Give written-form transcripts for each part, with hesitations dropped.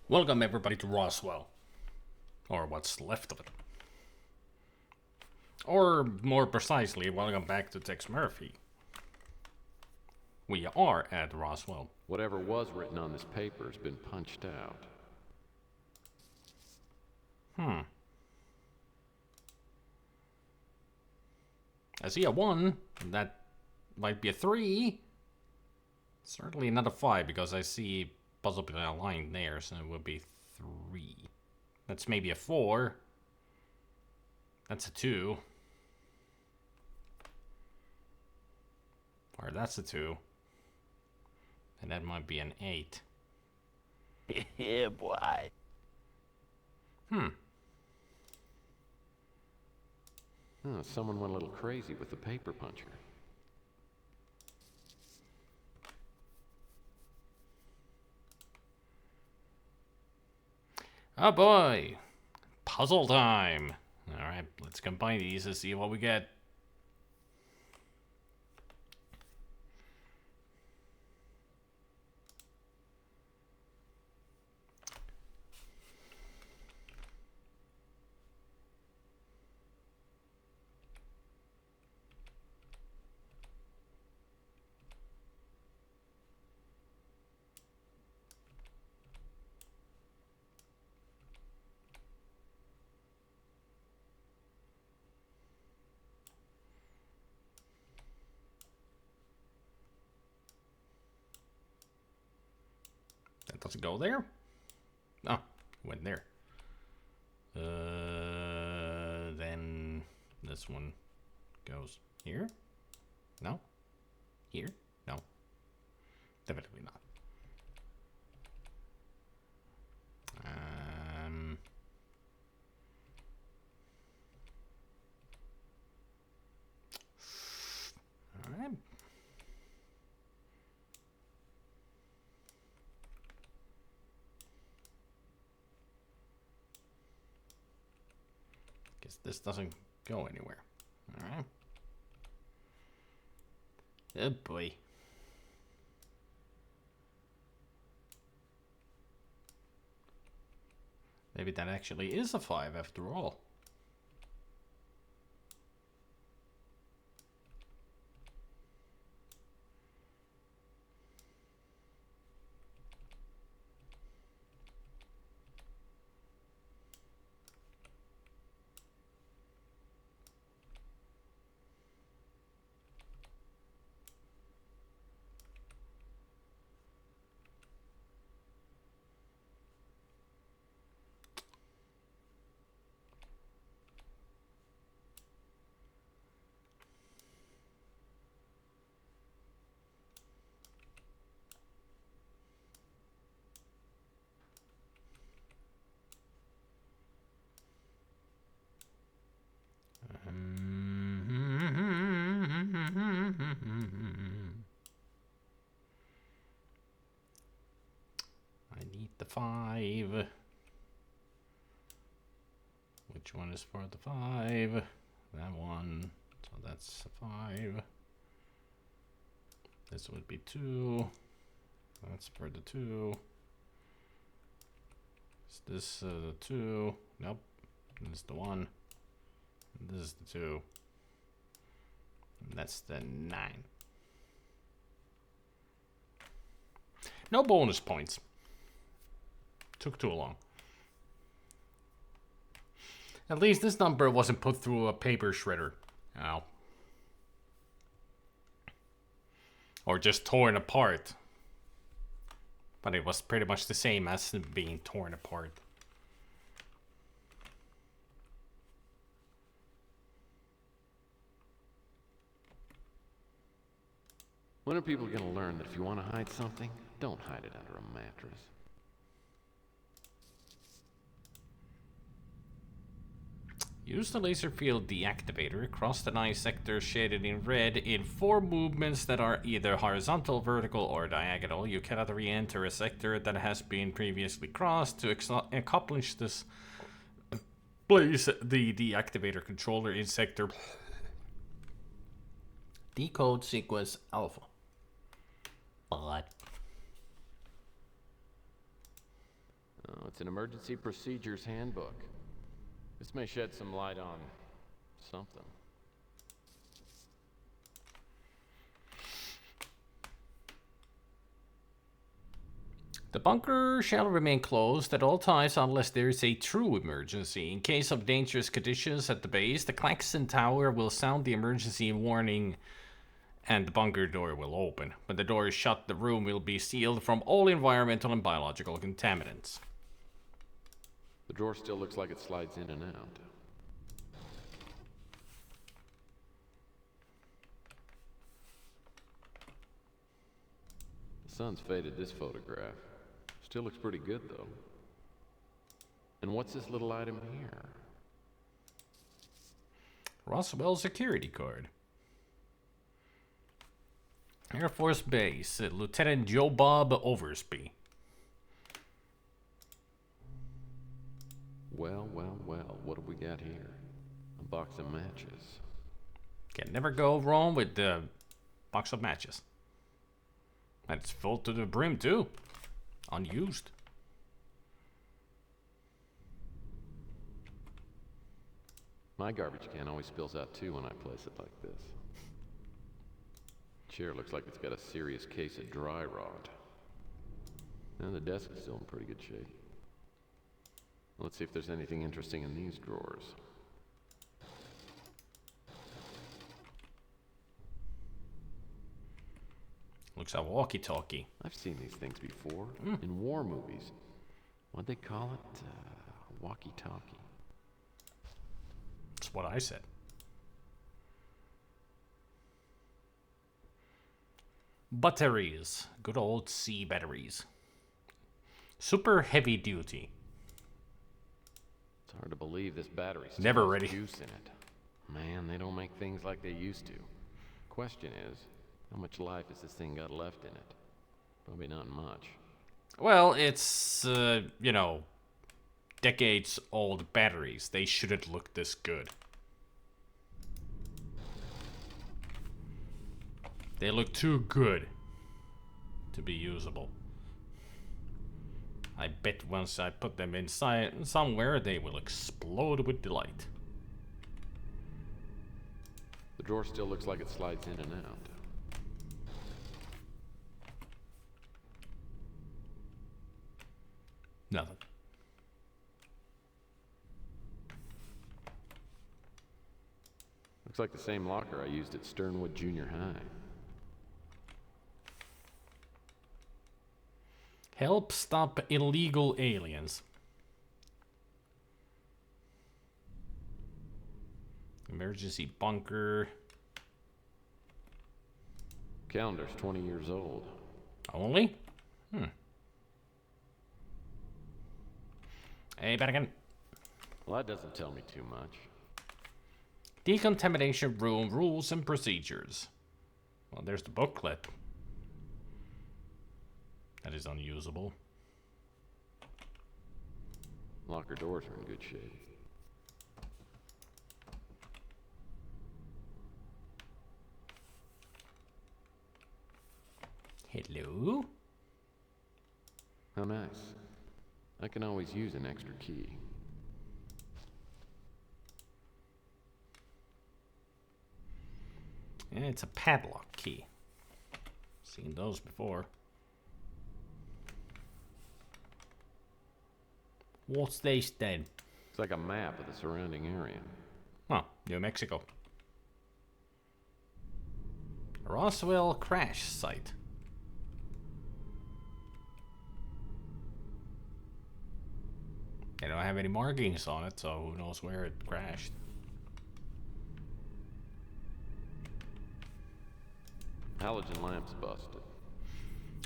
Welcome everybody to Roswell. Or what's left of it. Or more precisely, welcome back to Tex Murphy. We are at Roswell. Whatever was written on this paper has been punched out. I see a 1. That might be a 3. Certainly not a 5 because I see possibly a line there, so it would be 3. That's maybe a 4. That's a 2. Or that's a 2. And that might be an 8. Yeah, boy. Someone went a little crazy with the paper puncher. Oh boy! Puzzle time! Alright, let's combine these and see what we get. That doesn't go there? Oh, it went there. Then this one goes here? No? Here? No. Definitely not. Alright. Guess this doesn't go anywhere. Alright. Oh boy. Maybe that actually is a 5 after all. I need the 5. Which one is for the 5? That one. So that's a 5. This would be 2. That's for the 2. Is this the 2? Nope. This is the 1. This is the 2. And that's the 9. No bonus points. Took too long. At least this number wasn't put through a paper shredder. Ow. Or just torn apart. But it was pretty much the same as being torn apart. When are people going to learn that if you want to hide something, don't hide it under a mattress? Use the laser field deactivator across the 9 sectors shaded in red in 4 movements that are either horizontal, vertical, or diagonal. You cannot re-enter a sector that has been previously crossed. To accomplish this, place the deactivator controller in sector decode sequence alpha. But Well, it's an emergency procedures handbook. This may shed some light on something. The bunker shall remain closed at all times unless there is a true emergency. In case of dangerous conditions at the base, the Klaxon Tower will sound the emergency warning and the bunker door will open. When the door is shut, the room will be sealed from all environmental and biological contaminants. The drawer still looks like it slides in and out. The sun's faded this photograph. Still looks pretty good, though. And what's this little item here? Roswell security card. Air Force Base, Lieutenant Joe Bob Oversby. Well, what have we got here? A box of matches. Can never go wrong with the box of matches. And it's full to the brim, too. Unused. My garbage can always spills out too when I place it like this. Chair looks like it's got a serious case of dry rot. And the desk is still in pretty good shape. Let's see if there's anything interesting in these drawers. Looks like a walkie-talkie. I've seen these things before in war movies. What'd they call it? Walkie-talkie. That's what I said. Batteries. Good old C batteries. Super heavy duty. It's hard to believe this battery still Never has ready. juice in it. Man, they don't make things like they used to. Question is, how much life has this thing got left in it? Probably not much. Well, it's, decades old batteries. They shouldn't look this good. They look too good to be usable. I bet once I put them inside somewhere, they will explode with delight. The drawer still looks like it slides in and out. Nothing. Looks like the same locker I used at Sternwood Junior High. Help stop illegal aliens. Emergency bunker. Calendar's 20 years old. Only? Hey, back again. Well, that doesn't tell me too much. Decontamination room rules and procedures. Well, there's the booklet. That is unusable. Locker doors are in good shape. Hello? How nice. I can always use an extra key. And it's a padlock key. Seen those before. What's this then? It's like a map of the surrounding area. Oh, New Mexico. Roswell crash site. They don't have any markings on it, so who knows where it crashed. Halogen lamps busted.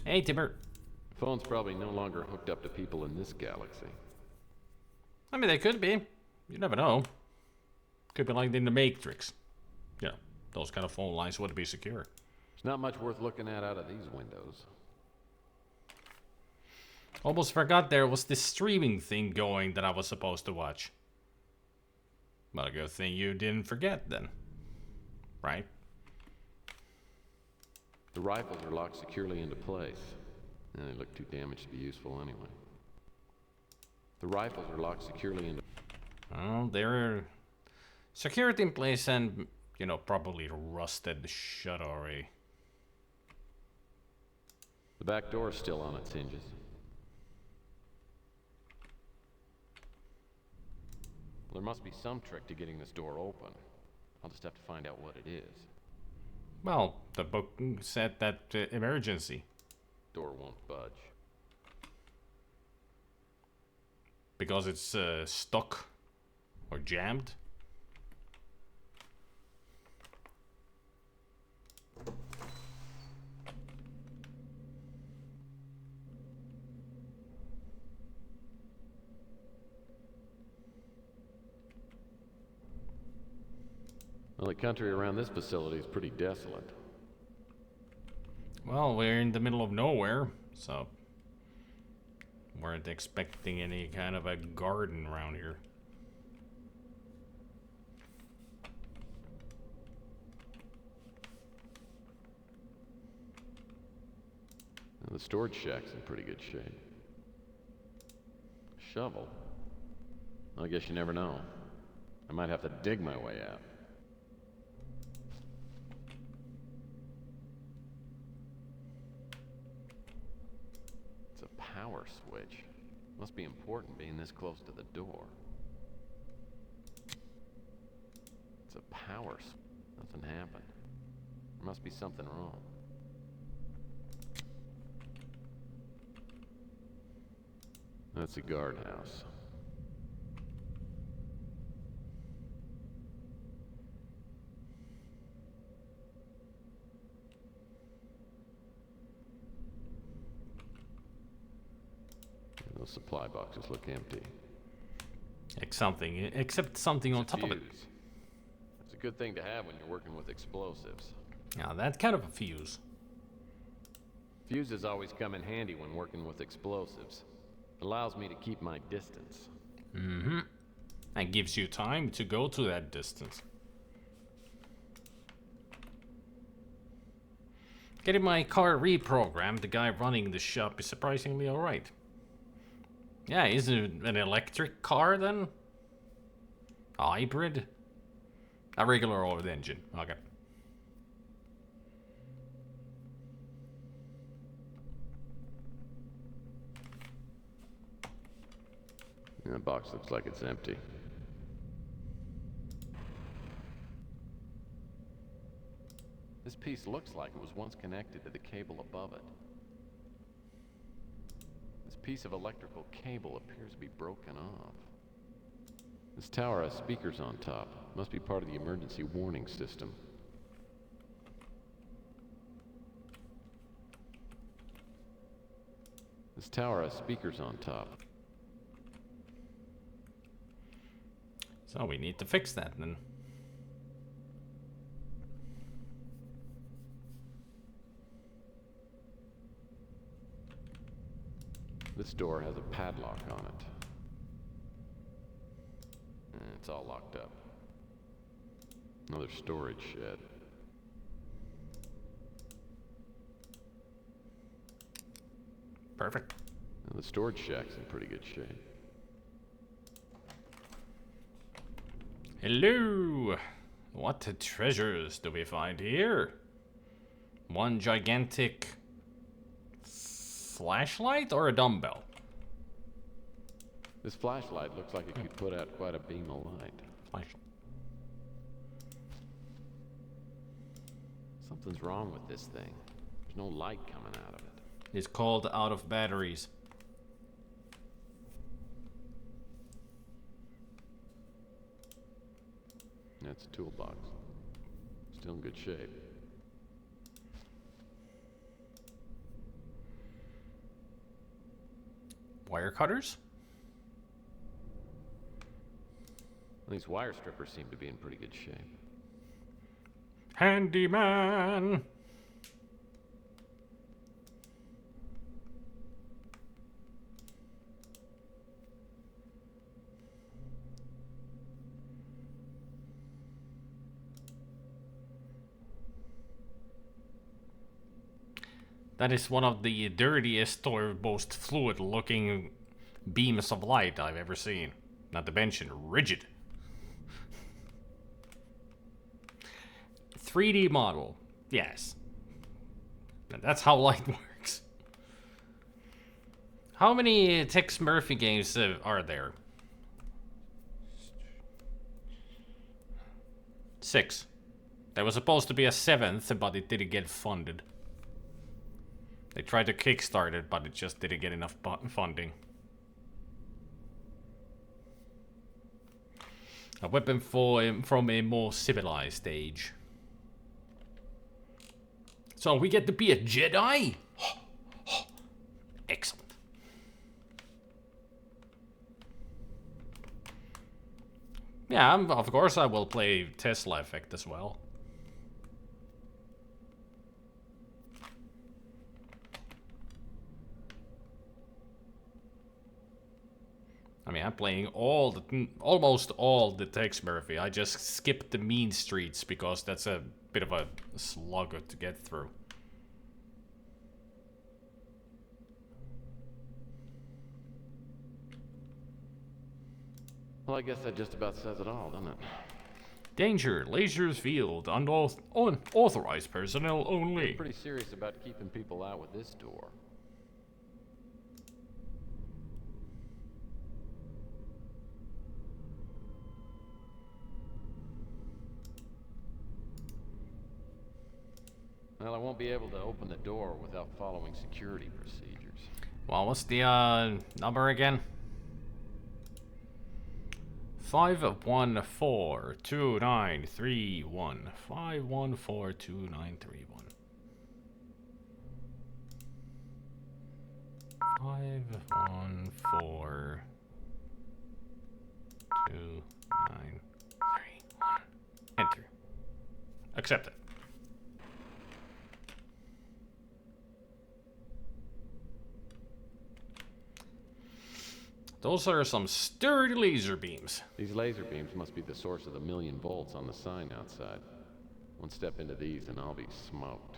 Hey, Timber. Phone's probably no longer hooked up to people in this galaxy. I mean, they could be. You never know. Could be like in the Matrix. Yeah, those kind of phone lines would be secure. There's not much worth looking at out of these windows. Almost forgot there was this streaming thing going that I was supposed to watch. But a good thing you didn't forget then. Right? The rifles are locked securely into place, and they look too damaged to be useful anyway. The rifles are locked securely into... Well, they're secured in place and, you know, probably rusted shut already. The back door is still on its hinges. There must be some trick to getting this door open. I'll just have to find out what it is. Well, the book said that emergency. Door won't budge. Because it's stuck or jammed. Well, the country around this facility is pretty desolate. Well, we're in the middle of nowhere, so weren't expecting any kind of a garden around here. Well, the storage shack's in pretty good shape. Shovel? I guess you never know. I might have to dig my way out. It's a power switch. Must be important being this close to the door. It's a power switch. Nothing happened. There must be something wrong. That's a guardhouse. Those supply boxes look empty. Except something on top of it. Fuse. It's a good thing to have when you're working with explosives. Now that's kind of a fuse. Fuses always come in handy when working with explosives. Allows me to keep my distance. Mm-hmm. And gives you time to go to that distance. Getting my car reprogrammed, the guy running the shop is surprisingly alright. Yeah, isn't it an electric car then? A hybrid? A regular old engine. Okay. That box looks like it's empty. This piece looks like it was once connected to the cable above it. This piece of electrical cable appears to be broken off. This tower has speakers on top. Must be part of the emergency warning system. This tower has speakers on top. So we need to fix that then. This door has a padlock on it. And it's all locked up. Another storage shed. Perfect. Now, the storage shack's in pretty good shape. Hello! What treasures do we find here? One gigantic flashlight or a dumbbell? This flashlight looks like it could put out quite a beam of light. Flash. Something's wrong with this thing. There's no light coming out of it. It's called out of batteries. That's a toolbox. Still in good shape. Wire cutters? These wire strippers seem to be in pretty good shape. Handyman! That is one of the dirtiest or most fluid looking beams of light I've ever seen. Not to mention rigid. 3D model. Yes. That's how light works. How many Tex Murphy games are there? 6. There was supposed to be a 7th, but it didn't get funded. They tried to kickstart it, but it just didn't get enough funding. A weapon from a more civilized age. So we get to be a Jedi? Excellent. Yeah, of course I will play Tesla Effect as well. I mean, I'm playing almost all the Tex Murphy. I just skipped the mean streets because that's a bit of a slug to get through. Well, I guess that just about says it all, doesn't it? Danger, lasers field, unauthorized personnel only. Pretty serious about keeping people out with this door. Well, I won't be able to open the door without following security procedures. Well, what's the number again? 5142931. 5142931. 5142931. Enter. Accept it. Those are some sturdy laser beams. These laser beams must be the source of the 1,000,000 volts on the sign outside. One step into these and I'll be smoked.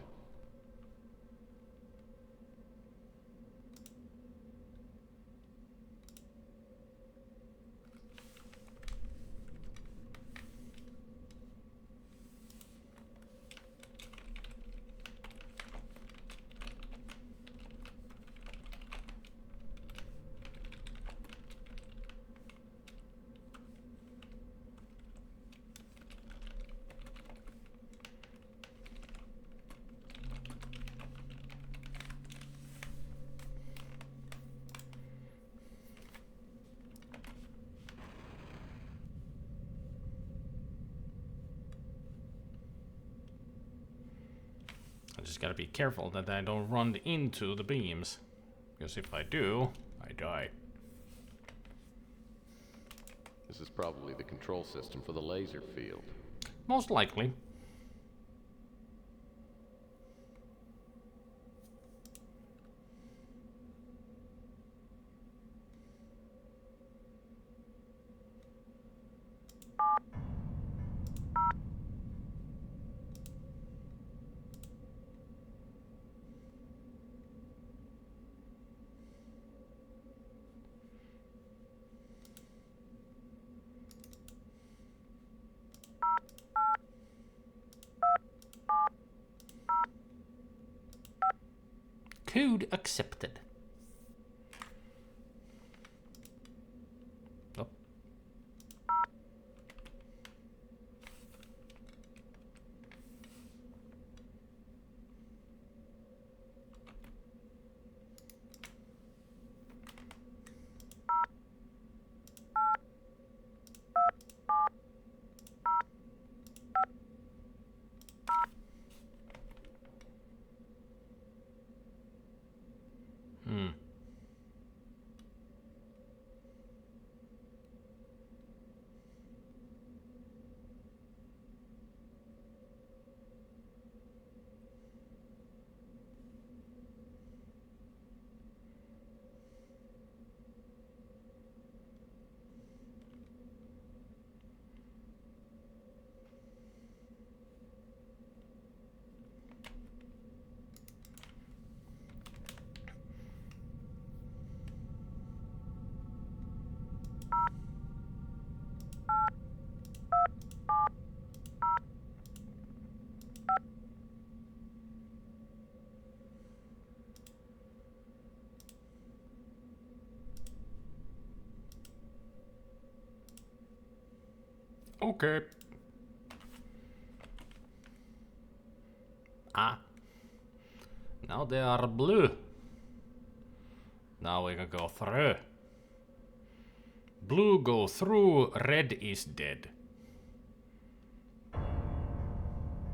I just gotta be careful that I don't run into the beams. Because if I do, I die. This is probably the control system for the laser field. Most likely. Code accepted. Oh. Okay. Ah. Now they are blue. Now we can go through. Blue go through, red is dead.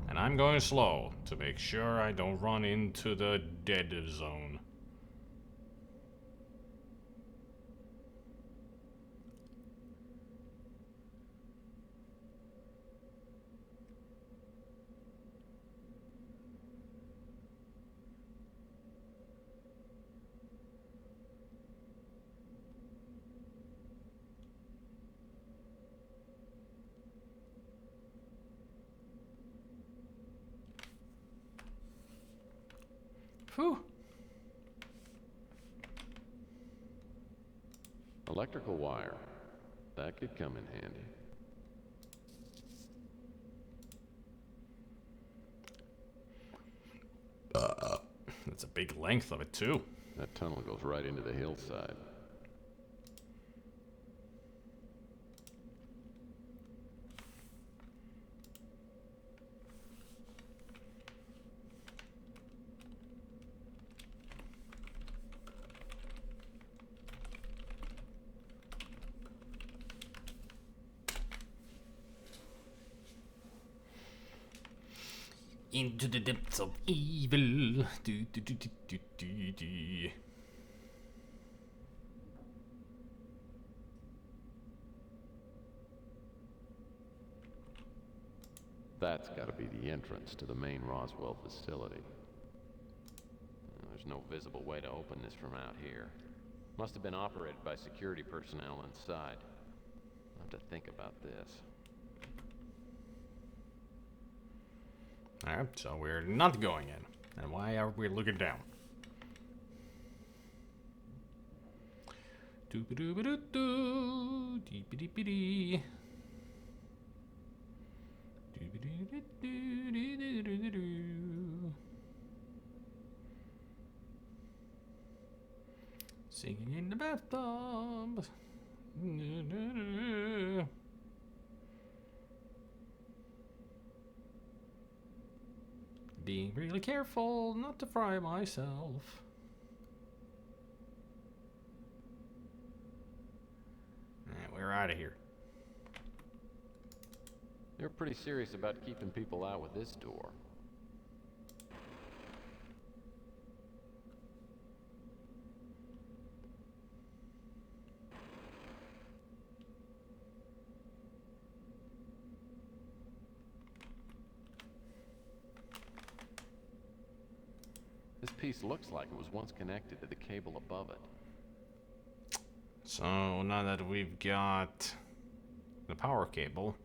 And I'm going slow to make sure I don't run into the dead zone. Whew. Electrical wire. That could come in handy. That's a big length of it too. That tunnel goes right into the hillside. Into the depths of evil. Do, do, do, do, do, do, do. That's gotta be the entrance to the main Roswell facility. There's no visible way to open this from out here. Must have been operated by security personnel inside. I'll have to think about this. Alright, so we're not going in. And why are we looking down? Doo-ba-doo-ba-doo-doo, dee-ba-dee-ba-dee. Doo-ba-doo-ba-doo-doo-doo-doo-doo-doo. Singing in the bathtub. Doo-doo-doo. Being really careful not to fry myself. Alright, we're out of here. They're pretty serious about keeping people out with this door. This piece looks like it was once connected to the cable above it. So now that we've got the power cable,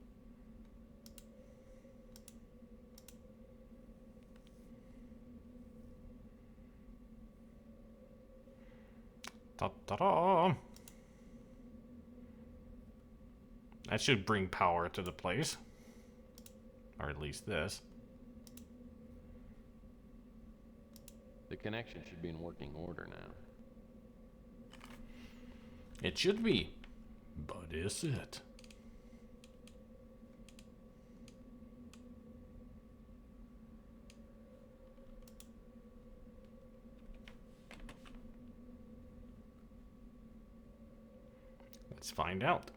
ta-ta-da! That should bring power to the place, or at least this. The connection should be in working order now. It should be, but is it? Let's find out.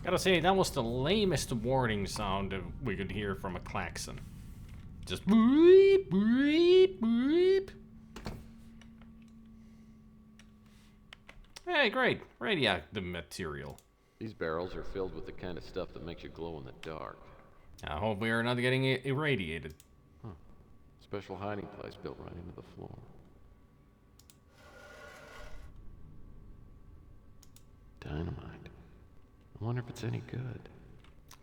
Gotta say, that was the lamest warning sound that we could hear from a klaxon. Just beep, beep, beep. Hey, great. Radioactive material. These barrels are filled with the kind of stuff that makes you glow in the dark. I hope we are not getting irradiated. Huh. Special hiding place built right into the floor. Dynamite. I wonder if it's any good.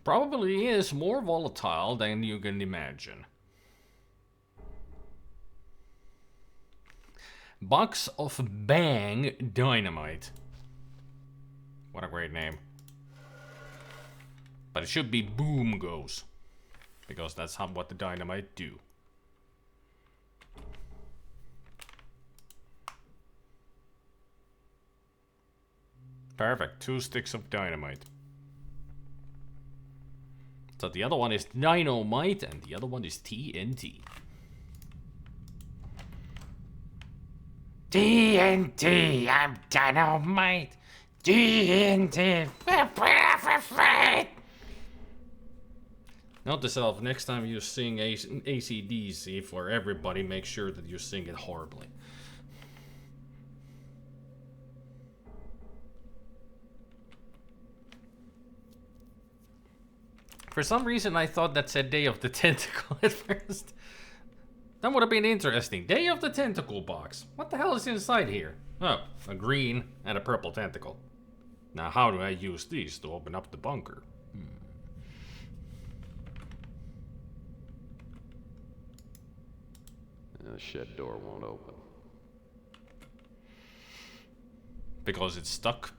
Probably is more volatile than you can imagine. Box of Bang Dynamite. What a great name. But it should be Boom Goes. Because that's what the dynamite do. Perfect. 2 sticks of dynamite. So the other one is dynamite and the other one is TNT. TNT, I'm dynamite. TNT. Note to self, next time you sing AC/DC for everybody, make sure that you sing it horribly. For some reason, I thought that said Day of the Tentacle at first. That would have been interesting. Day of the Tentacle box. What the hell is inside here? Oh, a green and a purple tentacle. Now, how do I use these to open up the bunker? The shed door won't open. Because it's stuck?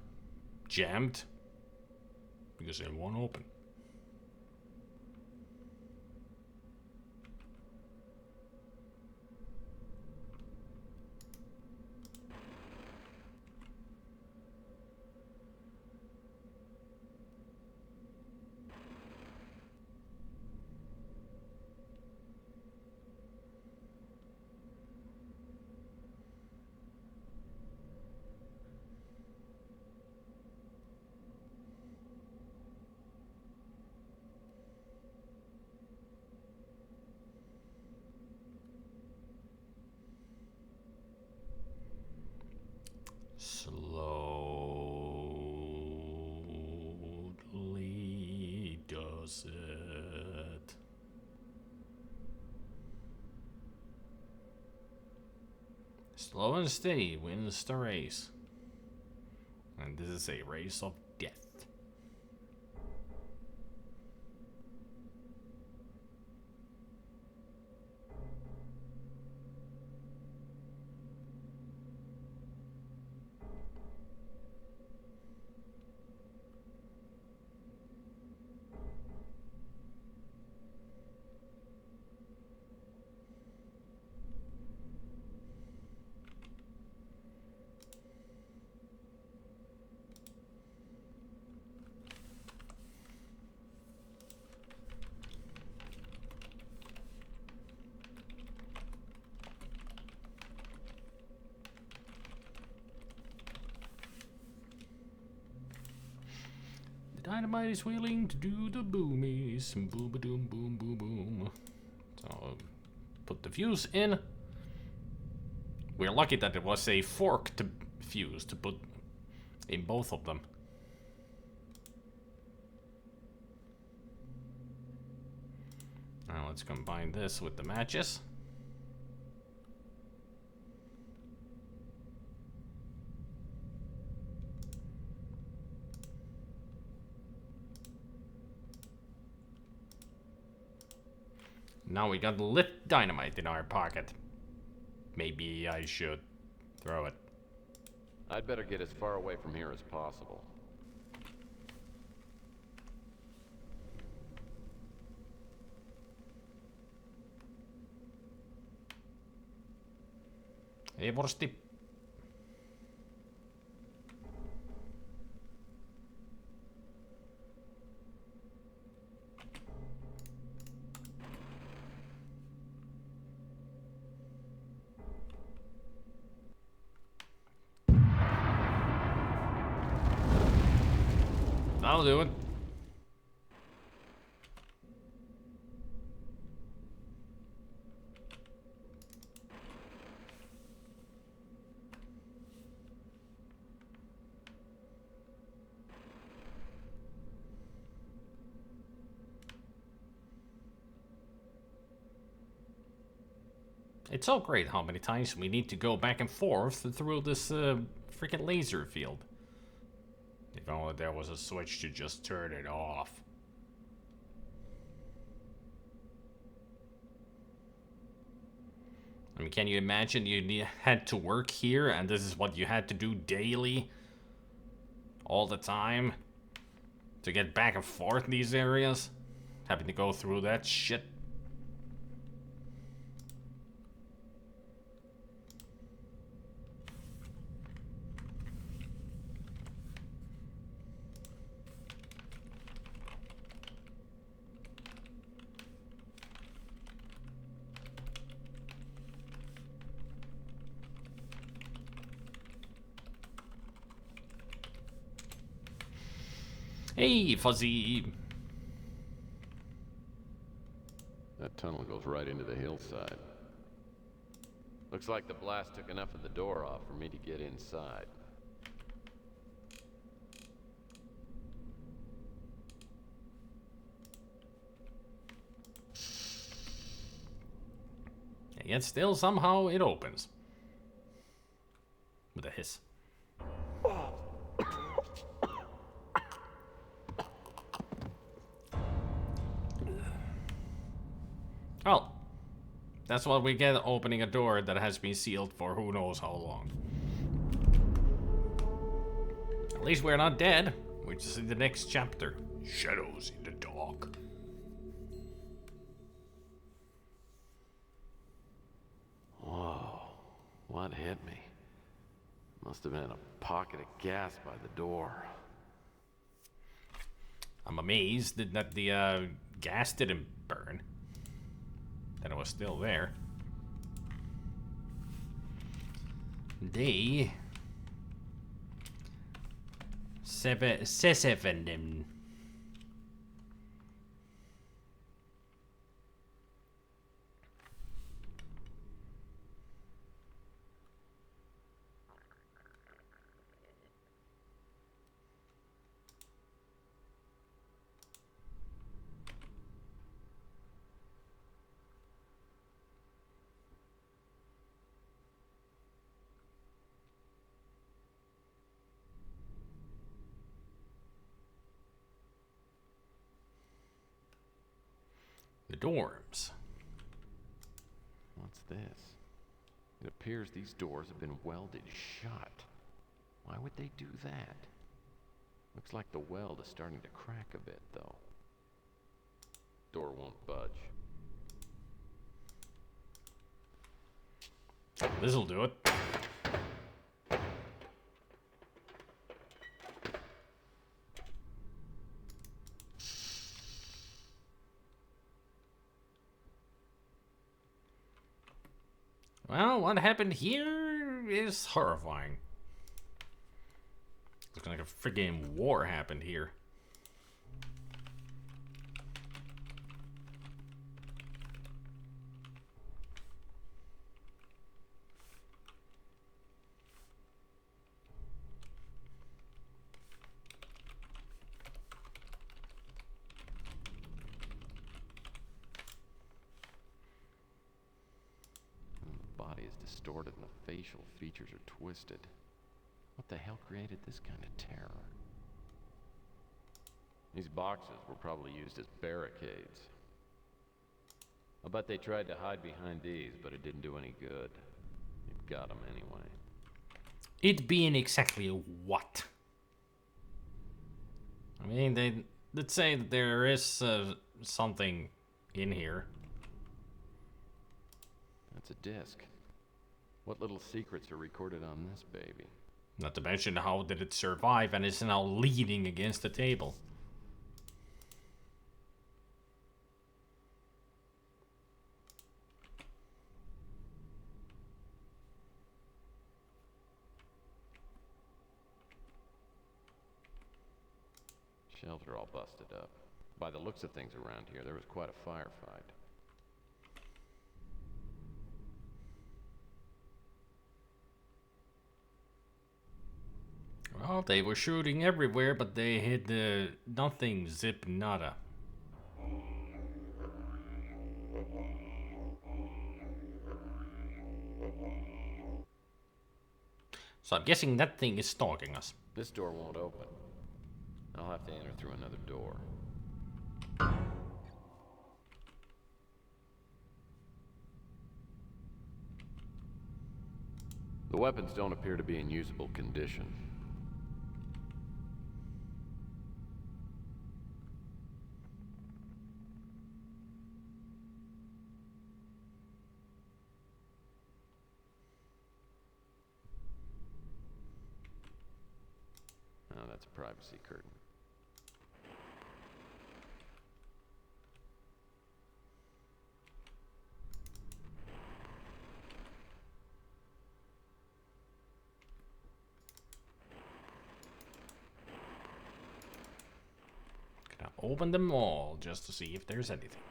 Jammed? Because it won't open. Slowly does it. Slow and steady wins the race. And this is a race of death. Dynamite is willing to do the boomies. Boom, boom, boom, boom, boom. So, put the fuse in. We're lucky that it was a forked fuse to put in both of them. Now let's combine this with the matches. Now we got lit dynamite in our pocket. Maybe I should throw it. I'd better get as far away from here as possible. Ei vorsti. That'll do it. It's so great how many times we need to go back and forth through this freaking laser field. If only there was a switch to just turn it off. I mean, can you imagine had to work here and this is what you had to do daily? All the time? To get back and forth in these areas? Having to go through that shit? Hey, Fuzzy! That tunnel goes right into the hillside. Looks like the blast took enough of the door off for me to get inside. And yet still, somehow, it opens. With a hiss. Well, that's what we get opening a door that has been sealed for who knows how long. At least we're not dead, which is in the next chapter. Shadows in the dark. Whoa, what hit me? Must have been a pocket of gas by the door. I'm amazed that the gas didn't burn. That it was still there. They... Seven. The dorms. What's this? It appears these doors have been welded shut. Why would they do that? Looks like the weld is starting to crack a bit, though. Door won't budge. This'll do it. Well, what happened here is horrifying. Looks like a friggin' war happened here. Distorted and the facial features are twisted. What the hell created this kind of terror? These boxes were probably used as barricades. I bet they tried to hide behind these, but it didn't do any good. It got them anyway. It being exactly what? I mean, they'd say that there is something in here. That's a disc. What little secrets are recorded on this baby? Not to mention how did it survive and is now leaning against the table. Shelves are all busted up. By the looks of things around here, there was quite a firefight. Well, they were shooting everywhere, but they hit nothing, zip, nada. So I'm guessing that thing is stalking us. This door won't open. I'll have to enter through another door. The weapons don't appear to be in usable condition. Oh, that's a privacy curtain. Gonna open them all just to see if there's anything.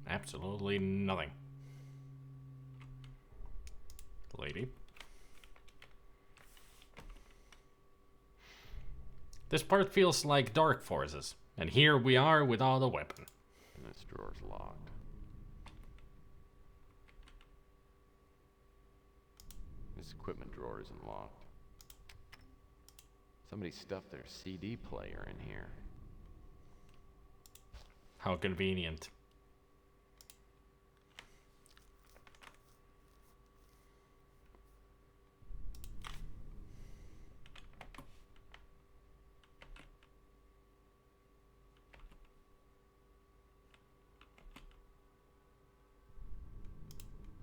Absolutely nothing. Lady. This part feels like Dark Forces, and here we are without a weapon. And this drawer's locked. This equipment drawer isn't locked. Somebody stuffed their CD player in here. How convenient.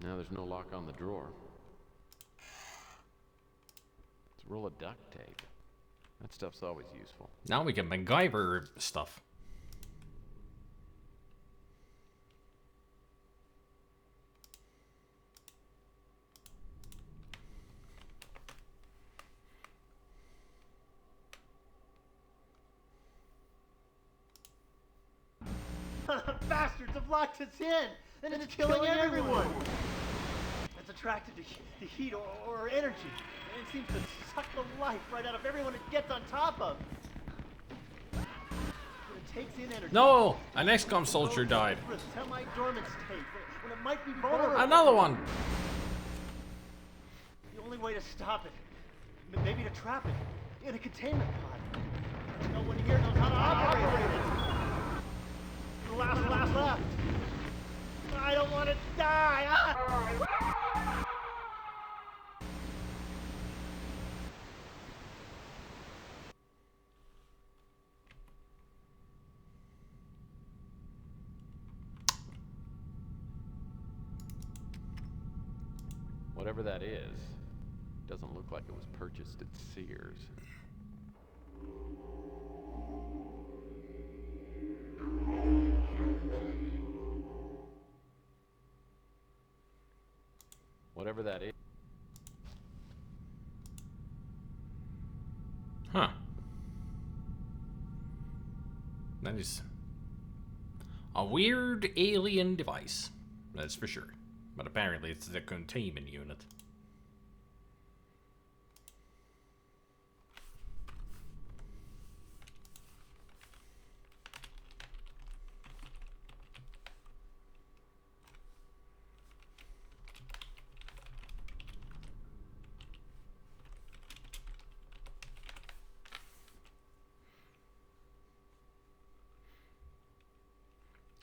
Now there's no lock on the drawer. It's a roll of duct tape. That stuff's always useful. Now we can MacGyver stuff. Bastards have locked us in, and it's killing everyone. It's attracted to heat or energy. It seems to suck the life right out of everyone it gets on top of. It takes in energy. No! An XCOM soldier died. Semi-dormant state when it might be vulnerable. Another one! The only way to stop it, maybe to trap it in a containment pod. No one here knows how to operate it. The last left. I don't want to die. Whatever that is, doesn't look like it was purchased at Sears. Whatever that is. Huh. That is a weird alien device, that's for sure. But apparently it's the containment unit.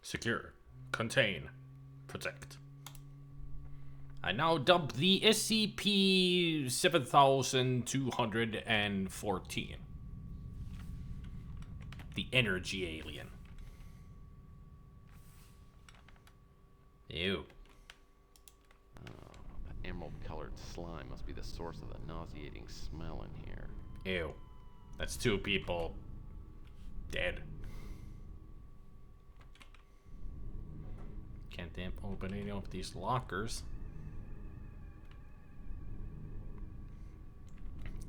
Secure, contain, protect. I now dump the SCP-7214. The energy alien. Ew. Oh, that emerald-colored slime must be the source of the nauseating smell in here. Ew. That's 2 people dead. Can't open any of these lockers.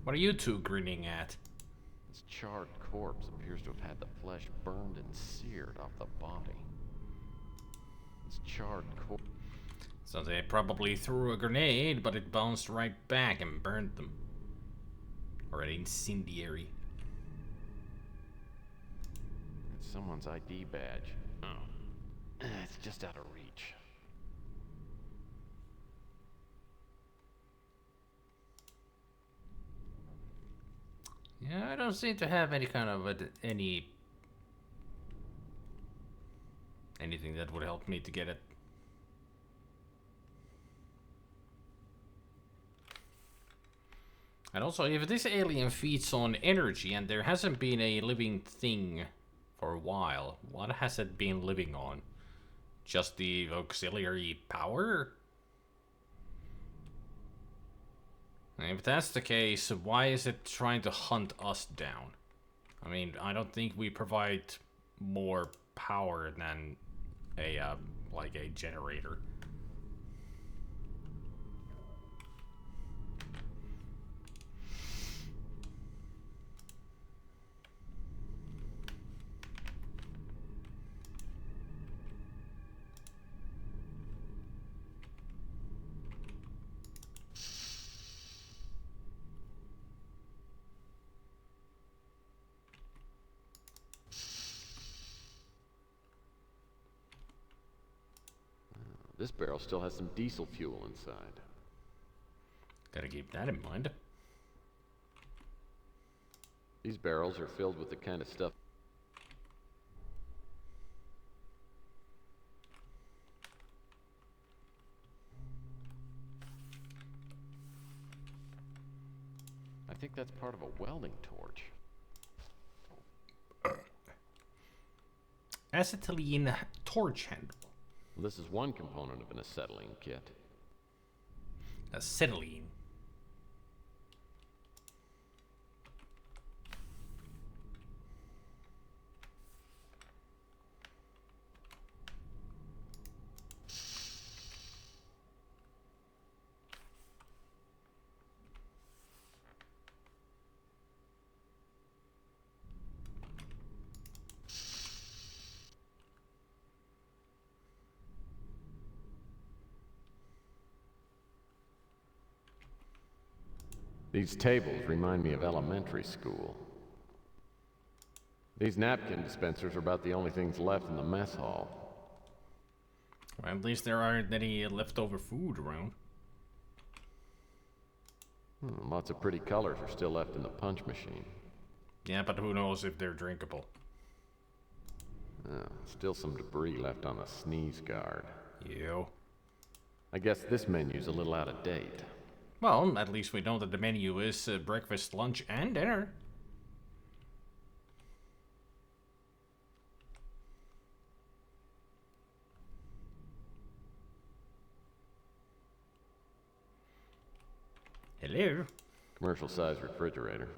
What are you 2 grinning at? This charred corpse appears to have had the flesh burned and seared off the body. This charred corpse. So they probably threw a grenade, but it bounced right back and burned them. Or an incendiary. It's someone's ID badge. Oh. It's just out of reach. Yeah, I don't seem to have any kind of anything that would help me to get it And also, if this alien feeds on energy and there hasn't been a living thing for a while, what has it been living on? Just the auxiliary power? And if that's the case, why is it trying to hunt us down? I mean, I don't think we provide more power than a, like a generator. This barrel still has some diesel fuel inside. Gotta keep that in mind. These barrels are filled with the kind of stuff... I think that's part of a welding torch. Acetylene torch handle. This is one component of an acetylene kit. Acetylene. These tables remind me of elementary school. These napkin dispensers are about the only things left in the mess hall. Well, at least there aren't any leftover food around. Lots of pretty colors are still left in the punch machine. Yeah, but who knows if they're drinkable. Still some debris left on the sneeze guard. Yo. I guess this menu's a little out of date. Well, at least we know that the menu is breakfast, lunch, and dinner. Hello. Commercial size refrigerator.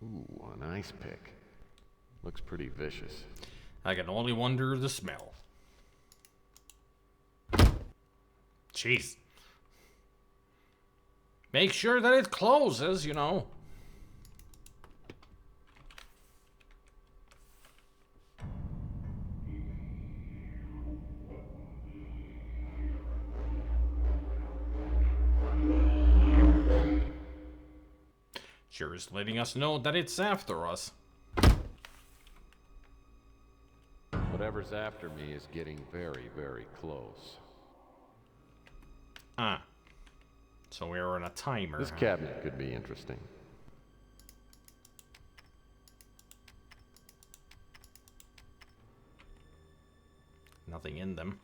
Ooh, an ice pick. Looks pretty vicious. I can only wonder the smell. Jeez. Make sure that it closes, you know. Sure is letting us know that it's after us. Whatever's after me is getting very, very close. Ah. So we're on a timer. This cabinet could be interesting. Nothing in them.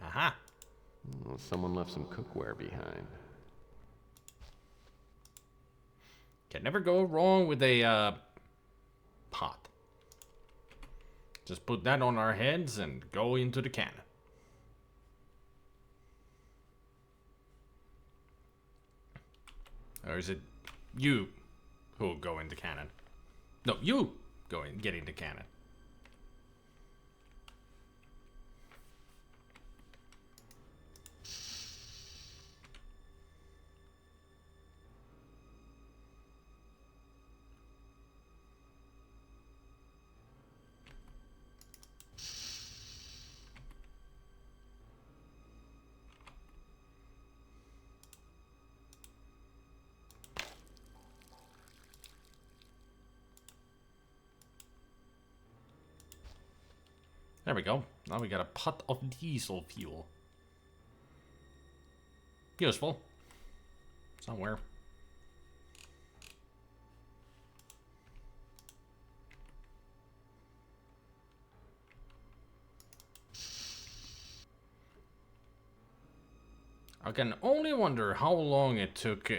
Aha. Well, someone left some cookware behind. Can never go wrong with a pot. Just put that on our heads and go into the cannon. Or is it you who go in the cannon? No, you get in the cannon. There we go. Now we got a pot of diesel fuel. Useful. Somewhere. I can only wonder how long it took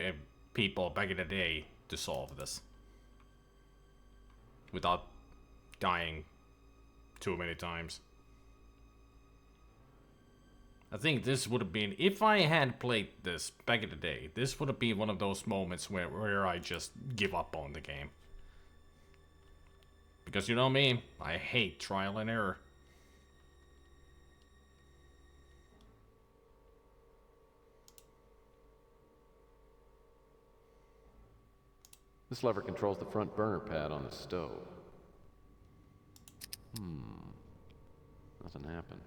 people back in the day to solve this. Without dying too many times. I think this would have been, if I had played this back in the day, this would have been one of those moments where I just give up on the game. Because you know me, I hate trial and error. This lever controls the front burner pad on the stove. Nothing happened.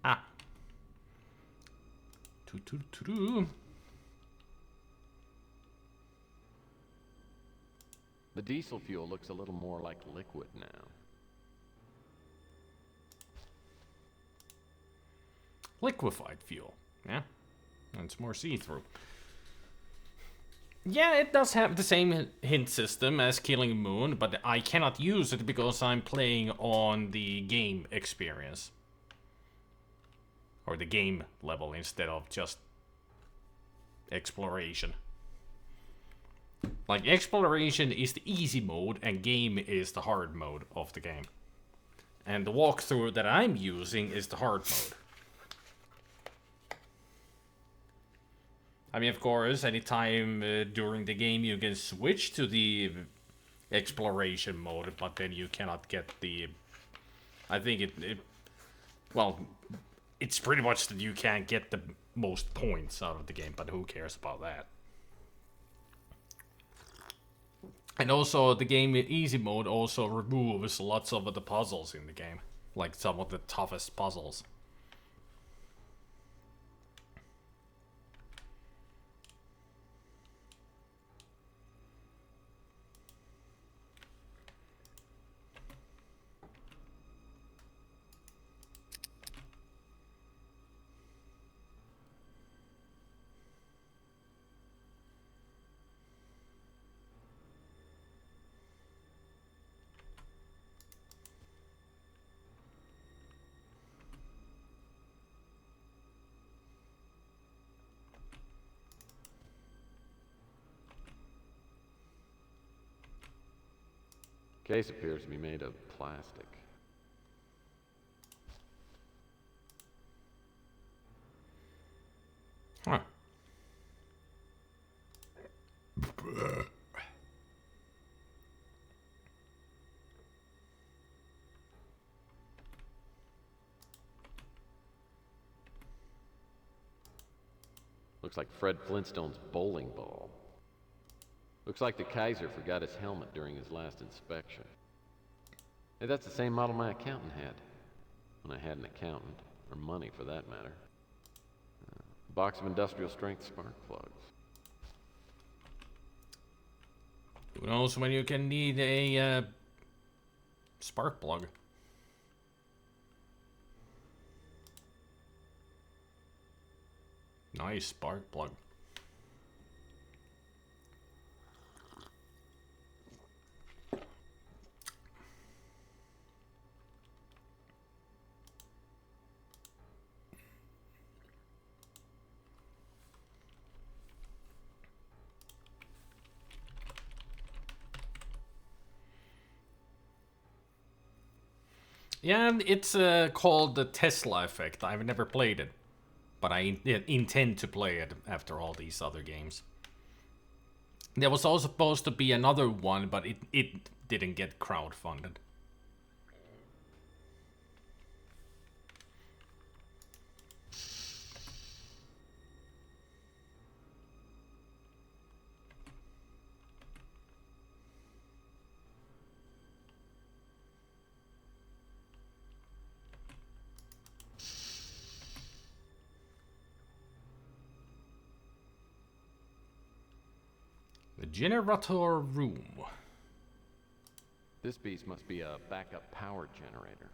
Ah. Toot. The diesel fuel looks a little more like liquid now. Liquefied fuel. Yeah. And it's more see-through. Yeah, it does have the same hint system as Killing Moon, but I cannot use it because I'm playing on the game experience. Or the game level instead of just exploration. Like, exploration is the easy mode and game is the hard mode of the game. And the walkthrough that I'm using is the hard mode. I mean, of course, anytime during the game you can switch to the exploration mode, but then you cannot get the... I think well, it's pretty much that you can't get the most points out of the game, but who cares about that? And also, the game in easy mode also removes lots of the puzzles in the game. Like some of the toughest puzzles. Case appears to be made of plastic. Huh. Looks like Fred Flintstone's bowling ball. Looks like the Kaiser forgot his helmet during his last inspection. Hey, that's the same model my accountant had. When I had an accountant, or money for that matter. A box of industrial strength spark plugs. Who knows when you can need a spark plug? Nice spark plug. Yeah, it's called the Tesla effect. I've never played it, but I intend to play it after all these other games. There was also supposed to be another one, but it didn't get crowdfunded. The generator room. This beast must be a backup power generator.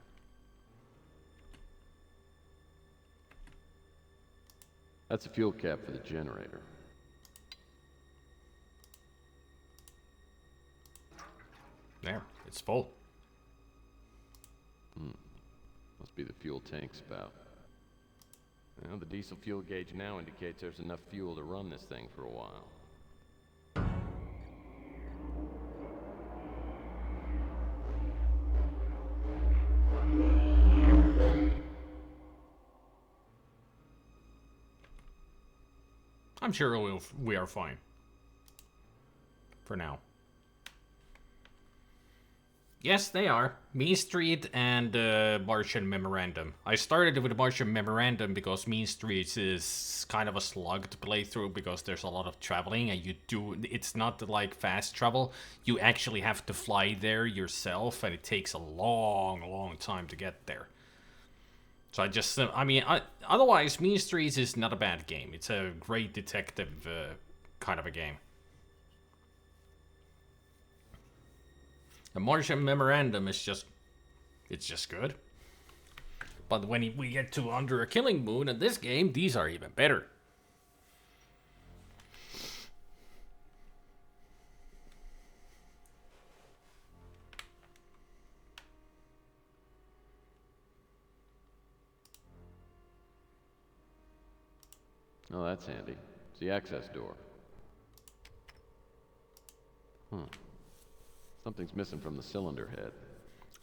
That's a fuel cap for the generator. There, it's full. Must be the fuel tank spout. Well, the diesel fuel gauge now indicates there's enough fuel to run this thing for a while. I'm sure we are fine. For now. Yes, they are. Mean Street and Martian Memorandum. I started with the Martian Memorandum because Mean Street is kind of a slug to play through because there's a lot of traveling and it's not like fast travel. You actually have to fly there yourself and it takes a long time to get there. So otherwise Mean Streets is not a bad game. It's a great detective kind of a game. The Martian Memorandum is it's just good. But when we get to Under a Killing Moon in this game, these are even better. Oh, that's handy. It's the access door. Something's missing from the cylinder head.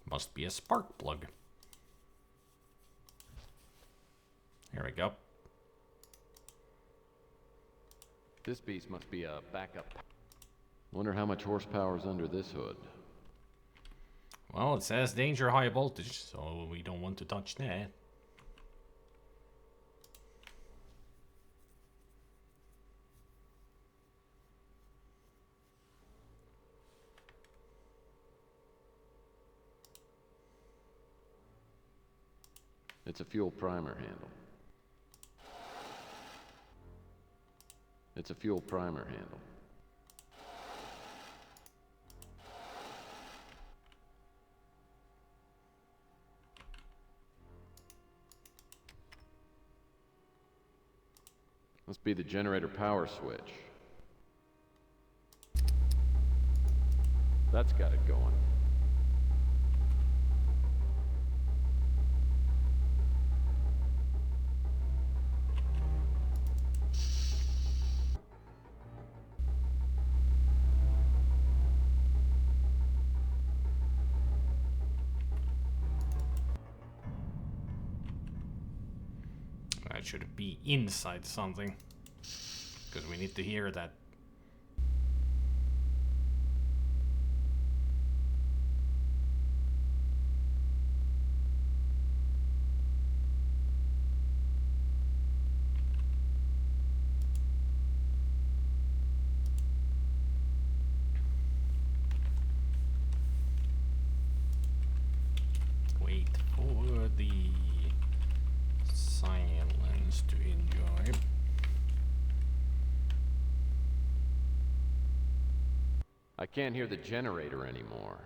Must be a spark plug. Here we go. This beast must be a backup. Wonder how much horsepower's under this hood. Well, it says danger high voltage, so we don't want to touch that. It's a fuel primer handle. It's a fuel primer handle. Must be the generator power switch. That's got it going. That should be inside something. Because we need to hear that. Wait for the silence to enjoy. I can't hear the generator anymore.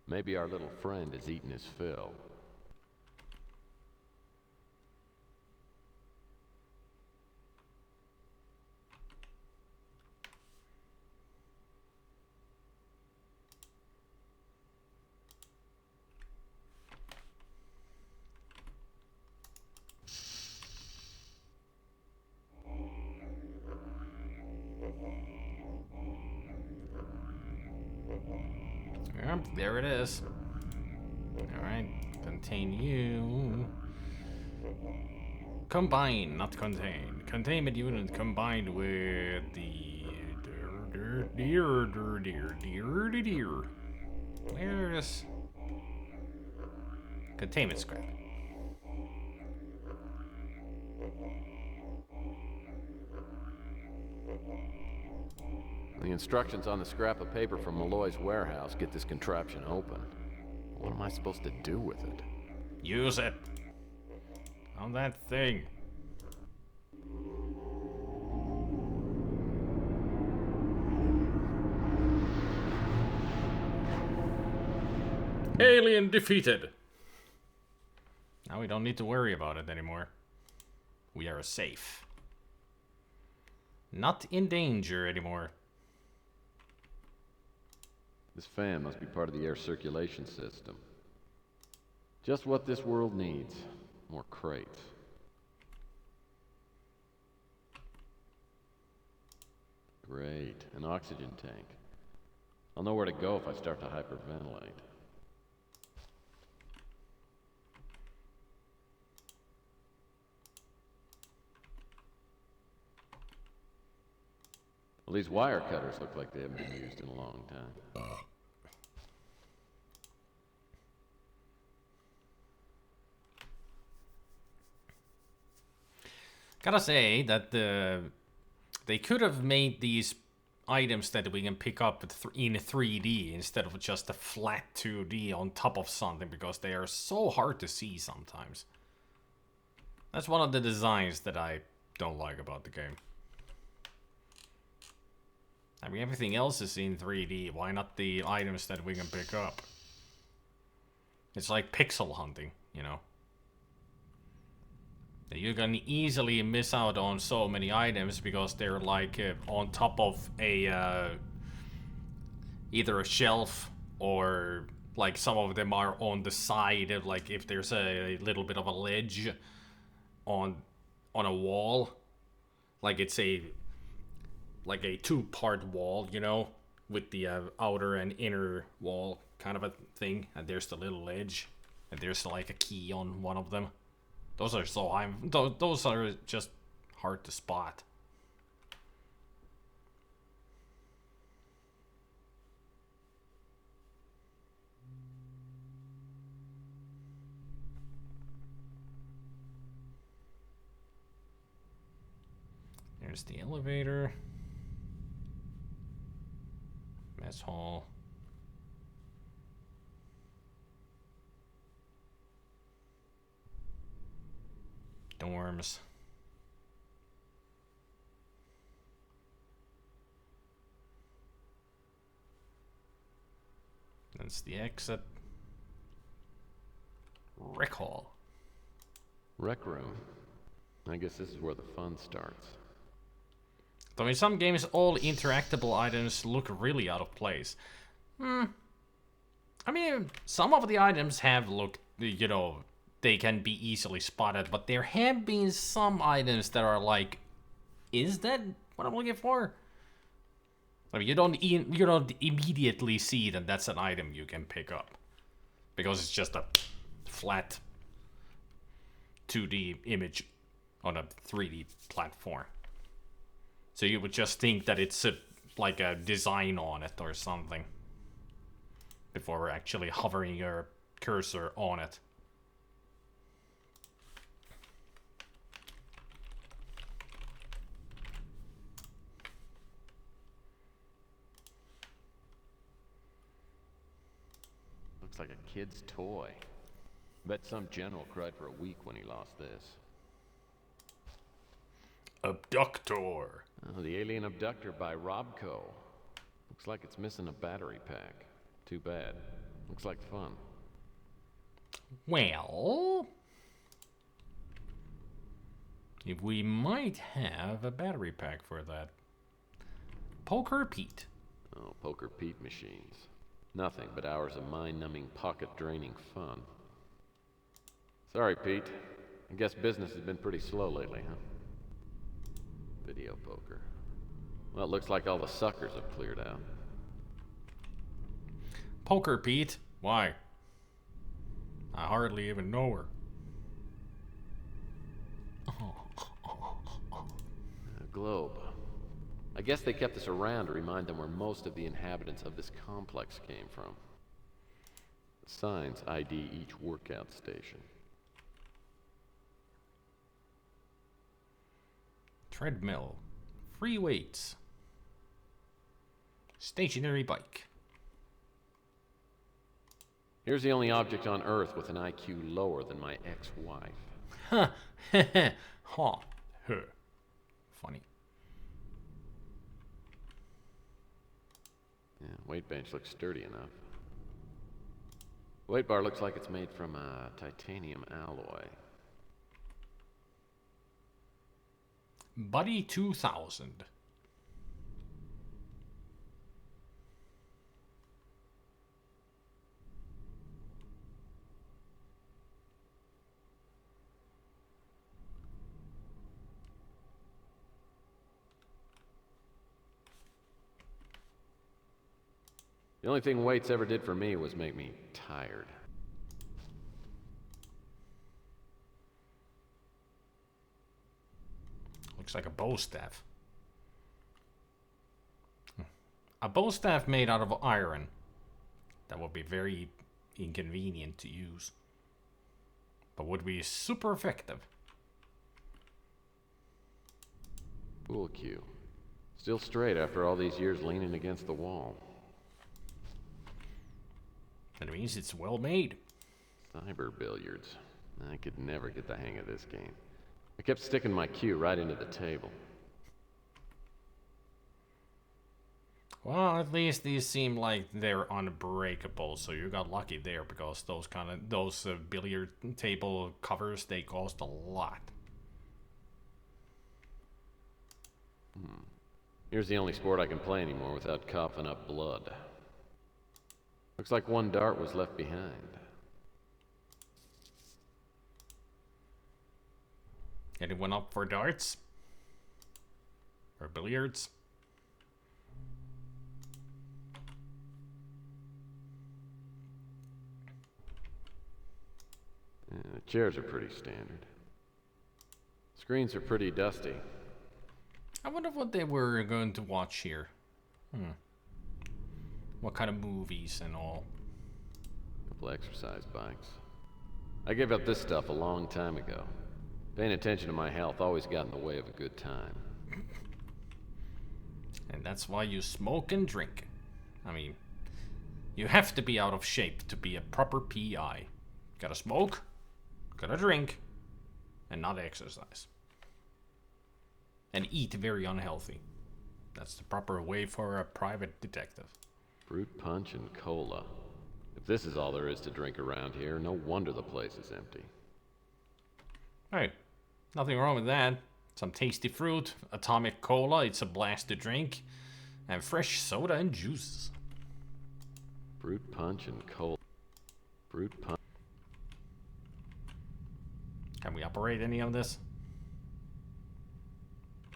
Maybe our little friend has eaten his fill. Yep, there it is. Alright, contain you. Combine, not contain. Containment unit combined with the... Where's... Containment scrap. The instructions on the scrap of paper from Malloy's warehouse get this contraption open. What am I supposed to do with it? Use it. On that thing. Alien defeated. Now we don't need to worry about it anymore. We are safe. Not in danger anymore. This fan must be part of the air circulation system. Just what this world needs. More crates. Great. An oxygen tank. I'll know where to go if I start to hyperventilate. Well, these wire cutters look like they haven't been used in a long time. Gotta say that they could have made these items that we can pick up in 3D instead of just a flat 2D on top of something, because they are so hard to see sometimes. That's one of the designs that I don't like about the game. I mean, everything else is in 3D. Why not the items that we can pick up? It's like pixel hunting, you know? You can easily miss out on so many items because they're like on top of a either a shelf, or like some of them are on the side of, like, if there's a little bit of a ledge on a wall, like it's a two-part wall, you know, with the outer and inner wall kind of a thing, and there's the little ledge, and there's like a key on one of them. Those are so high. Those are just hard to spot. There's the elevator. Mess hall. Dorms. That's the exit. Rec hall. Rec room. I guess this is where the fun starts. Though in some games, all interactable items look really out of place. I mean, some of the items have looked, you know, they can be easily spotted, but there have been some items that are like, is that what I'm looking for? I mean, you don't immediately see that that's an item you can pick up, because it's just a flat 2D image on a 3D platform. So you would just think that it's like a design on it or something before actually hovering your cursor on it. Looks like a kid's toy. Bet some general cried for a week when he lost this. Abductor. Oh, the Alien Abductor by Robco. Looks like it's missing a battery pack. Too bad. Looks like fun. Well, if we might have a battery pack for that. Poker Pete. Oh, Poker Pete machines. Nothing but hours of mind-numbing, pocket-draining fun. Sorry, Pete. I guess business has been pretty slow lately, huh? Video poker. Well, it looks like all the suckers have cleared out. Poker Pete? Why? I hardly even know her. A globe. I guess they kept this around to remind them where most of the inhabitants of this complex came from. The signs ID each workout station. Treadmill. Free weights. Stationary bike. Here's the only object on Earth with an IQ lower than my ex-wife. Huh. Huh. Huh. Funny. Yeah, weight bench looks sturdy enough. Weight bar looks like it's made from a titanium alloy. Buddy 2000. The only thing weights ever did for me was make me tired. Looks like a bow staff. A bow staff made out of iron. That would be very inconvenient to use. But would be super effective. Pool cue. Still straight after all these years leaning against the wall. That means it's well made. Cyber billiards. I could never get the hang of this game. I kept sticking my cue right into the table. Well, at least these seem like they're unbreakable, so you got lucky there because those billiard table covers, they cost a lot. Here's the only sport I can play anymore without coughing up blood. Looks like one dart was left behind. Anyone up for darts? Or billiards? The chairs are pretty standard. Screens are pretty dusty. I wonder what they were going to watch here. What kind of movies and all. Couple exercise bikes. I gave up this stuff a long time ago. Paying attention to my health always got in the way of a good time. And that's why you smoke and drink. I mean, you have to be out of shape to be a proper PI. Gotta smoke, gotta drink, and not exercise. And eat very unhealthy. That's the proper way for a private detective. Fruit punch and cola. If this is all there is to drink around here, no wonder the place is empty. Hey, nothing wrong with that. Some tasty fruit, atomic cola, it's a blast to drink, and fresh soda and juices. Fruit punch and cola. Fruit punch. Can we operate any of this?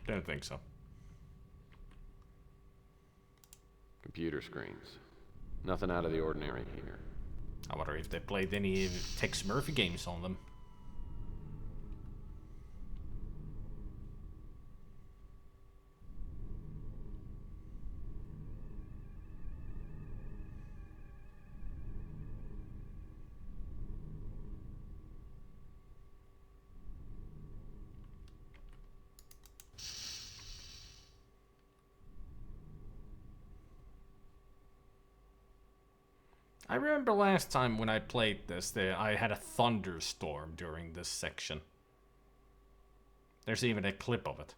Don't think so. Computer screens. Nothing out of the ordinary here. I wonder if they played any Tex Murphy games on them. I remember last time when I played this, I had a thunderstorm during this section. There's even a clip of it.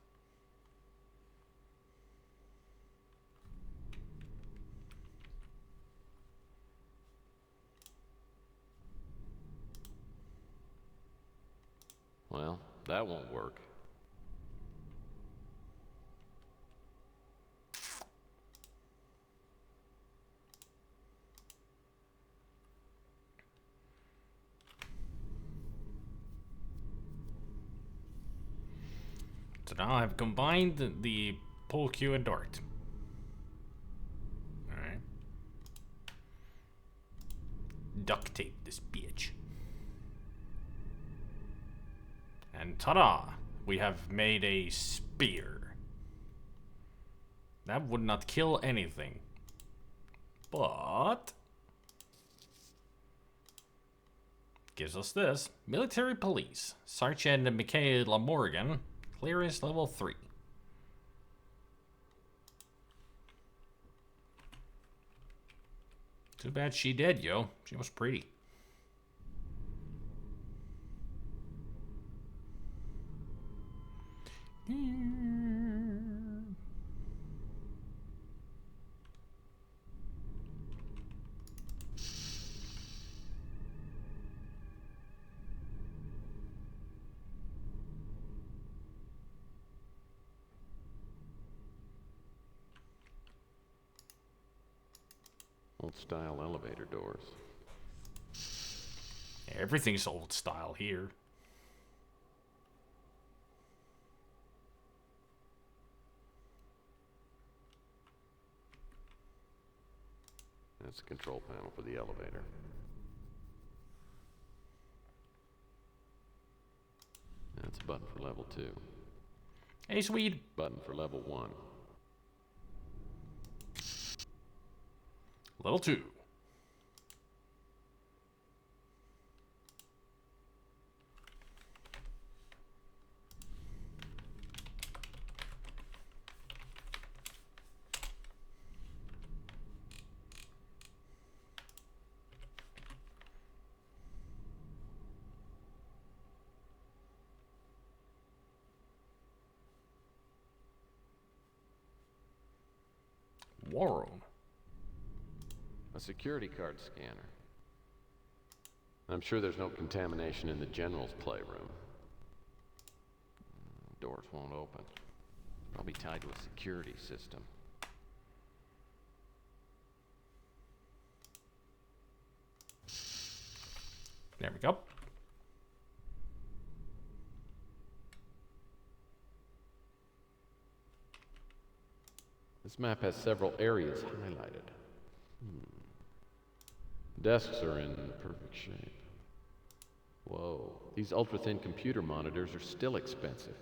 Well, that won't work. So now I've combined the pull cue and dart. Alright. Duct tape this bitch. And ta-da! We have made a spear. That would not kill anything. But gives us this. Military police. Sergeant Michaela Morgan. Clearance level 3. Too bad she dead, yo. She was pretty. Old-style elevator doors. Everything's old style here. That's the control panel for the elevator. That's a button for level 2. Hey, sweet. Button for level 1. Level 2. War room. A security card scanner. I'm sure there's no contamination in the General's playroom. Doors won't open. Probably tied to a security system. There we go. This map has several areas highlighted. Desks are in perfect shape. Whoa, these ultra-thin computer monitors are still expensive.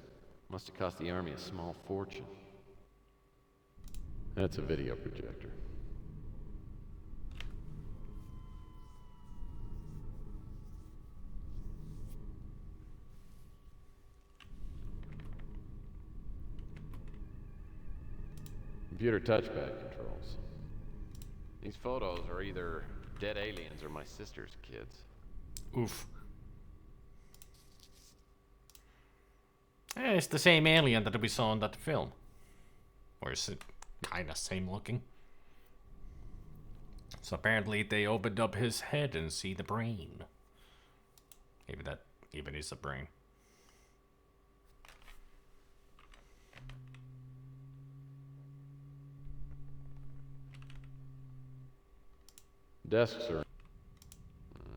Must have cost the Army a small fortune. That's a video projector. Computer touchpad controls. These photos are either dead aliens or my sister's kids. Oof. It's the same alien that we saw in that film. Or is it kinda same looking? So apparently they opened up his head and see the brain. Maybe that even is a brain. Desks are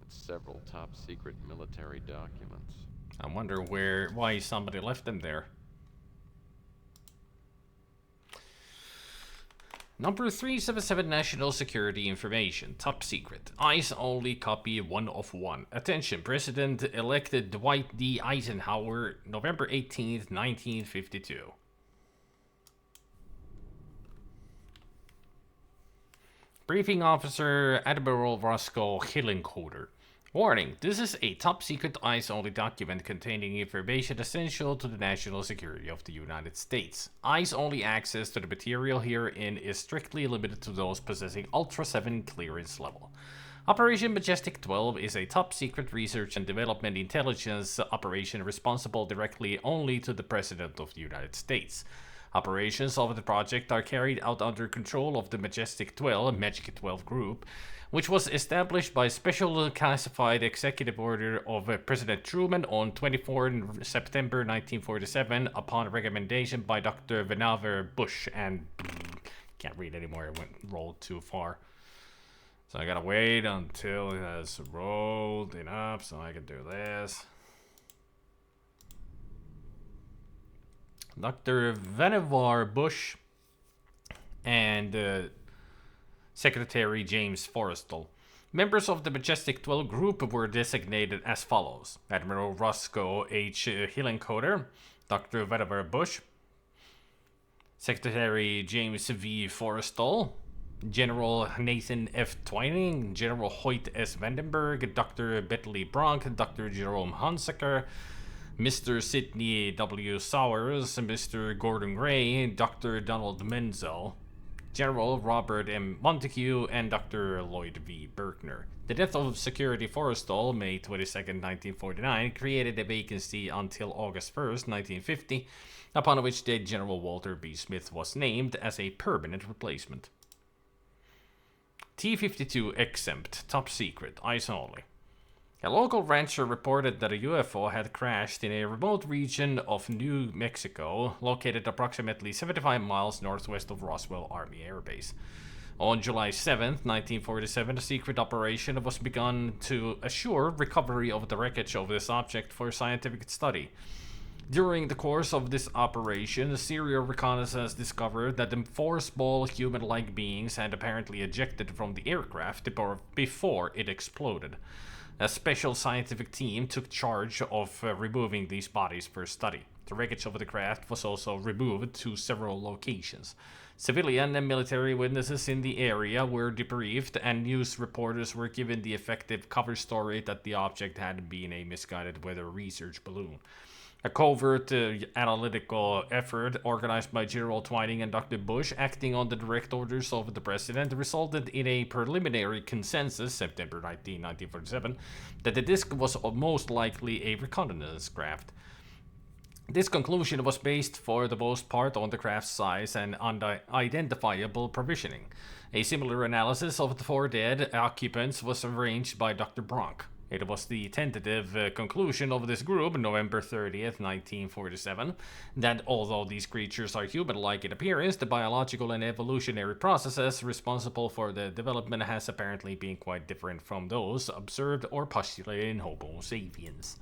several top secret military documents. I wonder why somebody left them there. Number 377 National Security Information. Top secret. Eyes only copy 1 of 1. Attention, President-elect Dwight D. Eisenhower, November 18th, 1952. Briefing Officer Admiral Roscoe Hillencoder. Warning, this is a top-secret eyes-only document containing information essential to the national security of the United States. Eyes-only access to the material herein is strictly limited to those possessing Ultra 7 clearance level. Operation Majestic 12 is a top-secret research and development intelligence operation responsible directly only to the President of the United States. Operations of the project are carried out under control of the Majestic 12 Magic 12 Group, which was established by special classified executive order of President Truman on 24 September 1947 upon recommendation by Dr. Vannevar Bush and... can't read anymore, it rolled too far. So I gotta wait until it has rolled enough so I can do this. Dr. Vannevar Bush and Secretary James Forrestal. Members of the Majestic 12 group were designated as follows: Admiral Roscoe H. Hillencoder, Dr. Vannevar Bush, Secretary James V. Forrestal, General Nathan F. Twining, General Hoyt S. Vandenberg, Dr. Bentley Bronk, Dr. Jerome Hunsaker, Mr. Sidney W. Sowers, Mr. Gordon Gray, Dr. Donald Menzel, General Robert M. Montague, and Dr. Lloyd V. Berkner. The death of Secretary Forrestal, May 22, 1949, created a vacancy until August 1, 1950, upon which dead General Walter B. Smith was named as a permanent replacement. T-52 exempt, top secret, eyes only. A local rancher reported that a UFO had crashed in a remote region of New Mexico, located approximately 75 miles northwest of Roswell Army Air Base. On July 7, 1947, a secret operation was begun to assure recovery of the wreckage of this object for scientific study. During the course of this operation, a serial reconnaissance discovered that the four small human-like beings had apparently ejected from the aircraft before it exploded. A special scientific team took charge of removing these bodies for study. The wreckage of the craft was also removed to several locations. Civilian and military witnesses in the area were debriefed, and news reporters were given the effective cover story that the object had been a misguided weather research balloon. A covert analytical effort organized by General Twining and Dr. Bush, acting on the direct orders of the president, resulted in a preliminary consensus, September 19, 1947, that the disk was most likely a reconnaissance craft. This conclusion was based for the most part on the craft's size and unidentifiable provisioning. A similar analysis of the four dead occupants was arranged by Dr. Bronk. It was the tentative conclusion of this group, November 30th, 1947, that although these creatures are human-like in appearance, the biological and evolutionary processes responsible for the development has apparently been quite different from those observed or postulated in Homo sapiens.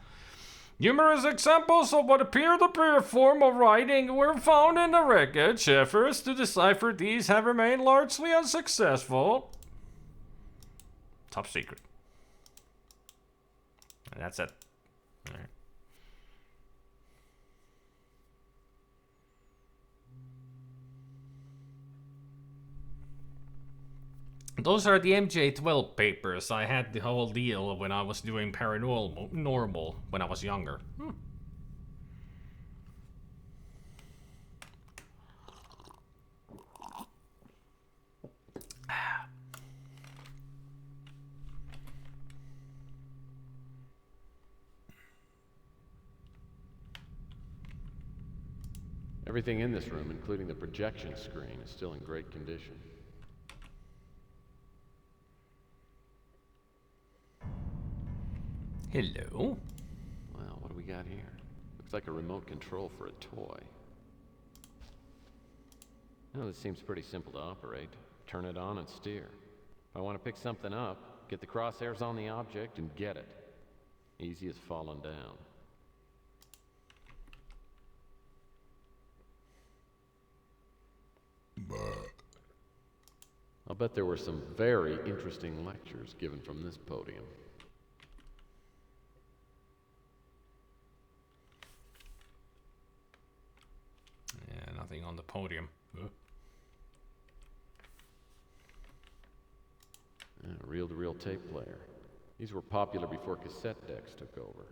Numerous examples of what appear to be a form of writing were found in the wreckage. Efforts to decipher these have remained largely unsuccessful. Top secret. And that's it. All right. Those are the MJ12 papers. I had the whole deal when I was doing paranormal when I was younger. Everything in this room, including the projection screen, is still in great condition. Hello. Well, what do we got here? Looks like a remote control for a toy. Well, this seems pretty simple to operate. Turn it on and steer. If I want to pick something up, get the crosshairs on the object and get it. Easy as falling down. I'll bet there were some very interesting lectures given from this podium. Yeah, nothing on the podium. A reel-to-reel tape player. These were popular before cassette decks took over.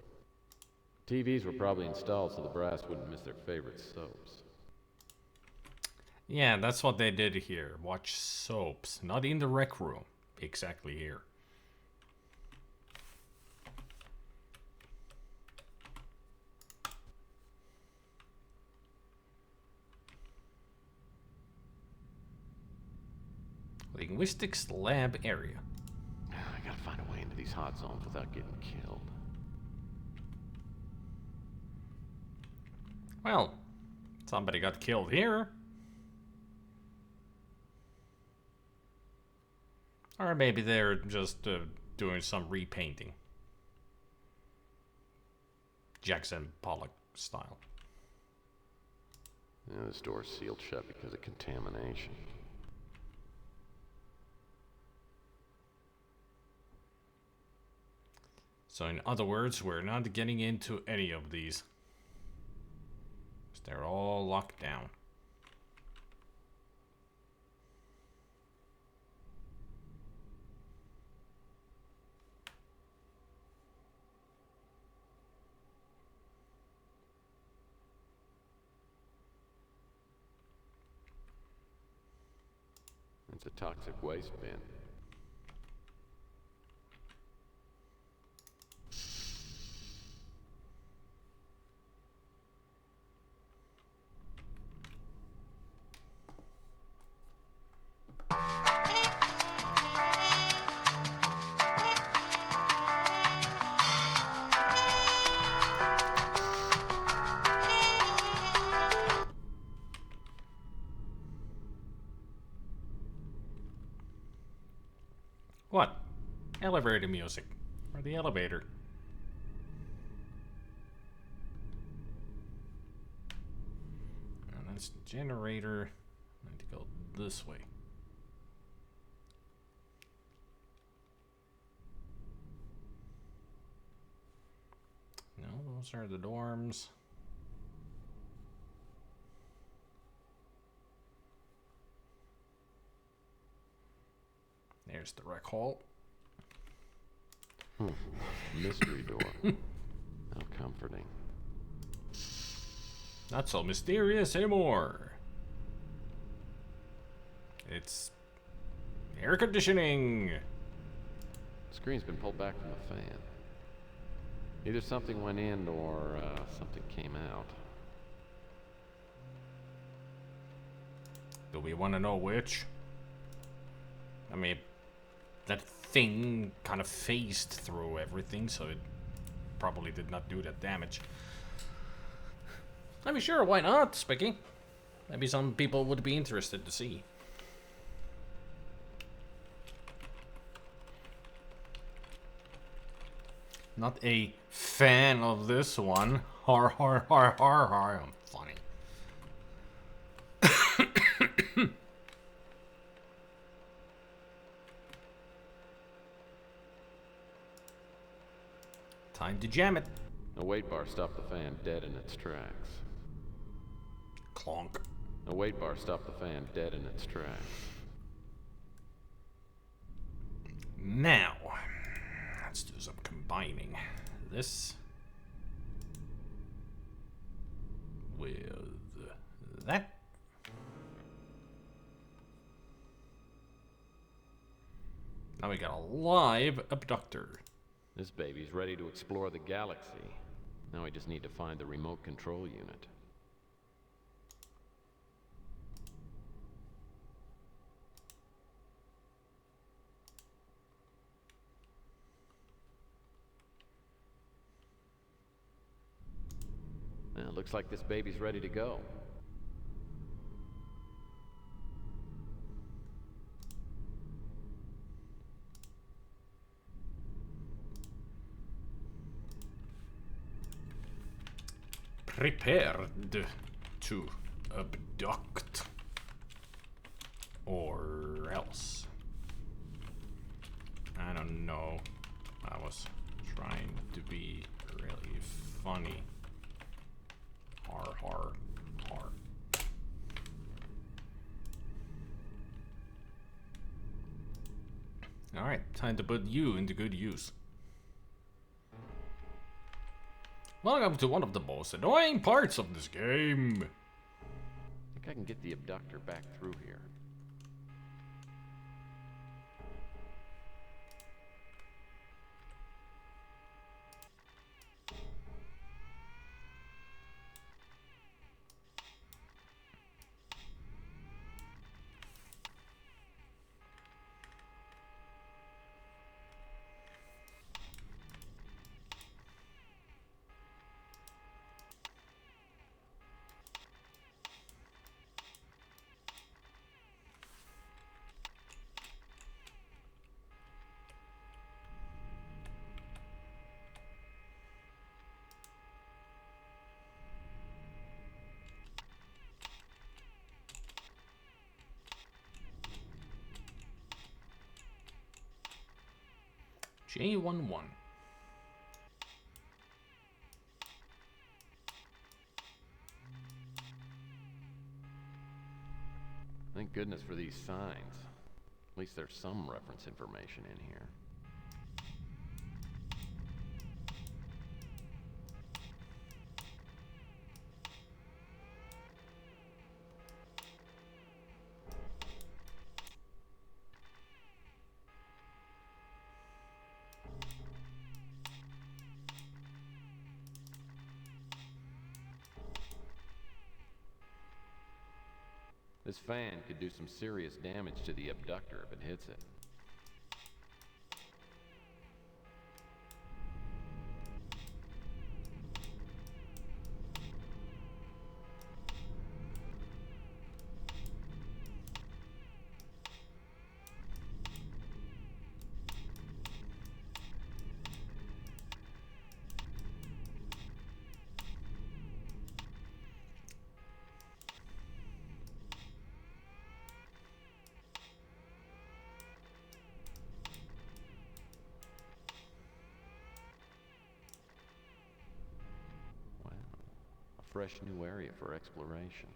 TVs were probably installed so the brass wouldn't miss their favorite soaps. Yeah, that's what they did here. Watch soaps. Not in the rec room. Exactly here. Linguistics lab area. I gotta find a way into these hot zones without getting killed. Well, somebody got killed here. Or maybe they're just doing some repainting. Jackson Pollock style. Yeah, this door's sealed shut because of contamination. So in other words, we're not getting into any of these. They're all locked down. It's a toxic waste bin. What? Elevator music. Or the elevator. That's the generator. I need to go this way. No, those are the dorms. There's the rec hall. Mystery door. How comforting. Not so mysterious anymore. It's air conditioning. The screen's been pulled back from the fan. Either something went in or something came out. Do we want to know which? I mean, that thing kind of phased through everything, so it probably did not do that damage. I mean, sure, why not, Spicky? Maybe some people would be interested to see. Not a fan of this one. Har har har har har. I'm funny. Time to jam it. A weight bar stopped the fan dead in its tracks. Clonk. A weight bar stopped the fan dead in its tracks. Now, let's do some combining. This with that. Now we got a live abductor. This baby's ready to explore the galaxy. Now we just need to find the remote control unit. Well, looks like this baby's ready to go. Prepared to abduct. Or else. I don't know. I was trying to be really funny. Har har har. Alright, time to put you into good use. Welcome to one of the most annoying parts of this game. I think I can get the abductor back through here. J11. Thank goodness for these signs. At least there's some reference information in here. This fan could do some serious damage to the abductor if it hits it. fresh new area for exploration.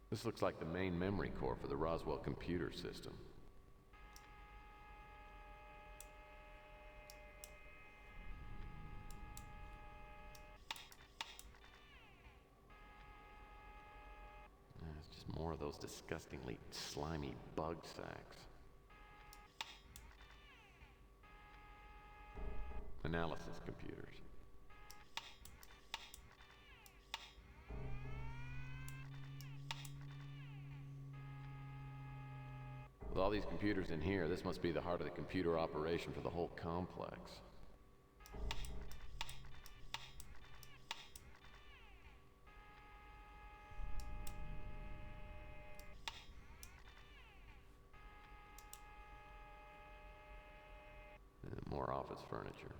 This looks like the main memory core for the Roswell computer system. It's just more of those disgustingly slimy bug sacks. Analysis computers. With all these computers in here, this must be the heart of the computer operation for the whole complex. And more office furniture.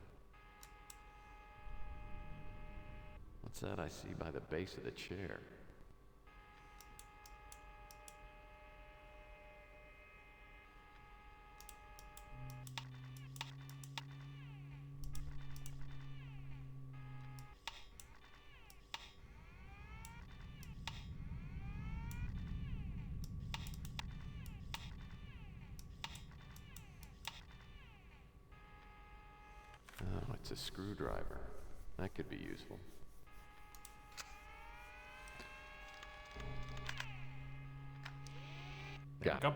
What's that I see by the base of the chair? Oh, it's a screwdriver. That could be useful. Got it.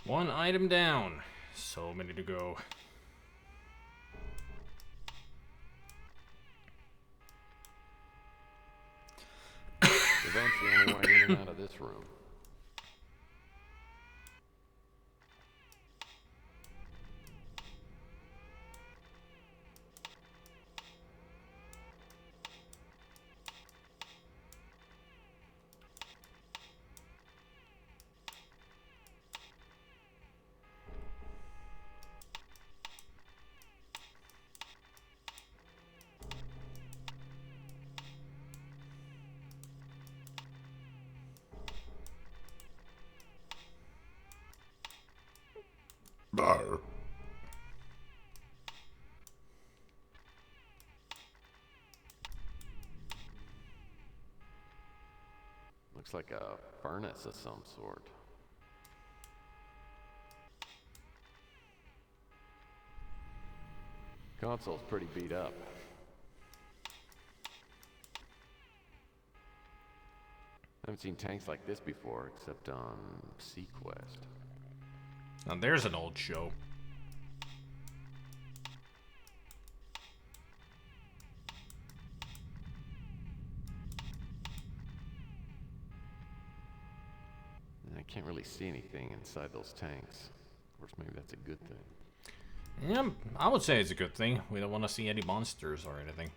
One item down. So many to go. The vent's the only way in and out of this room. Looks like a furnace of some sort. Console's pretty beat up. I haven't seen tanks like this before, except on Sequest. Now there's an old show. I can't really see anything inside those tanks. Of course, maybe that's a good thing. Yeah, I would say it's a good thing. We don't want to see any monsters or anything.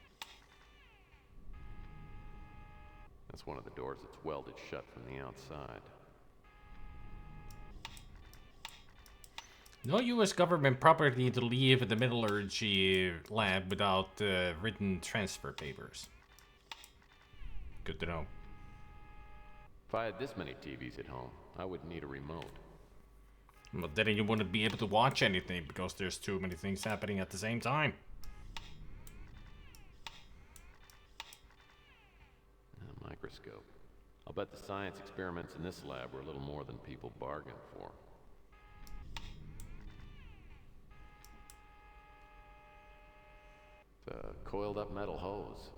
That's one of the doors that's welded shut from the outside. No U.S. government property to leave the metallurgy lab without written transfer papers. Good to know. If I had this many TVs at home, I wouldn't need a remote. But then you wouldn't be able to watch anything because there's too many things happening at the same time. A microscope. I'll bet the science experiments in this lab were a little more than people bargained for. It's a coiled up metal hose.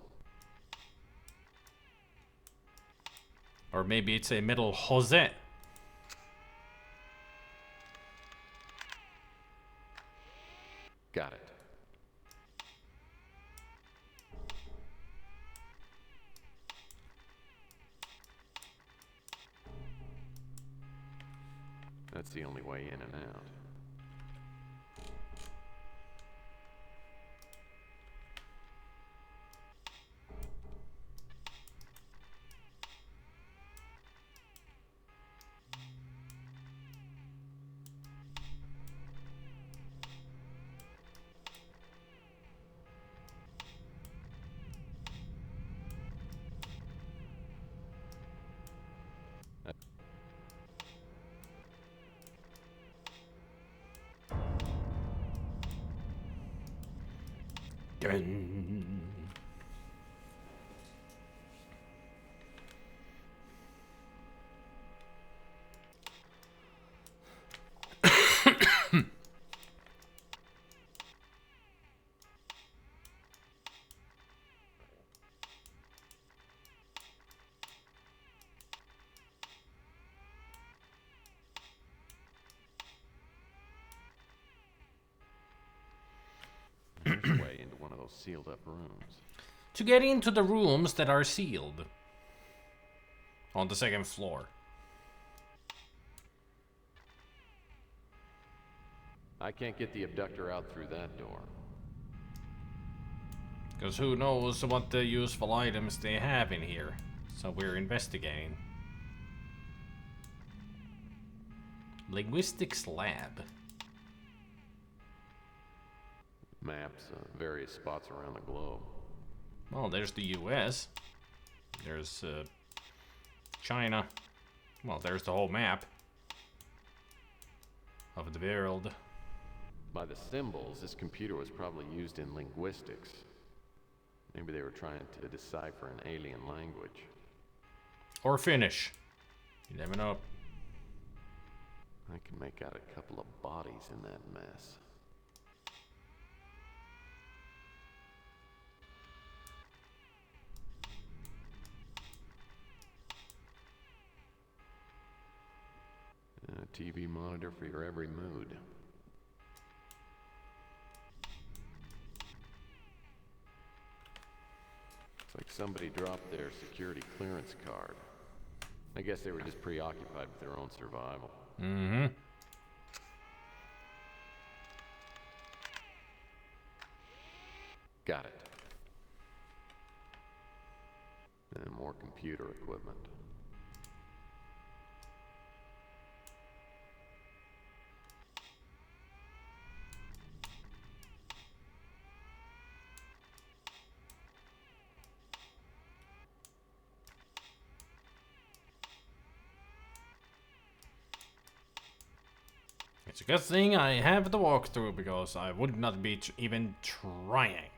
Or maybe it's a metal hose. Got it. That's the only way in and out. Dragon. There's a way into one of those sealed up rooms. To get into the rooms that are sealed. On the second floor. I can't get the abductor out through that door. Because who knows what the useful items they have in here. So we're investigating. Linguistics lab. Maps of various spots around the globe. Well, there's the US. There's China. Well, there's the whole map of the world. By the symbols, this computer was probably used in linguistics. Maybe they were trying to decipher an alien language. Or Finnish. You never know. I can make out a couple of bodies in that mess. A TV monitor for your every mood. Looks like somebody dropped their security clearance card. I guess they were just preoccupied with their own survival. Mm-hmm. Got it. And more computer equipment. It's a good thing I have the walkthrough because I would not be even trying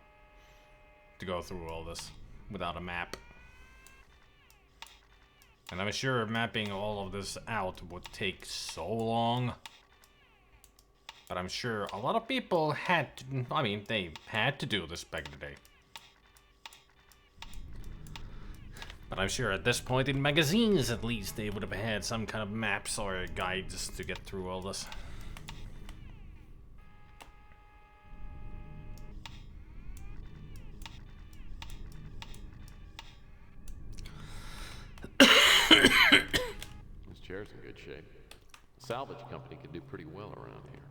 to go through all this without a map. And I'm sure mapping all of this out would take so long. But I'm sure a lot of people had to, I mean, they had to do this back in the day. But I'm sure at this point in magazines at least they would have had some kind of maps or guides to get through all this. This chair's in good shape. Salvage company could do pretty well around here.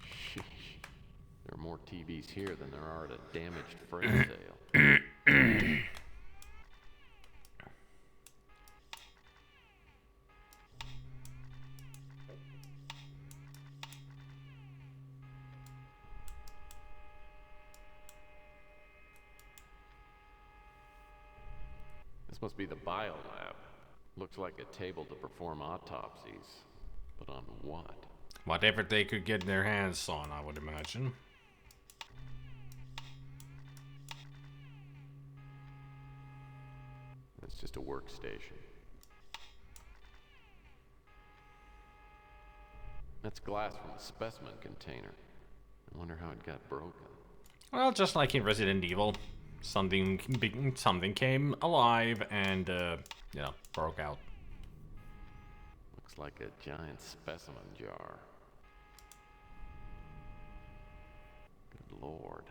Sheesh. There are more TVs here than there are at a damaged freight sale. This must be the bio lab. Looks like a table to perform autopsies. But on what? Whatever they could get their hands on, I would imagine. It's just a workstation. That's glass from a specimen container. I wonder how it got broken. Well, just like in Resident Evil, something came alive and, broke out. Looks like a giant specimen jar. Good lord.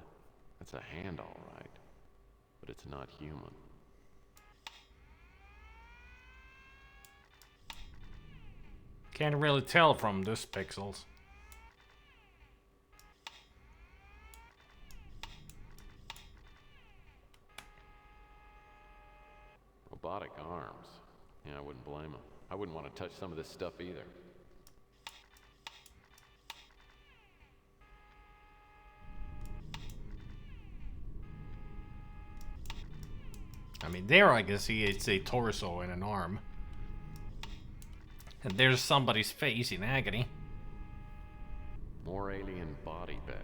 That's a hand, all right. But it's not human. Can't really tell from this pixels. Robotic arms. Yeah, I wouldn't blame him. I wouldn't want to touch some of this stuff either. mean, there I can see it's a torso and an arm. And there's somebody's face in agony. More alien body bags.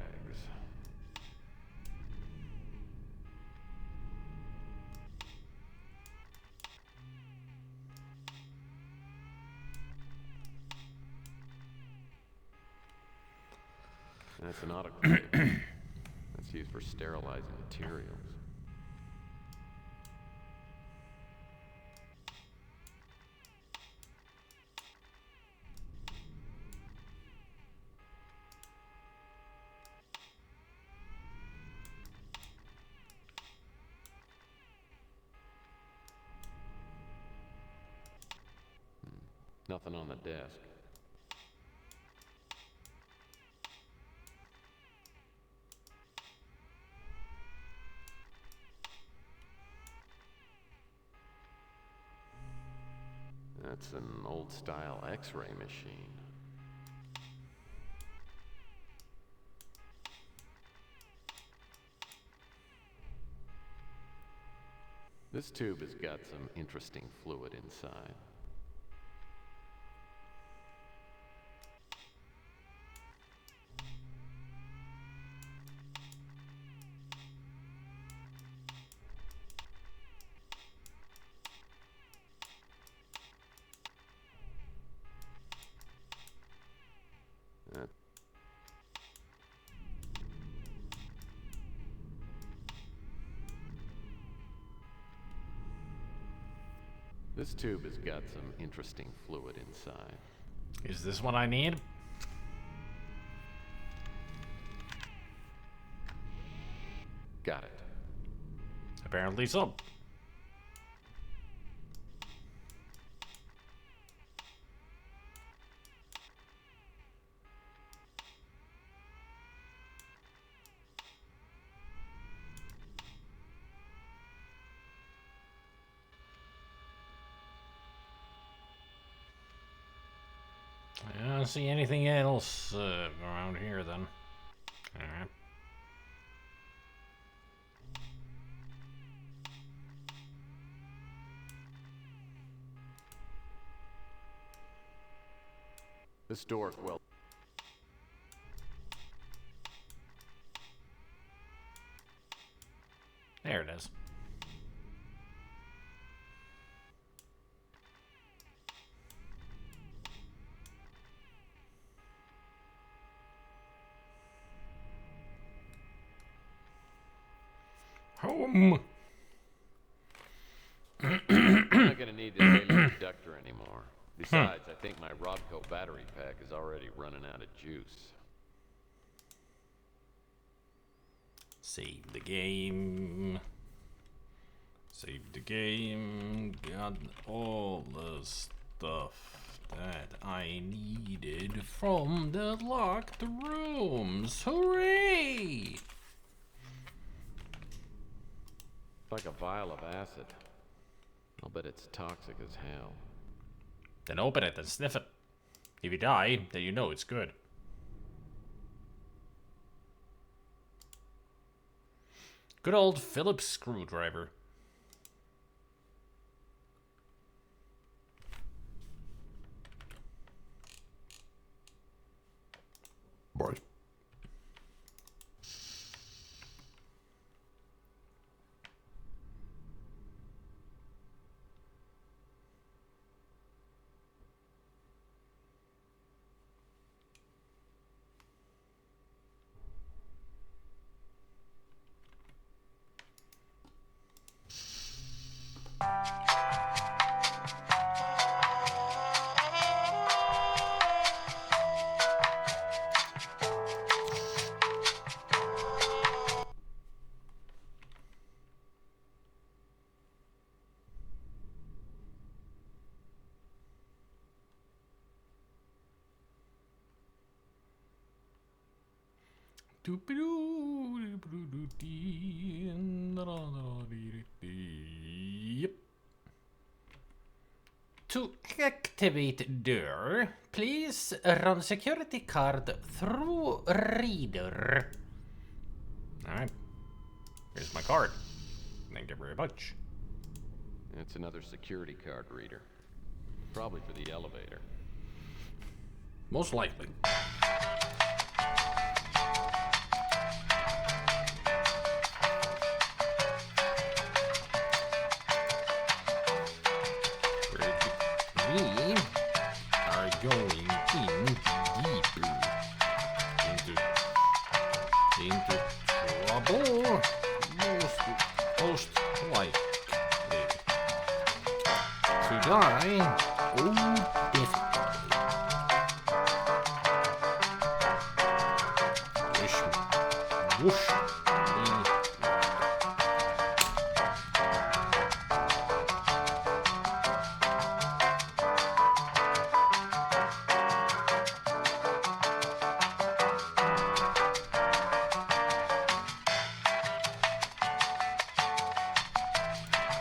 That's an autoclave. That's used for sterilizing materials. Nothing on the desk. That's an old-style X-ray machine. This tube has got some interesting fluid inside. This tube has got some interesting fluid inside. Is this what I need? Got it. Apparently so. I don't see anything else around here then. Alright. This door, well... There it is. Home. I'm not gonna need this alien conductor anymore. Besides, I think my Robco battery pack is already running out of juice. Save the game. Save the game. Got all the stuff that I needed from the locked rooms. Hooray! Like a vial of acid. I'll bet it's toxic as hell. Then open it and sniff it. If you die, then you know it's good. Good old Phillips screwdriver. Boys. Yep. To activate door, please run security card through reader. Alright. Here's my card. Thank you very much. It's another security card reader. Probably for the elevator. Most likely. We are going in deeper into trouble. Most likely to die. Oh, if whoosh.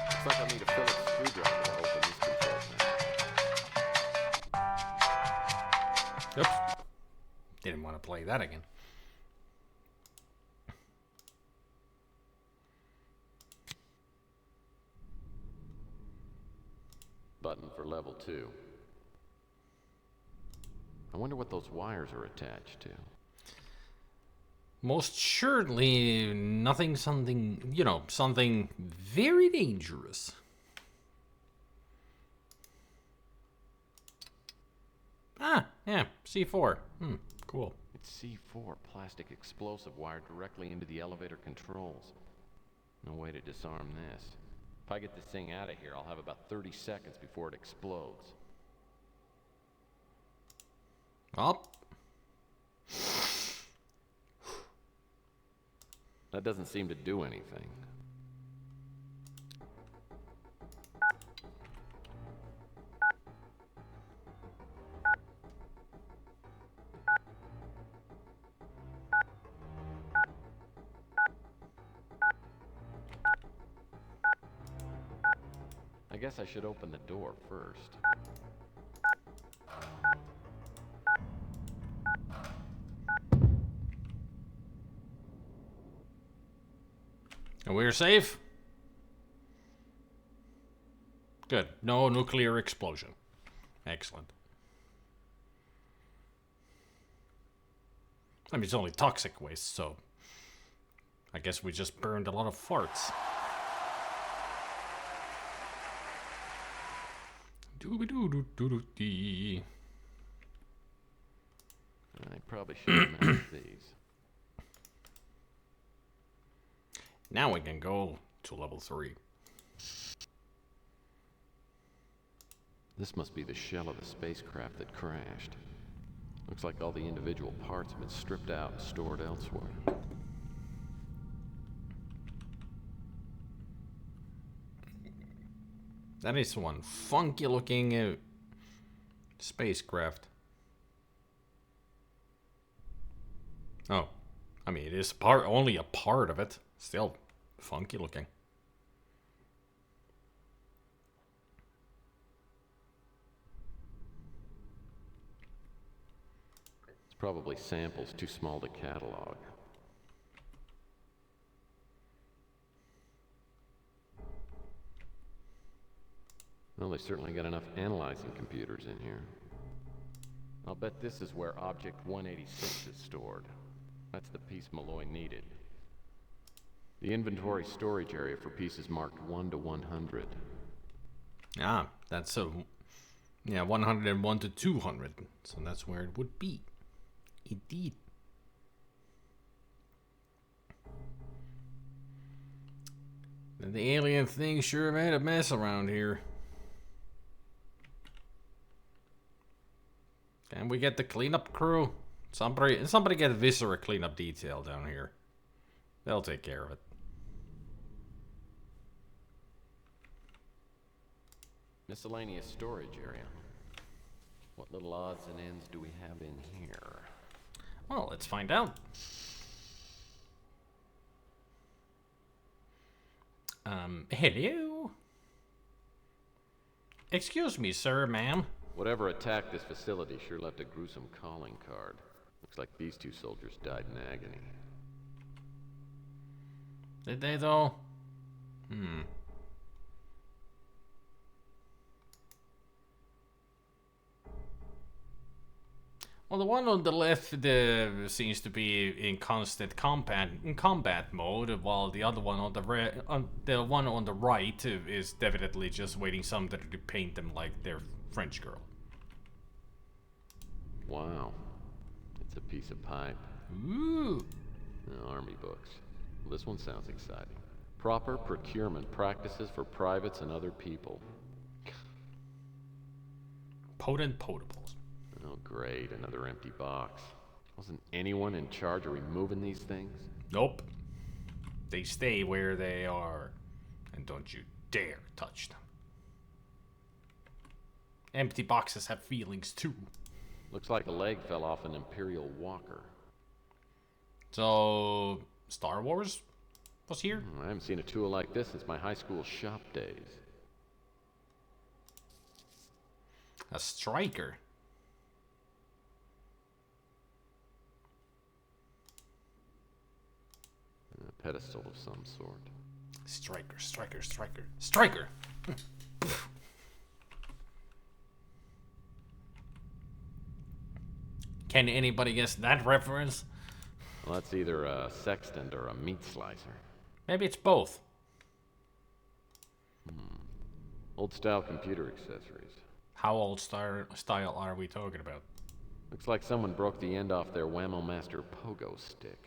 Looks like I'll need a Phillips screwdriver to open this control panel. Oops. Didn't want to play that again. Button for level 2. I wonder what those wires are attached to. Most surely nothing, something very dangerous. Ah, yeah, C4. Cool. It's C4, plastic explosive wired directly into the elevator controls. No way to disarm this. If I get this thing out of here, I'll have about 30 seconds before it explodes. Up. That doesn't seem to do anything. I guess I should open the door first. And we're safe? Good. No nuclear explosion. Excellent. I mean, it's only toxic waste, so I guess we just burned a lot of farts. Dooby-doo-doo-doo-doo-dee. I probably should have mounted these. Now we can go to level 3. This must be the shell of the spacecraft that crashed. Looks like all the individual parts have been stripped out and stored elsewhere. That is one funky looking spacecraft. Oh, I mean, it is only a part of it. Still funky looking. It's probably samples too small to catalog. Well, they certainly got enough analyzing computers in here. I'll bet this is where Object 186 is stored. That's the piece Malloy needed. The inventory storage area for pieces marked 1 to 100. Ah, that's yeah, 101 to 200. So that's where it would be. Indeed. The alien thing sure made a mess around here. Can we get the cleanup crew? Somebody get Viscera cleanup detail down here. They'll take care of it. Miscellaneous storage area. What little odds and ends do we have in here? Well, let's find out. Hello? Excuse me, sir, ma'am. Whatever attacked this facility sure left a gruesome calling card. Looks like these two soldiers died in agony. Did they, though? Well, the one on the left seems to be in constant combat mode, while the other one on the one on the right is definitely just waiting somebody to paint them like their French girl. Wow. It's a piece of pipe. Ooh. Army books. This one sounds exciting. Proper procurement practices for privates and other people. Potent potables. Oh, great. Another empty box. Wasn't anyone in charge of removing these things? Nope. They stay where they are. And don't you dare touch them. Empty boxes have feelings too. Looks like a leg fell off an Imperial walker. So, Star Wars was here? I haven't seen a tool like this since my high school shop days. A striker. A pedestal of some sort. Striker! Can anybody guess that reference? Well, that's either a sextant or a meat slicer. Maybe it's both. Old-style computer accessories. How old style are we talking about? Looks like someone broke the end off their Whammo Master pogo stick.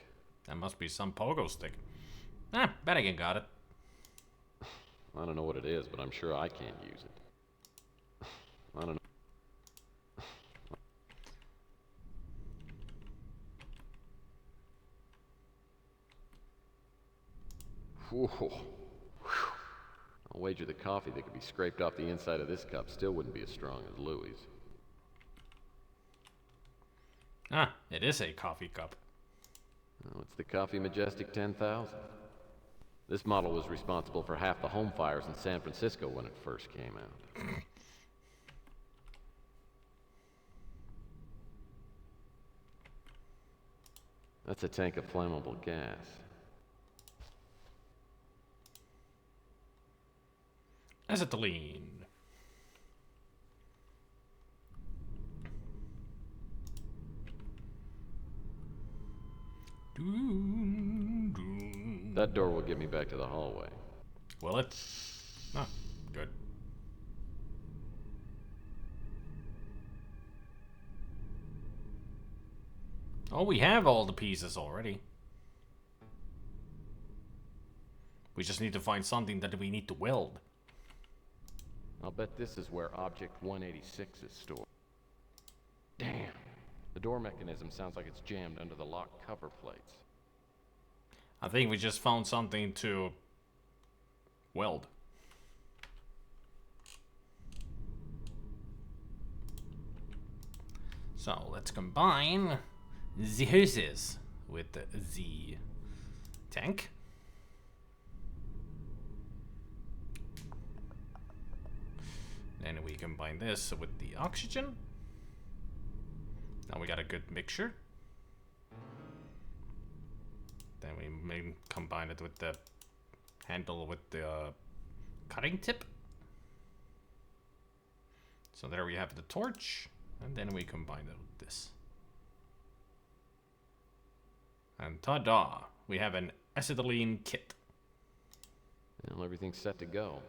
That must be some pogo stick. Ah, Bennigan got it. I don't know what it is, but I'm sure I can't use it. I don't know. Whoa. I'll wager the coffee that could be scraped off the inside of this cup still wouldn't be as strong as Louis'. Ah, it is a coffee cup. Oh, it's the Coffee Majestic 10,000. This model was responsible for half the home fires in San Francisco when it first came out. That's a tank of flammable gas. Acetylene. That door will get me back to the hallway. Will it? Ah, good. Oh, we have all the pieces already. We just need to find something that we need to weld. I'll bet this is where Object 186 is stored. Damn. The door mechanism sounds like it's jammed under the lock cover plates. I think we just found something to weld. So let's combine the hoses with the tank. Then we combine this with the oxygen. Now we got a good mixture. Then we may combine it with the handle with the cutting tip. So there we have the torch, and then we combine it with this. And ta-da! We have an acetylene kit. Well, everything's set to go.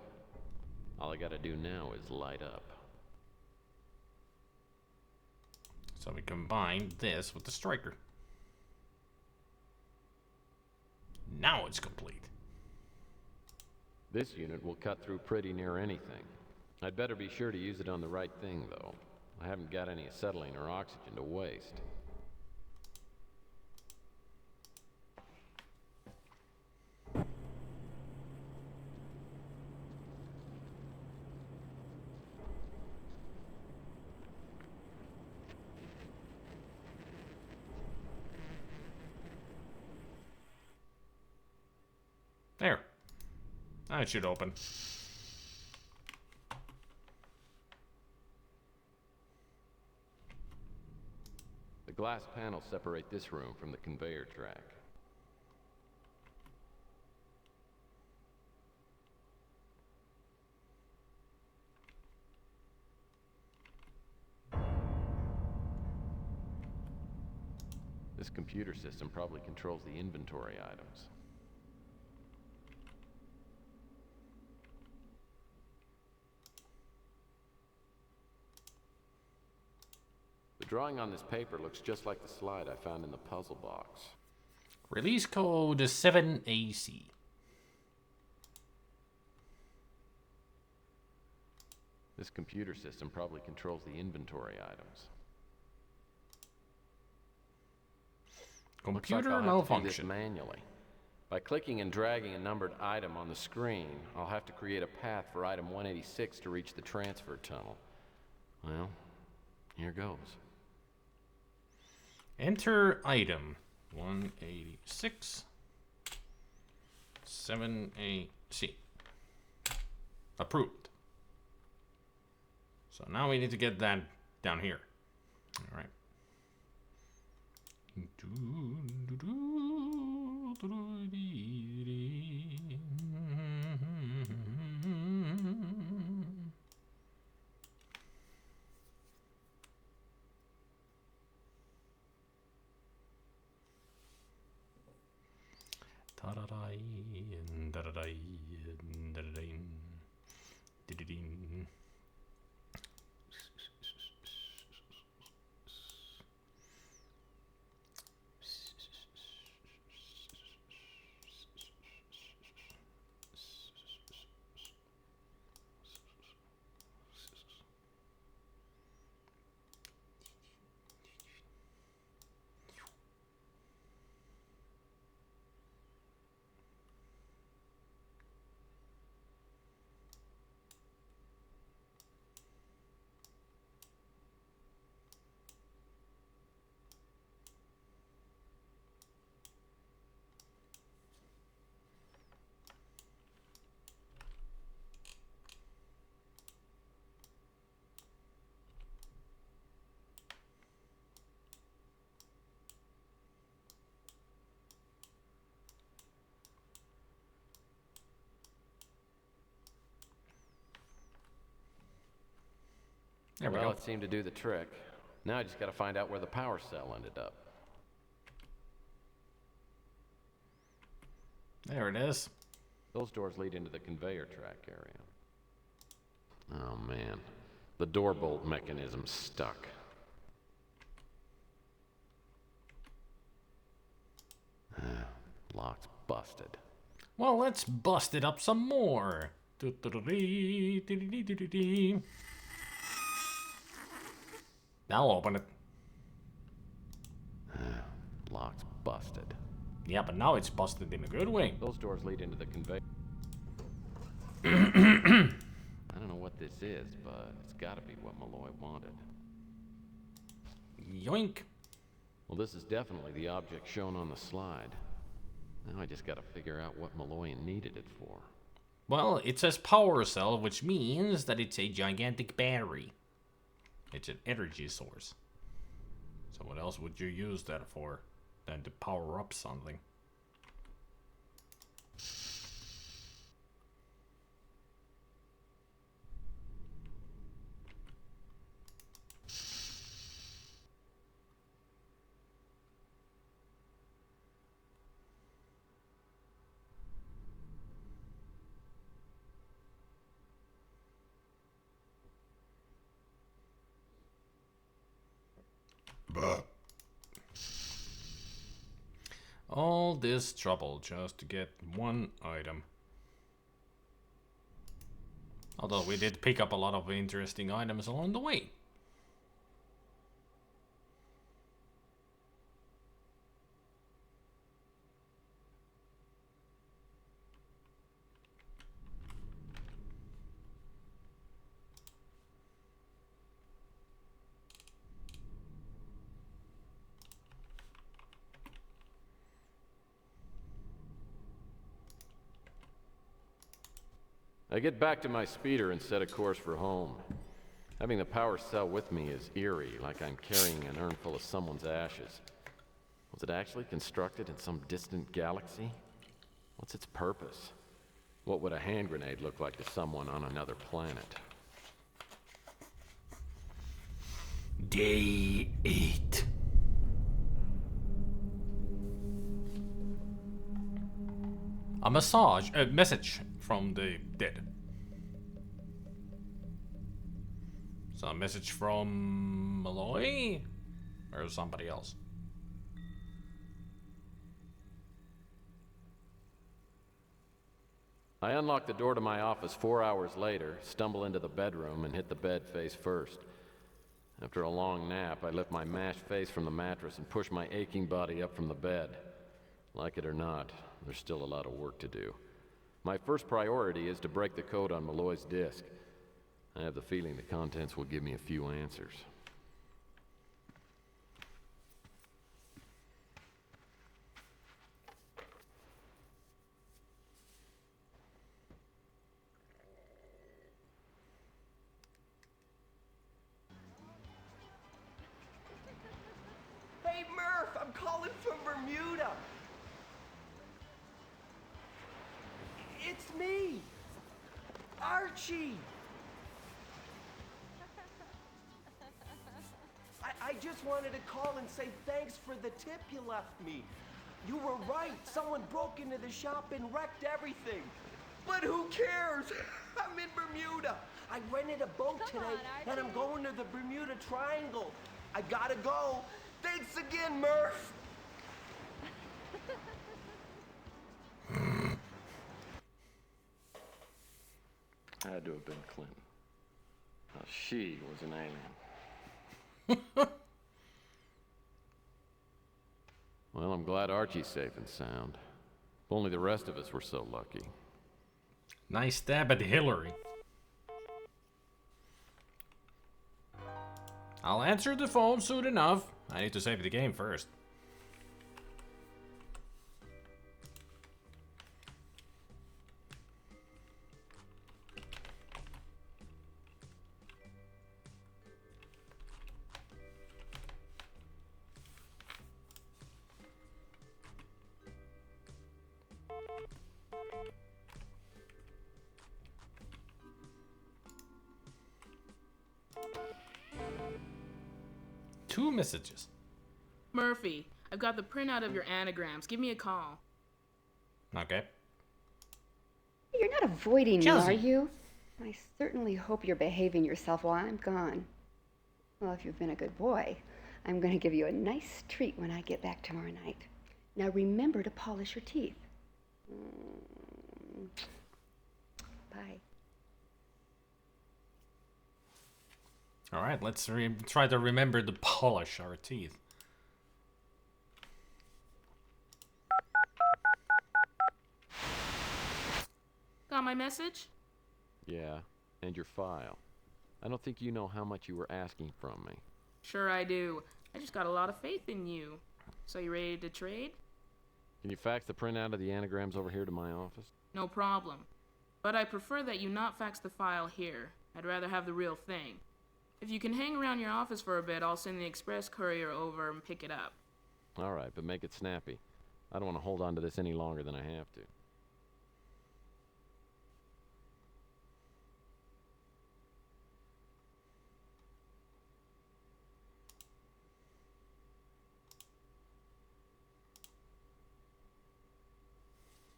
All I gotta do now is light up. So we combine this with the striker. Now it's complete. This unit will cut through pretty near anything. I'd better be sure to use it on the right thing, though. I haven't got any acetylene or oxygen to waste. There. Now it should open. The glass panels separate this room from the conveyor track. This computer system probably controls the inventory items. The drawing on this paper looks just like the slide I found in the puzzle box. Release code 7AC. This computer system probably controls the inventory items. Computer Looks like I'll have to do this malfunction. manually. By clicking and dragging a numbered item on the screen, I'll have to create a path for item 186 to reach the transfer tunnel. Well, here goes. Enter item 186 7AC. Approved. So now we need to get that down here. All right. There we Well, go. it seemed to do the trick. Now I just gotta find out where the power cell ended up. There it is. Those doors lead into the conveyor track area. Oh man, the door bolt mechanism's stuck. Lock's busted. Well, let's bust it up some more. I'll open it. Lock's busted. Yeah, but now it's busted in a good way. Those doors lead into the conveyor. I don't know what this is, but it's gotta be what Malloy wanted. Yoink. Well, this is definitely the object shown on the slide. Now I just gotta figure out what Malloy needed it for. Well, it says power cell, which means that it's a gigantic battery. It's an energy source. So what else would you use that for than to power up something? All this trouble just to get one item. Although we did pick up a lot of interesting items along the way. I get back to my speeder and set a course for home. Having the power cell with me is eerie, like I'm carrying an urn full of someone's ashes. Was it actually constructed in some distant galaxy? What's its purpose? What would a hand grenade look like to someone on another planet? Day 8. A message from the dead. So a message from Malloy? Or somebody else? I unlocked the door to my office 4 hours later, stumble into the bedroom, and hit the bed face first. After a long nap, I lift my mashed face from the mattress and push my aching body up from the bed. Like it or not, there's still a lot of work to do. My first priority is to break the code on Malloy's disk. I have the feeling the contents will give me a few answers. Hey, Murph, I'm calling from Bermuda. It's me, Archie. I just wanted to call and say thanks for the tip you left me. You were right. Someone broke into the shop and wrecked everything. But who cares? I'm in Bermuda. I rented a boat today, and I'm going to the Bermuda Triangle. I gotta go. Thanks again, Murph. Had to have been Clinton. Now, she was an alien. Well, I'm glad Archie's safe and sound. If only the rest of us were so lucky. Nice stab at Hillary. I'll answer the phone soon enough. I need to save the game first. Two messages. Murphy, I've got the printout of your anagrams. Give me a call. Okay. You're not avoiding me, Chelsea. are you? I certainly hope you're behaving yourself while I'm gone. Well, if you've been a good boy, I'm going to give you a nice treat when I get back tomorrow night. Now remember to polish your teeth. Bye. Alright, let's try to remember to polish our teeth. Got my message? Yeah, and your file. I don't think you know how much you were asking from me. Sure I do. I just got a lot of faith in you. So you ready to trade? Can you fax the printout of the anagrams over here to my office? No problem. But I prefer that you not fax the file here. I'd rather have the real thing. If you can hang around your office for a bit, I'll send the express courier over and pick it up. All right, but make it snappy. I don't want to hold on to this any longer than I have to.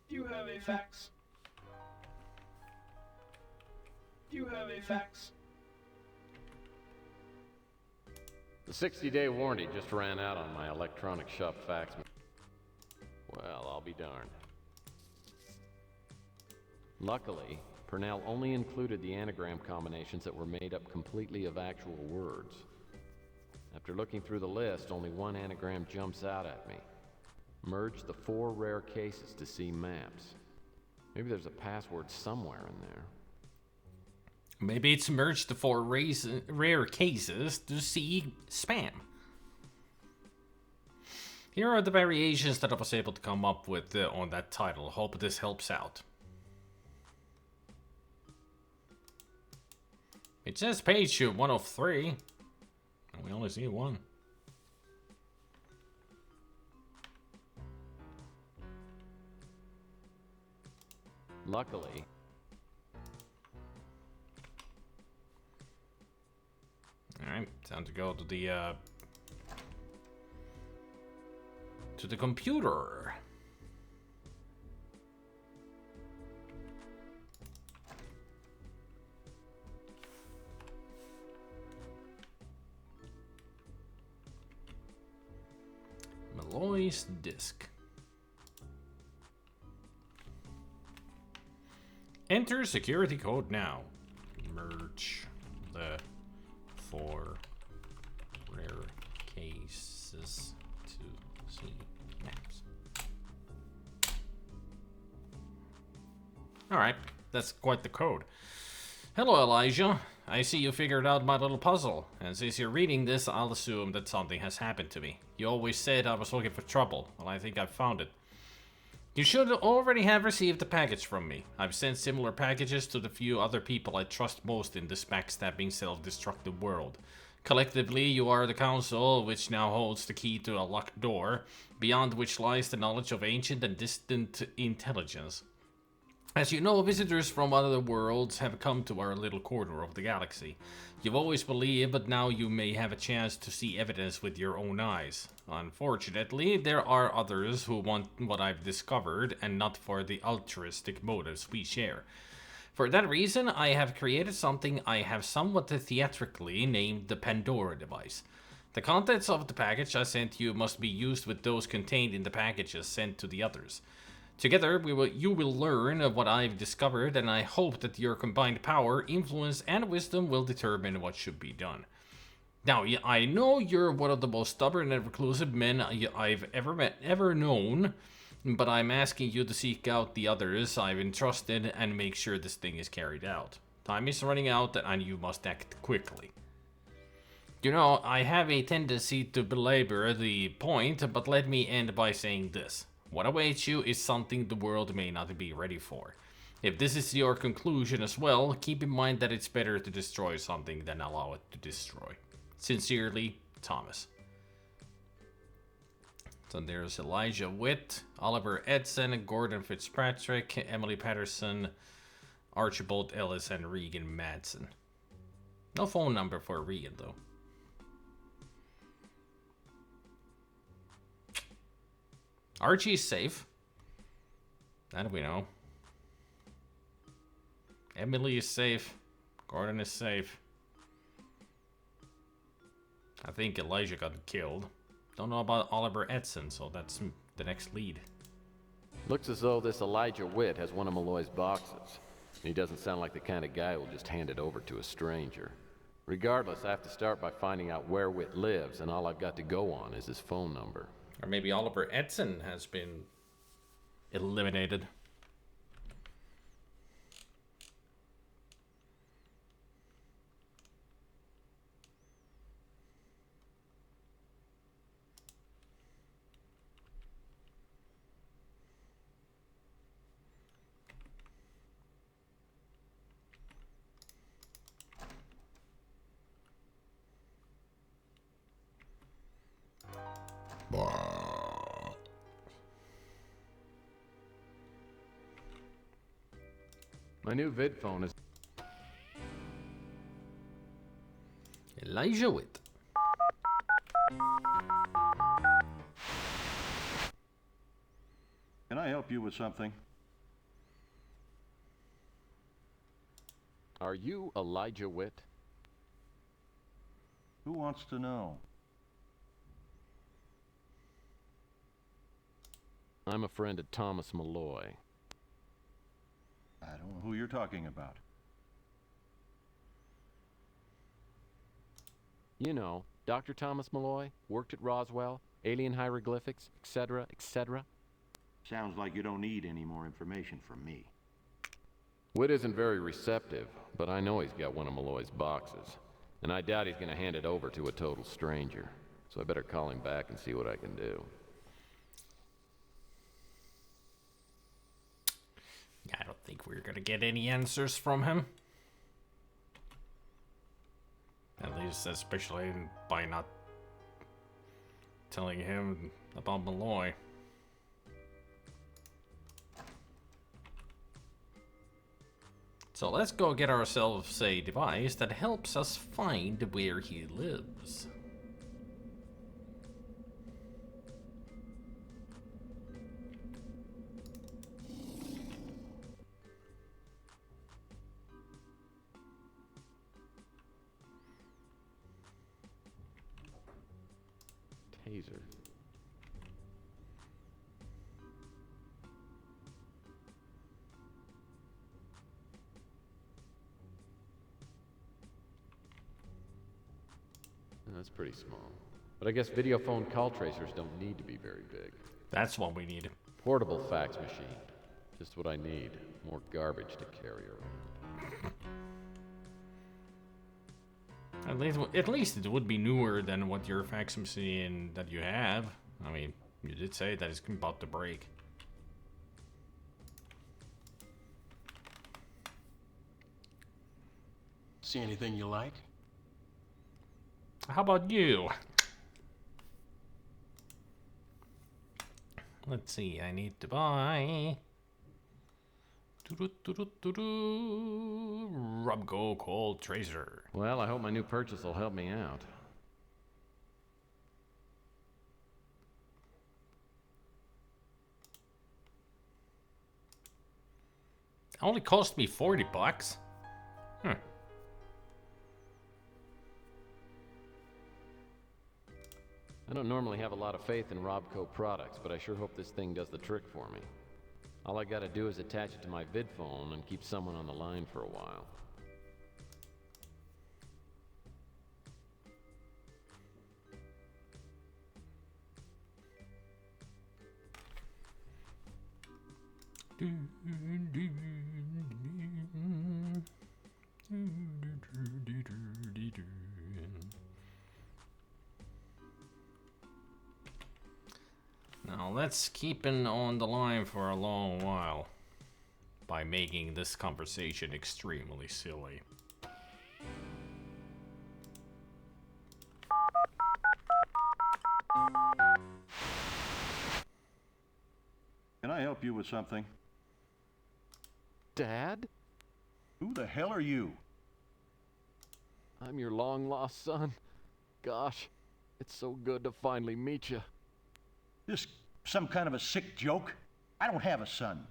Do you have a fax? Do you have a fax? The 60-day warranty just ran out on my electronic shop fax. Well, I'll be darned. Luckily, Purnell only included the anagram combinations that were made up completely of actual words. After looking through the list, only one anagram jumps out at me. Merge the 4 rare cases to see maps. Maybe there's a password somewhere in there. Maybe it's merged the 4 rare cases to see spam. Here are the variations that I was able to come up with on that title. Hope this helps out. It says page 1 of 3. And we only see 1. Luckily, alright, time to go to the computer. Malloy's disk. Enter security code now. Merge the 4 rare cases to see maps. Alright, that's quite the code. Hello, Elijah. I see you figured out my little puzzle, and since you're reading this, I'll assume that something has happened to me. You always said I was looking for trouble. Well, I think I've found it. You should already have received a package from me. I've sent similar packages to the few other people I trust most in this backstabbing, self-destructive world. Collectively, you are the council, which now holds the key to a locked door, beyond which lies the knowledge of ancient and distant intelligence. As you know, visitors from other worlds have come to our little corner of the galaxy. You've always believed, but now you may have a chance to see evidence with your own eyes. Unfortunately, there are others who want what I've discovered, and not for the altruistic motives we share. For that reason, I have created something I have somewhat theatrically named the Pandora device. The contents of the package I sent you must be used with those contained in the packages sent to the others. Together, you will learn of what I've discovered, and I hope that your combined power, influence, and wisdom will determine what should be done. Now, I know you're one of the most stubborn and reclusive men I've ever known, but I'm asking you to seek out the others I've entrusted and make sure this thing is carried out. Time is running out, and you must act quickly. You know, I have a tendency to belabor the point, but let me end by saying this. What awaits you is something the world may not be ready for. If this is your conclusion as well, keep in mind that it's better to destroy something than allow it to destroy. Sincerely, Thomas. So there's Elijah Witt, Oliver Edson, Gordon Fitzpatrick, Emily Patterson, Archibald Ellis, and Regan Madsen. No phone number for Regan, though. Archie's safe. That we know. Emily is safe. Gordon is safe. I think Elijah got killed. Don't know about Oliver Edson, so that's the next lead. Looks as though this Elijah Witt has one of Malloy's boxes. He doesn't sound like the kind of guy who'll just hand it over to a stranger. Regardless, I have to start by finding out where Witt lives, and all I've got to go on is his phone number. Or maybe Oliver Edson has been eliminated. My new vid phone is... Elijah Witt. Can I help you with something? Are you Elijah Witt? Who wants to know? I'm a friend of Thomas Malloy. I don't know who you're talking about. You know, Dr. Thomas Malloy, worked at Roswell, alien hieroglyphics, etc., etc. Sounds like you don't need any more information from me. Witt isn't very receptive, but I know he's got one of Malloy's boxes. And I doubt he's gonna hand it over to a total stranger. So I better call him back and see what I can do. I don't think we're gonna get any answers from him. At least, especially by not telling him about Malloy. So let's go get ourselves a device that helps us find where he lives. Taser. pretty small. But I guess video phone call tracers don't need to be very big. That's what we need. Portable fax machine. Just what I need. More garbage to carry around. At least it would be newer than what your fax machine that you have. I mean, you did say that it's about to break. See anything you like? How about you? Let's see, I need to buy Rubgo Cold Tracer. Well, I hope my new purchase will help me out. It only cost me $40. I don't normally have a lot of faith in Robco products, but I sure hope this thing does the trick for me. All I gotta do is attach it to my vid phone and keep someone on the line for a while. Now let's keep it on the line for a long while by making this conversation extremely silly. Can I help you with something? Dad? Who the hell are you? I'm your long-lost son. Gosh, it's so good to finally meet you. This some kind of a sick joke? I don't have a son.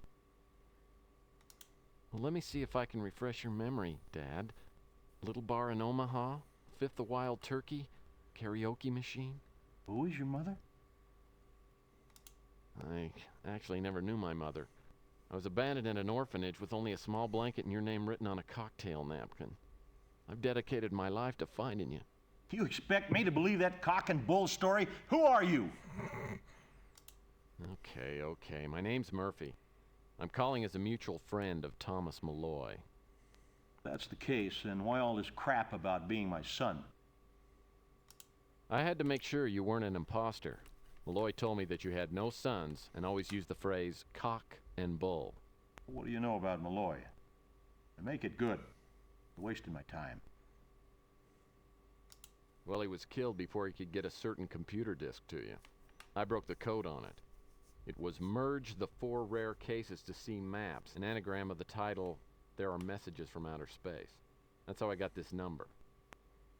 Well, let me see if I can refresh your memory, Dad. Little bar in Omaha, Fifth of Wild Turkey, karaoke machine. Who is your mother? I actually never knew my mother. I was abandoned in an orphanage with only a small blanket and your name written on a cocktail napkin. I've dedicated my life to finding you. You expect me to believe that cock and bull story? Who are you? Okay. My name's Murphy. I'm calling as a mutual friend of Thomas Malloy. If that's the case, then why all this crap about being my son? I had to make sure you weren't an imposter. Malloy told me that you had no sons and always used the phrase cock and bull. What do you know about Malloy? And make it good. You're wasting my time. Well, he was killed before he could get a certain computer disk to you. I broke the code on it. It was merge the 4 rare cases to see maps, an anagram of the title, There Are Messages from Outer Space. That's how I got this number.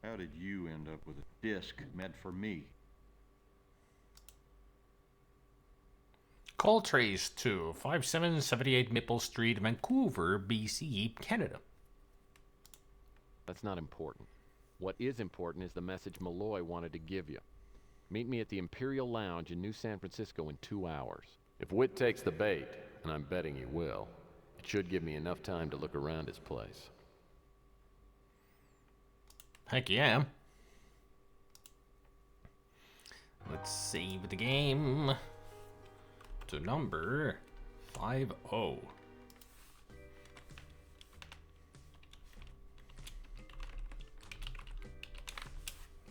How did you end up with a disc meant for me? Call trace to 5778 Maple Street, Vancouver, BC, Canada. That's not important. What is important is the message Malloy wanted to give you. Meet me at the Imperial Lounge in New San Francisco in 2 hours. If Whit takes the bait, and I'm betting he will, it should give me enough time to look around his place. Heck yeah. Let's save the game to number 50.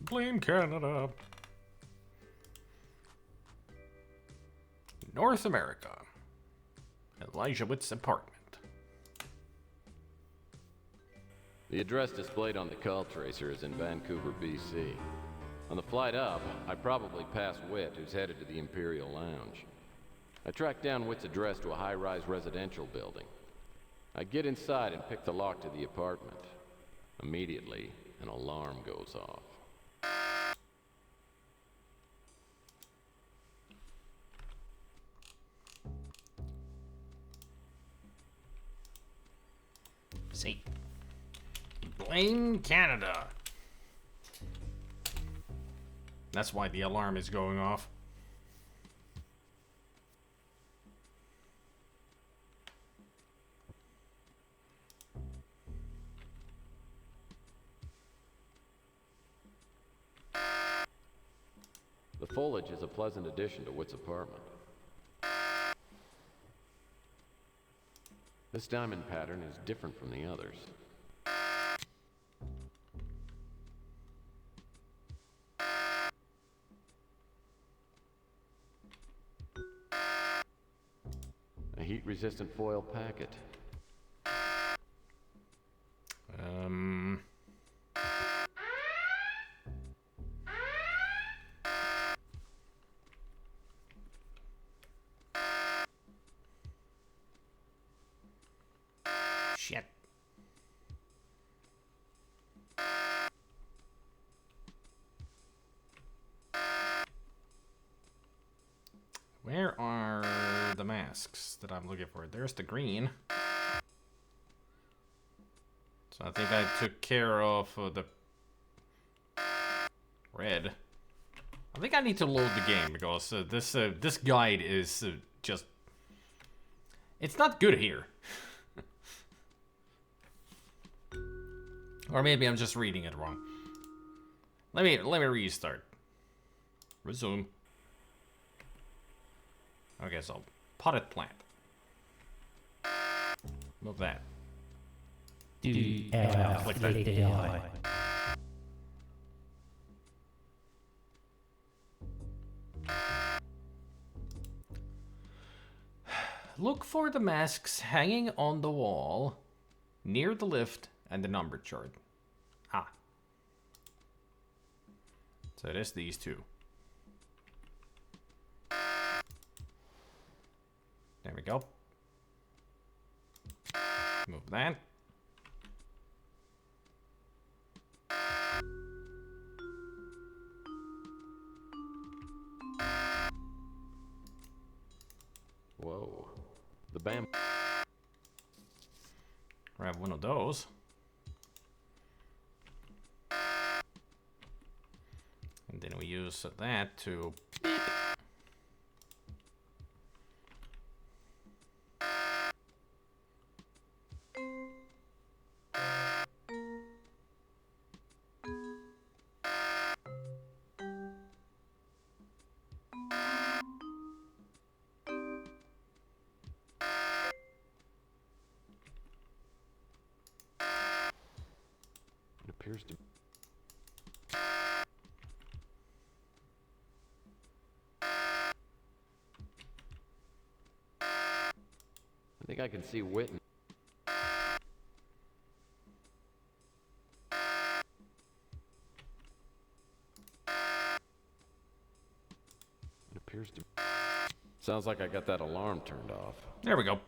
Blame Canada. North America. Elijah Witt's apartment. The address displayed on the call tracer is in Vancouver, BC. On the flight up, I probably passed Witt, who's headed to the Imperial Lounge. I tracked down Witt's address to a high-rise residential building. I get inside and pick the lock to the apartment. Immediately, an alarm goes off. See. Blame Canada. That's why the alarm is going off. foliage is a pleasant addition to Whit's apartment. This diamond pattern is different from the others. A heat-resistant foil packet. Shit. Where are the masks that I'm looking for? There's the green. So I think I took care of the red. I think I need to load the game because this guide is just... It's not good here. Or maybe I'm just reading it wrong. Let me restart. Resume. Okay, so potted plant. Move that. Do Click that. Look for the masks hanging on the wall near the lift and the number chart. Ah. So it is these two. There we go. Move that. Whoa. The bam... Grab one of those. And then we use that to... It appears to... I think I can see Whitten. It appears to... Sounds like I got that alarm turned off. There we go.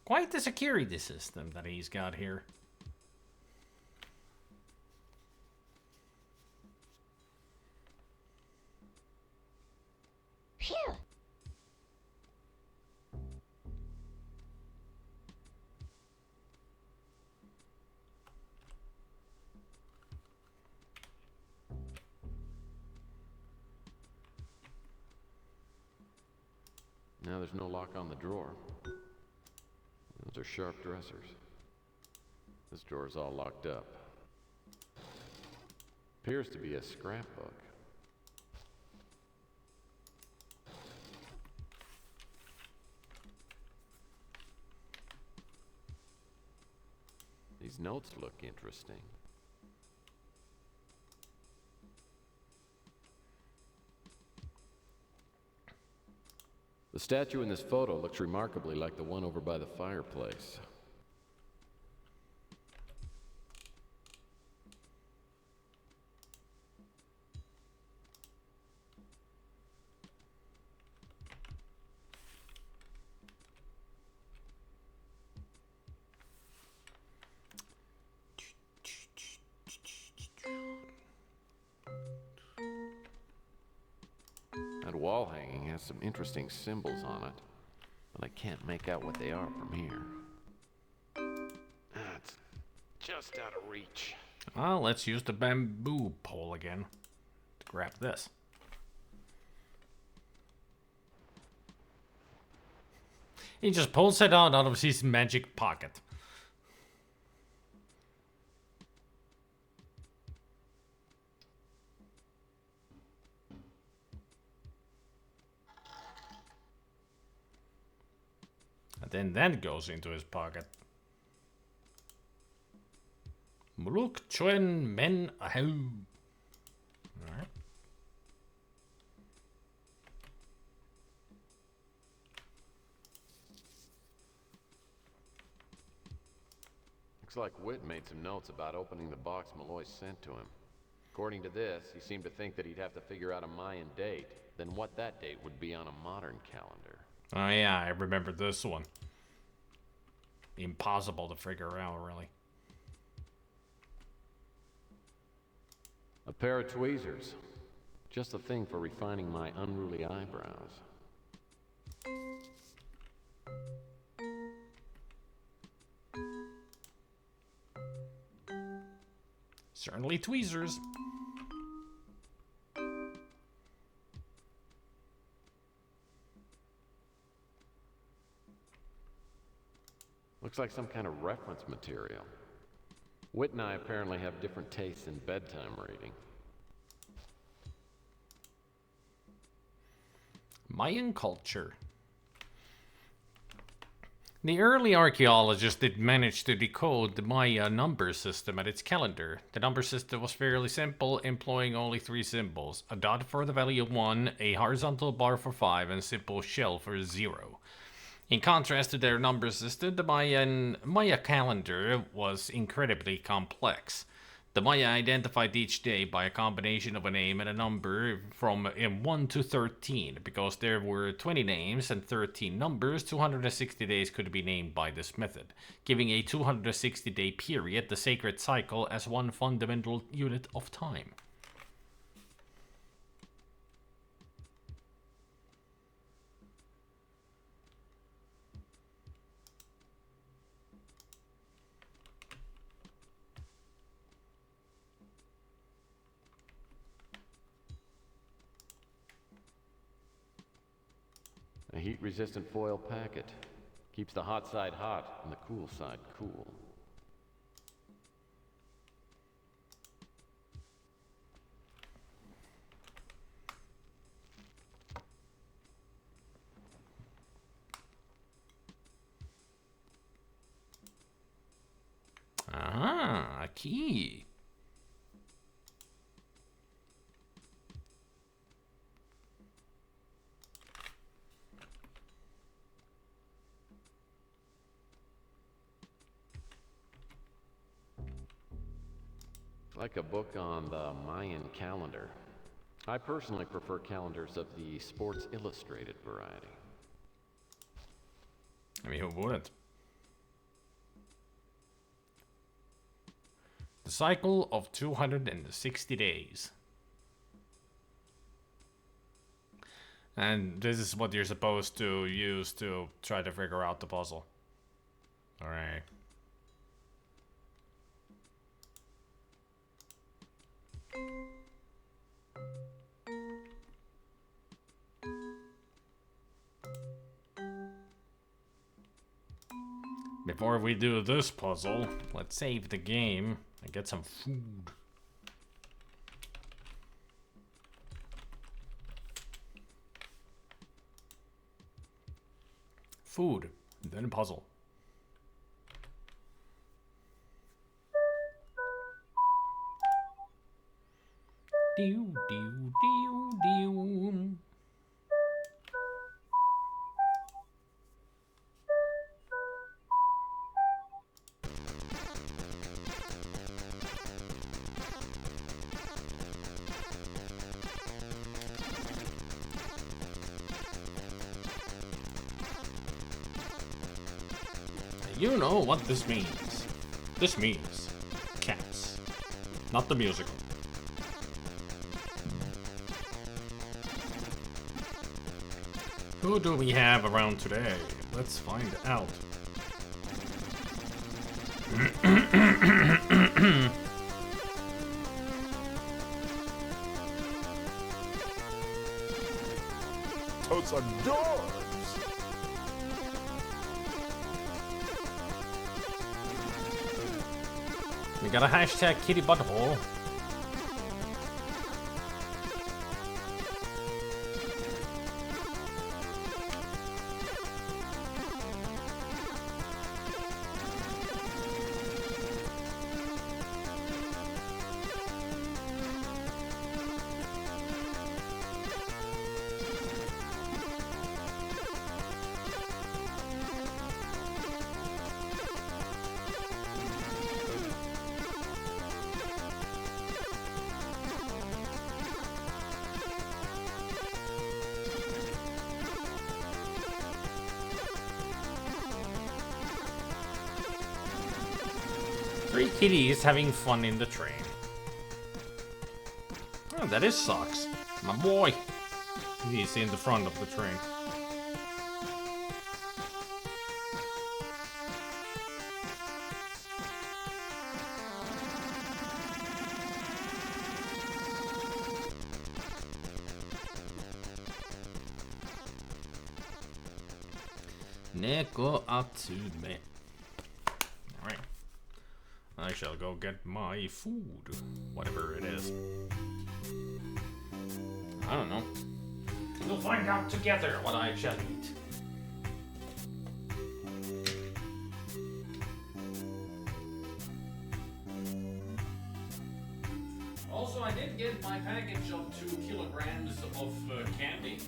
Quite the security system that he's got here. Phew. Now there's no lock on the drawer. Those are sharp dressers. This drawer is all locked up. Appears to be a scrapbook. These notes look interesting. The statue in this photo looks remarkably like the one over by the fireplace. That wall hanging has some interesting symbols on it, but I can't make out what they are from here. It's just out of reach. Well, let's use the bamboo pole again to grab this. He just pulls it out of his magic pocket. Then that goes into his pocket. Muluk Chuen Men Ahau. Alright. Looks like Whit made some notes about opening the box Malloy sent to him. According to this, he seemed to think that he'd have to figure out a Mayan date, then what that date would be on a modern calendar. Oh yeah, I remember this one. Impossible to figure out, really. A pair of tweezers. Just the thing for refining my unruly eyebrows. Certainly tweezers. Looks like some kind of reference material. Whit and I apparently have different tastes in bedtime reading. Mayan culture. The early archaeologists did manage to decode the Maya number system and its calendar. The number system was fairly simple, employing only 3 symbols: a dot for the value of 1, a horizontal bar for 5, and a simple shell for 0. In contrast to their number system, the Maya calendar was incredibly complex. The Maya identified each day by a combination of a name and a number from 1 to 13. Because there were 20 names and 13 numbers, 260 days could be named by this method, giving a 260-day period, the sacred cycle, as one fundamental unit of time. A heat-resistant foil packet. Keeps the hot side hot and the cool side cool. Ah, a key. Like a book on the Mayan calendar. I personally prefer calendars of the Sports Illustrated variety. I mean, who wouldn't? The cycle of 260 days. And this is what you're supposed to use to try to figure out the puzzle. Alright. Before we do this puzzle, let's save the game and get some food. Food, then puzzle. Dew, dew, dew, dew. You know what this means. This means Cats, not the musical. Who do we have around today? Let's find out. Totes are doors! We got a hashtag kitty butthole. Three kitties having fun in the train. Oh, that is Socks. My boy. He's in the front of the train. Neko Atsume. Alright. I shall go get my food. Whatever it is. I don't know. We'll find out together what I shall eat. Also, I did get my package of 2 kilograms of candy.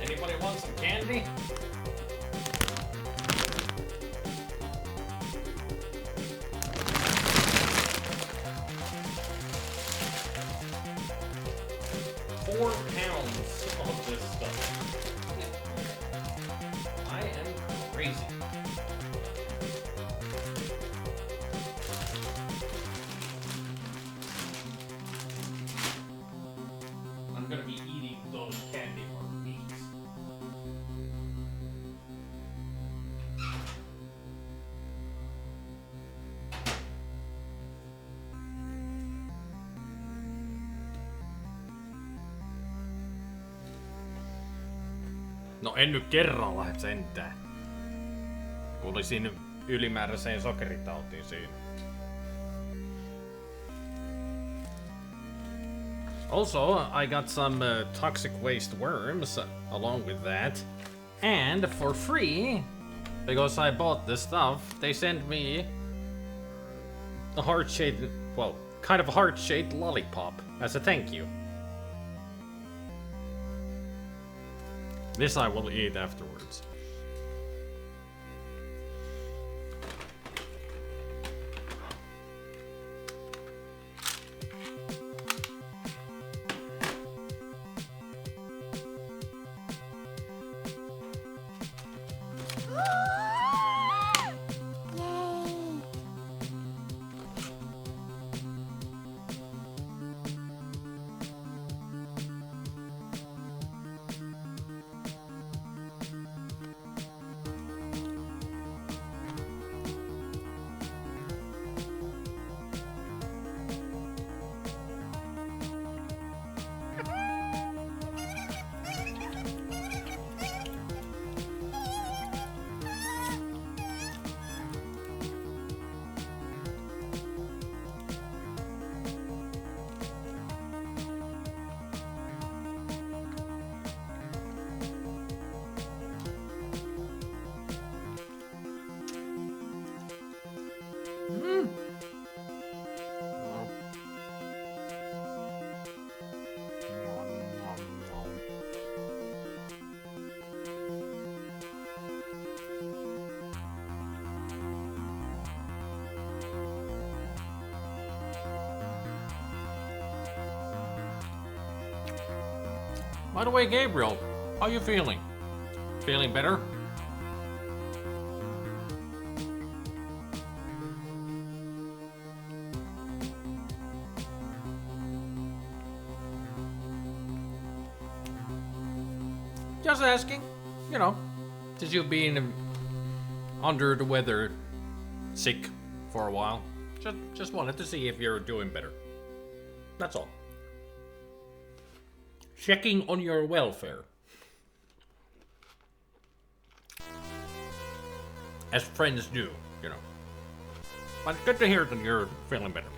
Anybody want some candy? £4 of this stuff. I am crazy. I'm gonna be eating those candy for weeks. No en nyt kerralla sentään. Kuulisin ylimääräiseen sokeritautiin siinä. Also, I got some toxic waste worms along with that. And for free, because I bought this stuff, they sent me a heart-shaped, well, kind of a heart-shaped lollipop as a thank you. This I will eat afterwards. By the way, Gabriel, how you feeling? Feeling better? Just asking, you know, since you've been under the weather, sick for a while. Just wanted to see if you're doing better. That's all. Checking on your welfare. As friends do, you know. But it's good to hear that you're feeling better.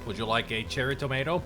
Would you like a cherry tomato?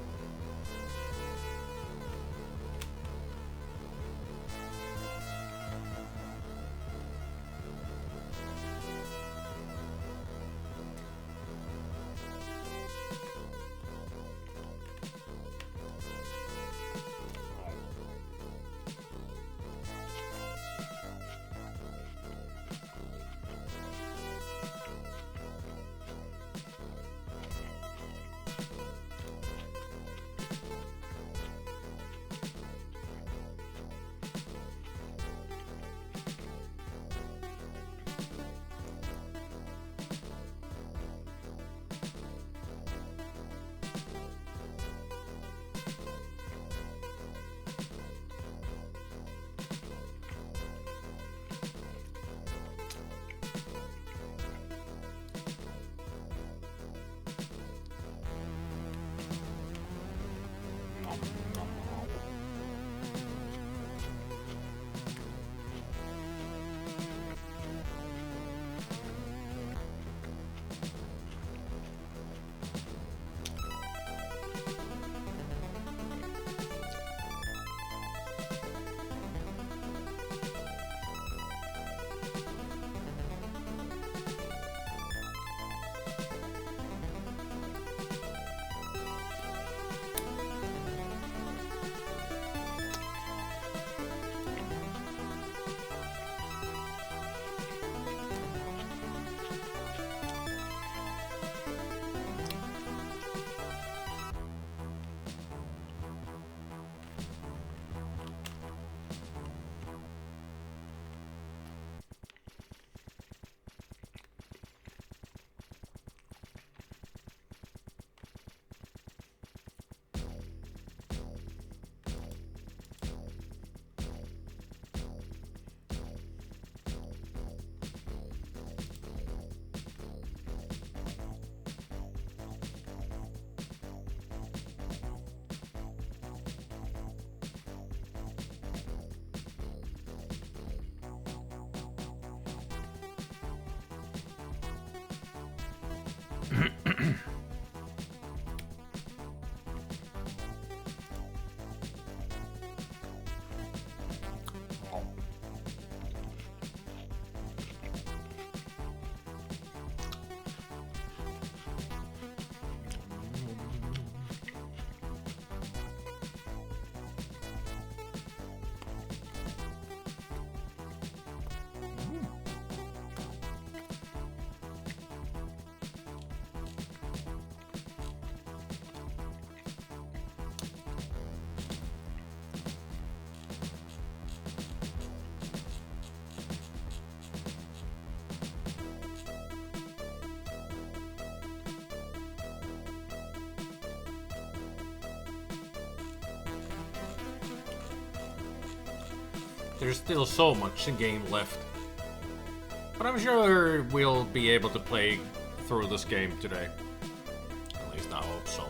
There's still so much game left. But I'm sure we'll be able to play through this game today. At least I hope so.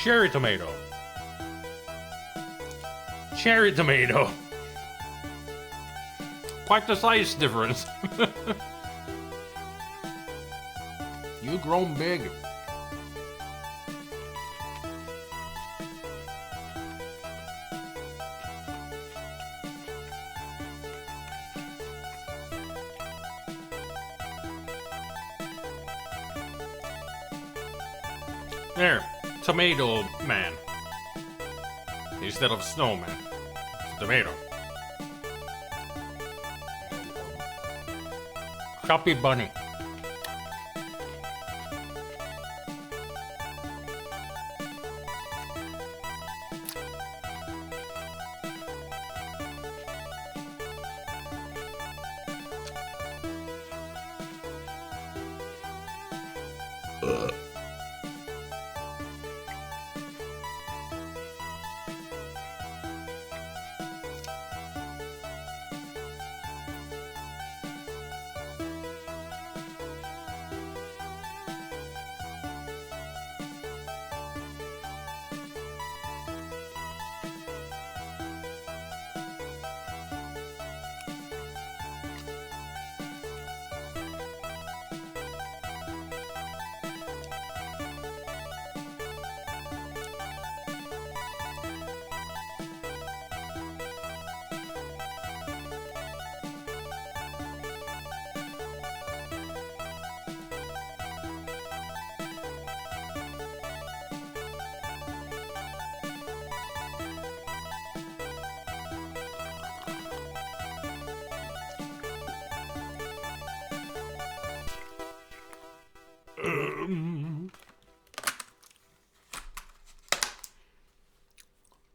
Cherry tomato. Cherry tomato. Quite the size difference. You grown big. There, tomato man. Instead of snowman. It's a tomato. Happy bunny.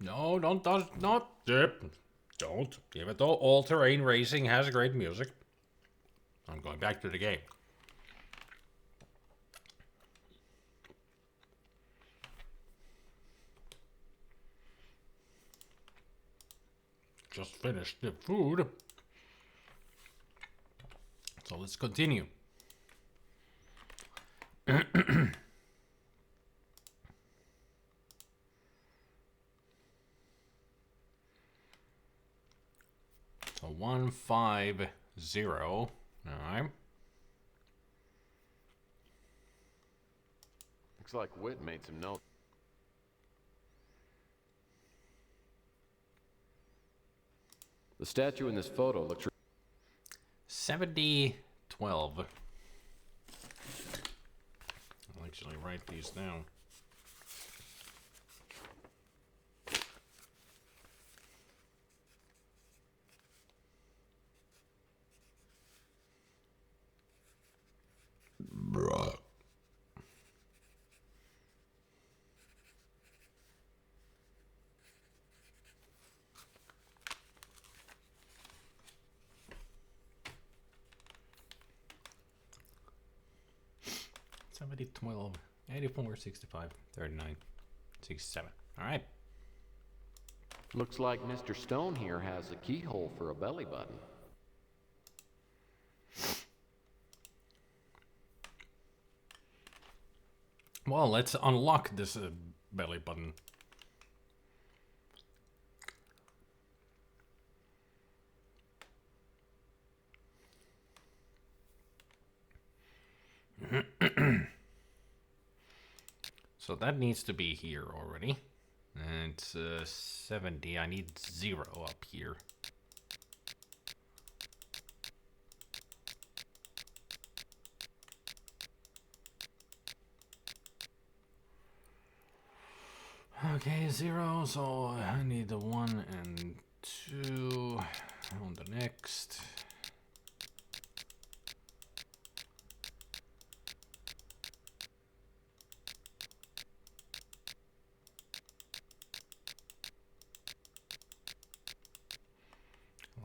No, not dip. Don't. Even though all-terrain racing has great music. I'm going back to the game. Just finished the food. So let's continue. So 150. Alright. Looks like Whit made some notes. The statue in this photo looks 7012. I'll actually write these down. Bruh. Somebody 12, 84, 65, 39, 67. All right. Looks like Mr. Stone here has a keyhole for a belly button. Well, let's unlock this belly button. So that needs to be here already. And it's 70. I need 0 up here. Okay, 0. So I need the 1 and 2 on the next.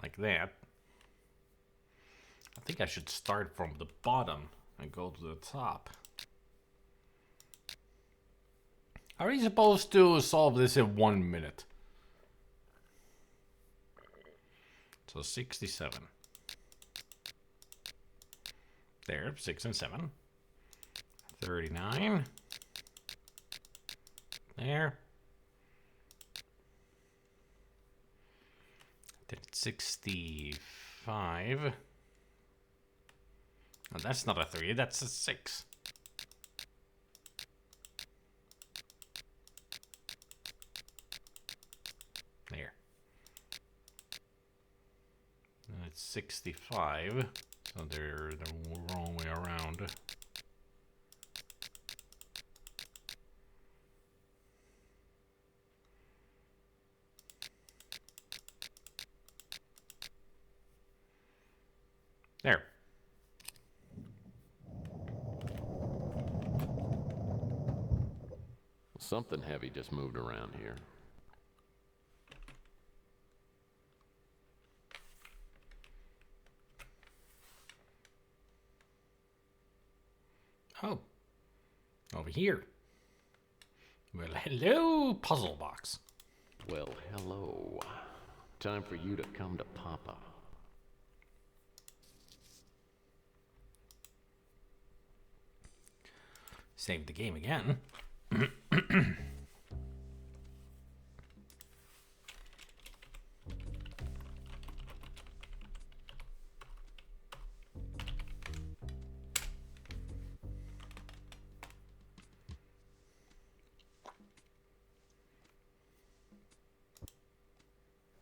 Like that. I think I should start from the bottom and go to the top. How are you supposed to solve this in 1 minute? So 67. There, 6 and 7. 39. There. Did 65. Oh, that's not a 3, that's a 6. There. And it's 65. So they're the wrong way around. There. Something heavy just moved around here. Oh. Over here. Well, hello, puzzle box. Well, hello. Time for you to come to Papa. Save the game again.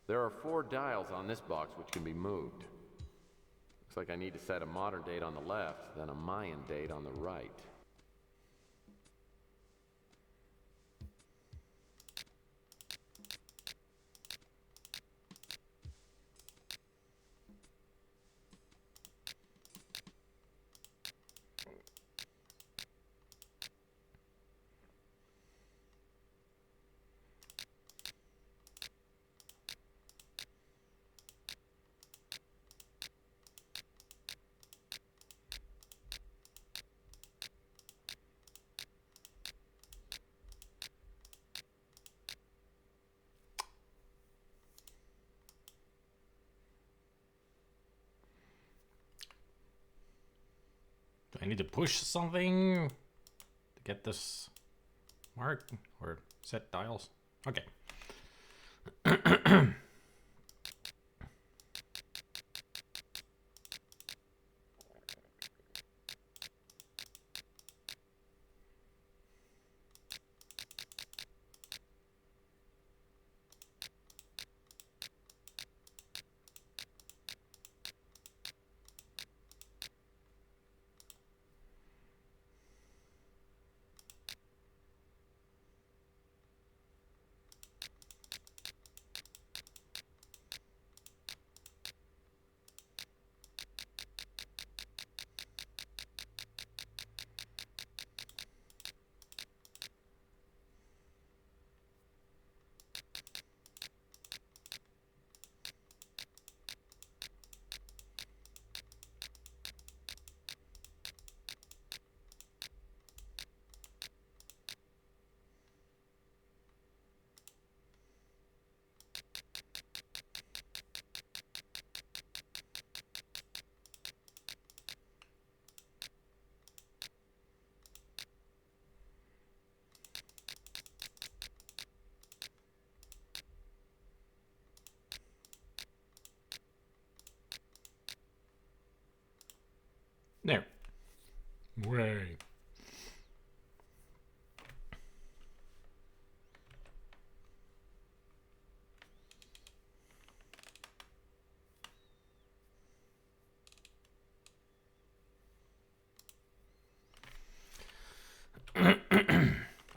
There are 4 dials on this box which can be moved. Looks like I need to set a modern date on the left, then a Mayan date on the right. Do I need to push something to get this mark or set dials? Okay. There. Way.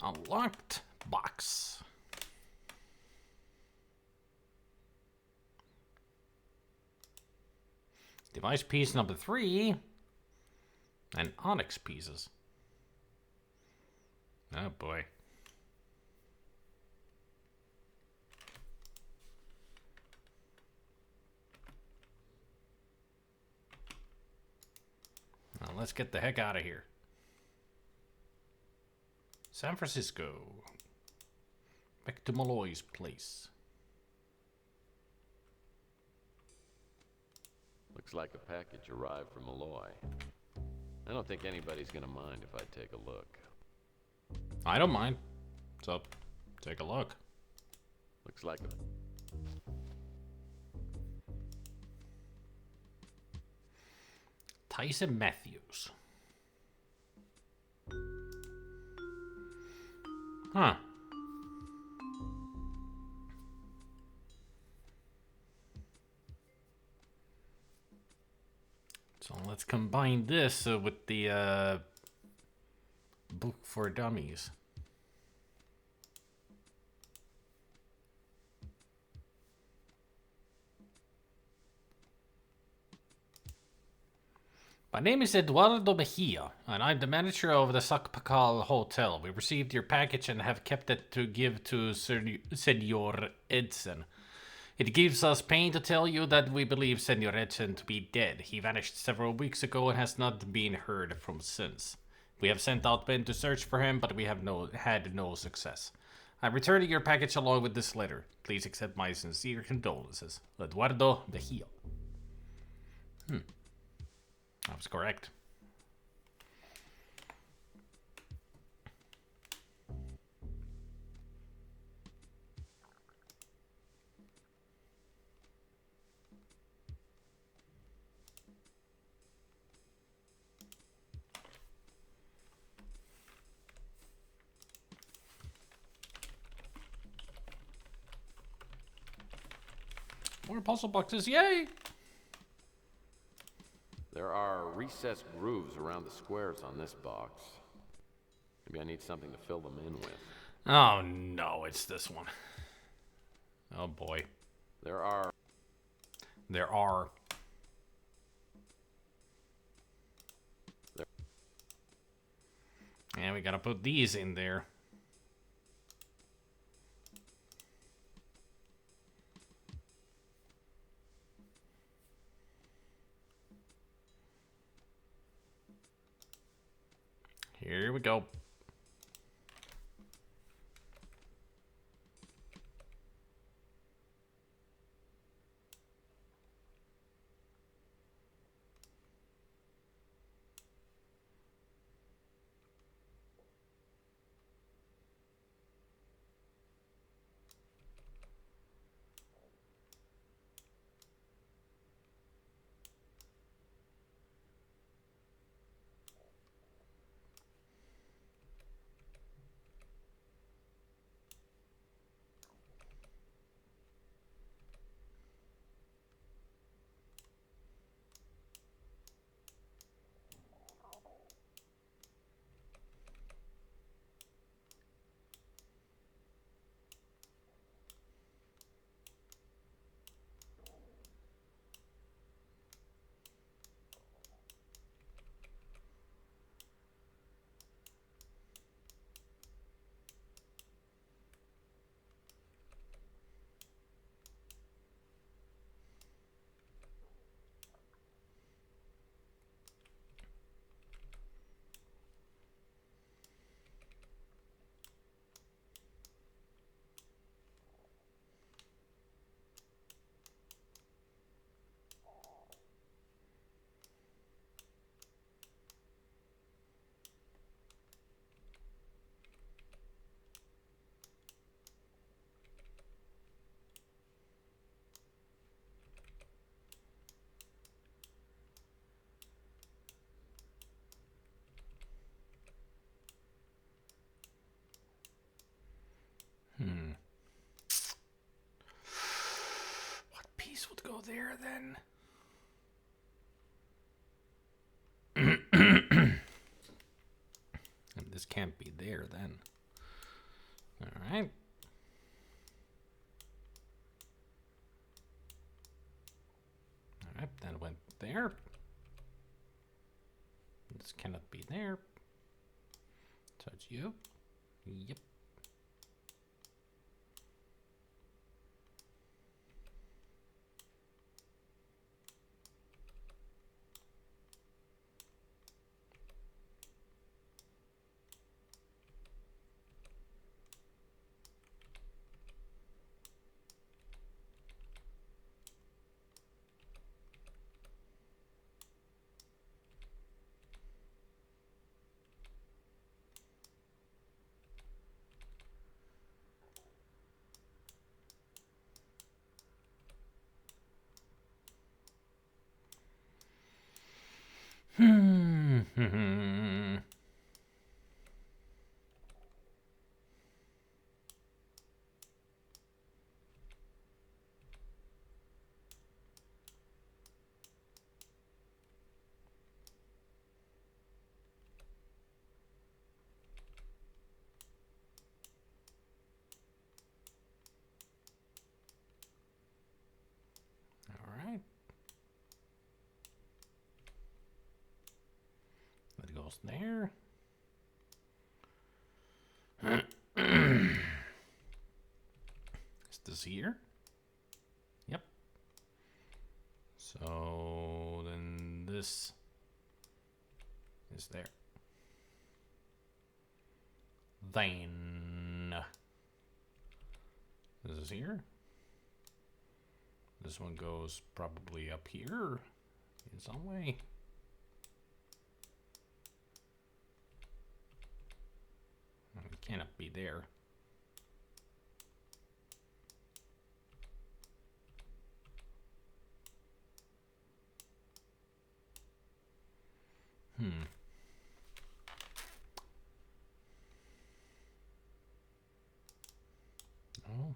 Unlocked box. Device piece number 3. And onyx pieces. Oh boy. Now let's get the heck out of here. San Francisco. Back to Malloy's place. Looks like a package arrived from Malloy. I don't think anybody's gonna mind if I take a look. I don't mind. So, Take a look. Looks like a... Tyson Matthews. Huh. So let's combine this with the book for dummies. My name is Eduardo Mejia, and I'm the manager of the Sacpacal Hotel. We received your package and have kept it to give to Senor Edson. It gives us pain to tell you that we believe Senor Edson to be dead. He vanished several weeks ago and has not been heard from since. We have sent out men to search for him, but we have had no success. I'm returning your package along with this letter. Please accept my sincere condolences. Eduardo Mejia. That was correct. More puzzle boxes, yay! There are recessed grooves around the squares on this box. Maybe I need something to fill them in with. Oh no, it's this one. Oh boy. There are... And we gotta put these in there. Here we go. What piece would go there then? And this can't be there then. Alright. Alright, that went there. This cannot be there. Touch you. Yep. Alright. That goes there. Is this here? Yep. So then this is there. Then this is here. This one goes probably up here in some way. It cannot be there. Oh.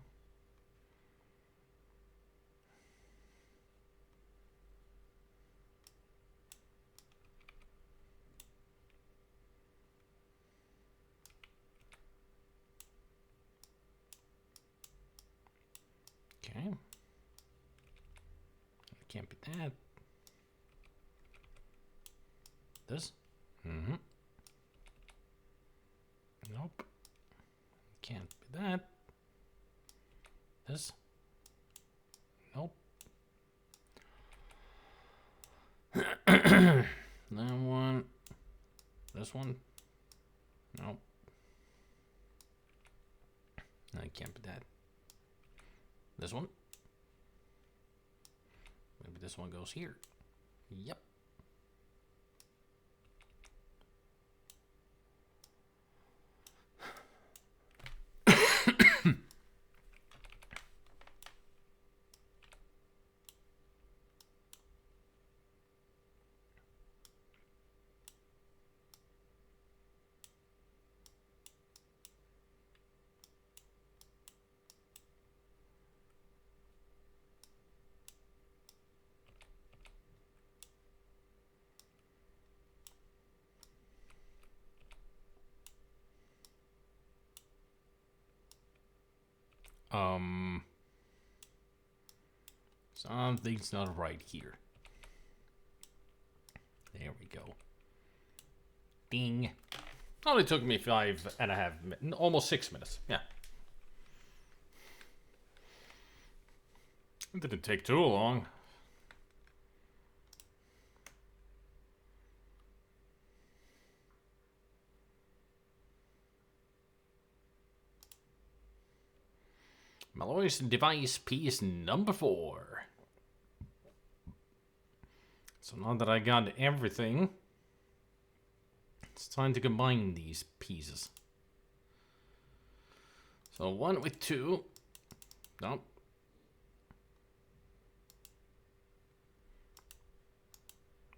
Okay. It can't be that. This? Mm-hmm. Nope. Can't be that. This? Nope. That one. This one? Nope. No, it can't be that. This one? Maybe this one goes here. Yep. Something's not right here. There we go. Ding. Only took me 5.5 minutes, almost 6 minutes. Yeah. It didn't take too long. Malloy's device piece number 4. So now that I got everything, it's time to combine these pieces. So 1 with 2. Nope.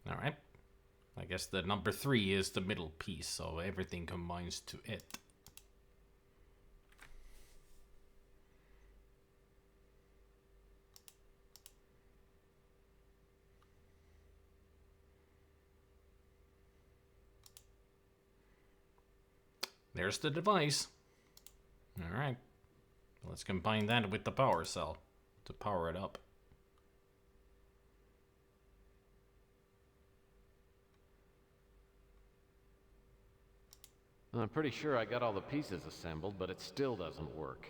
Alright. I guess the number 3 is the middle piece, so everything combines to it. There's the device. Alright. Let's combine that with the power cell to power it up. I'm pretty sure I got all the pieces assembled, but it still doesn't work.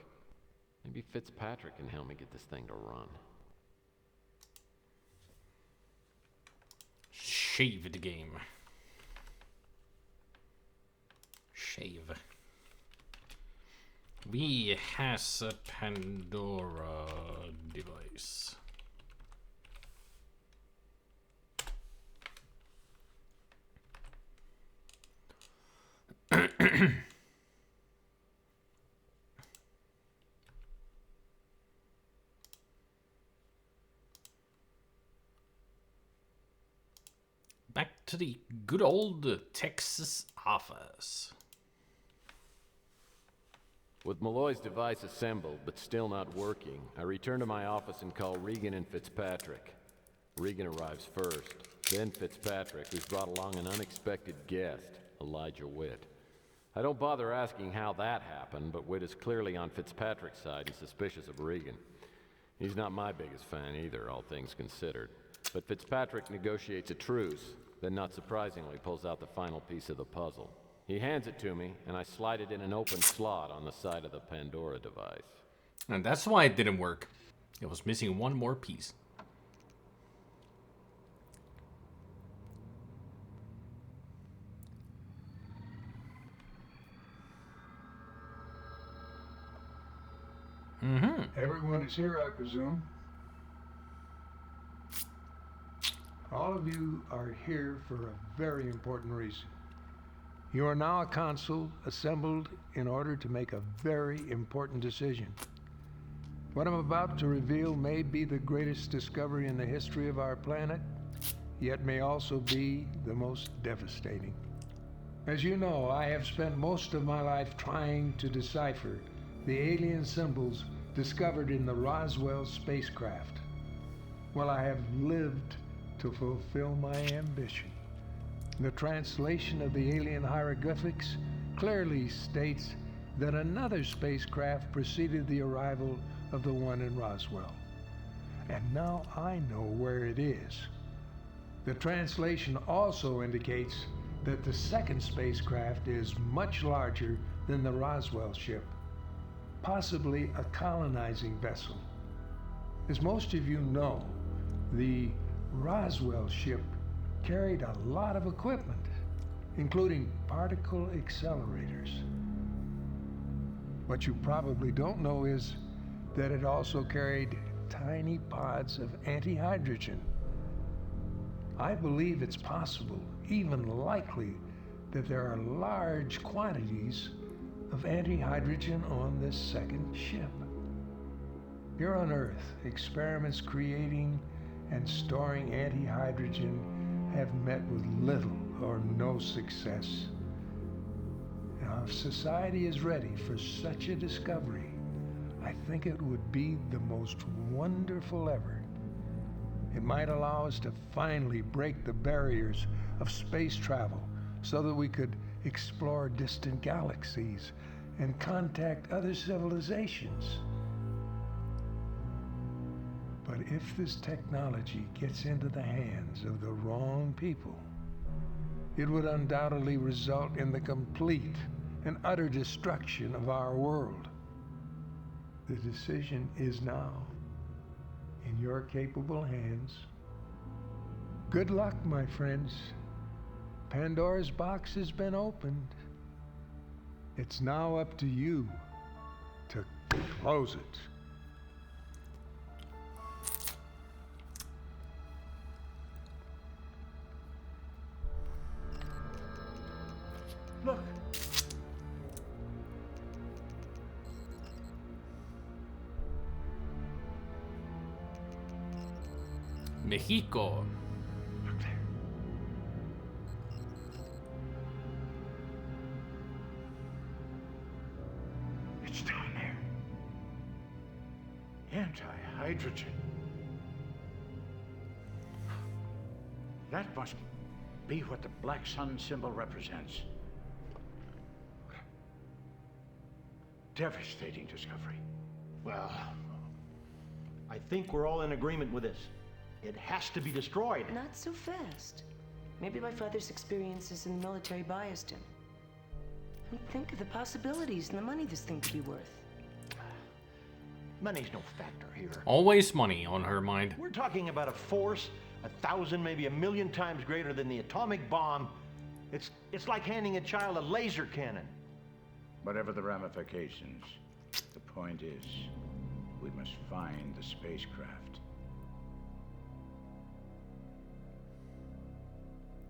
Maybe Fitzpatrick can help me get this thing to run. Shave the game. Shave. We has a Pandora device. Back to the good old Texas office. With Malloy's device assembled, but still not working, I return to my office and call Regan and Fitzpatrick. Regan arrives first, then Fitzpatrick, who's brought along an unexpected guest, Elijah Witt. I don't bother asking how that happened, but Witt is clearly on Fitzpatrick's side and suspicious of Regan. He's not my biggest fan either, all things considered. But Fitzpatrick negotiates a truce, then not surprisingly pulls out the final piece of the puzzle. He hands it to me, and I slide it in an open slot on the side of the Pandora device. And that's why it didn't work. It was missing one more piece. Everyone is here, I presume. All of you are here for a very important reason. You are now a council assembled in order to make a very important decision. What I'm about to reveal may be the greatest discovery in the history of our planet, yet may also be the most devastating. As you know, I have spent most of my life trying to decipher the alien symbols discovered in the Roswell spacecraft. Well, I have lived to fulfill my ambition. The translation of the alien hieroglyphics clearly states that another spacecraft preceded the arrival of the one in Roswell. And now I know where it is. The translation also indicates that the second spacecraft is much larger than the Roswell ship, possibly a colonizing vessel. As most of you know, the Roswell ship carried a lot of equipment, including particle accelerators. What you probably don't know is that it also carried tiny pods of anti-hydrogen. I believe it's possible, even likely, that there are large quantities of anti-hydrogen on this second ship. Here on Earth, experiments creating and storing anti-hydrogen have met with little or no success. Now, if society is ready for such a discovery, I think it would be the most wonderful ever. It might allow us to finally break the barriers of space travel so that we could explore distant galaxies and contact other civilizations. But if this technology gets into the hands of the wrong people, it would undoubtedly result in the complete and utter destruction of our world. The decision is now in your capable hands. Good luck, my friends. Pandora's box has been opened. It's now up to you to close it. Look. Mexico. Look there. It's down there. Anti-hydrogen. That must be what the black sun symbol represents. Devastating discovery. Well, I think we're all in agreement with this. It has to be destroyed. Not so fast. Maybe my father's experiences in the military biased him. And think of the possibilities and the money this thing could be worth. Money's no factor here. Always money on her mind. We're talking about a force 1,000, maybe 1,000,000 times greater than the atomic bomb. It's like handing a child a laser cannon. Whatever the ramifications, the point is, we must find the spacecraft.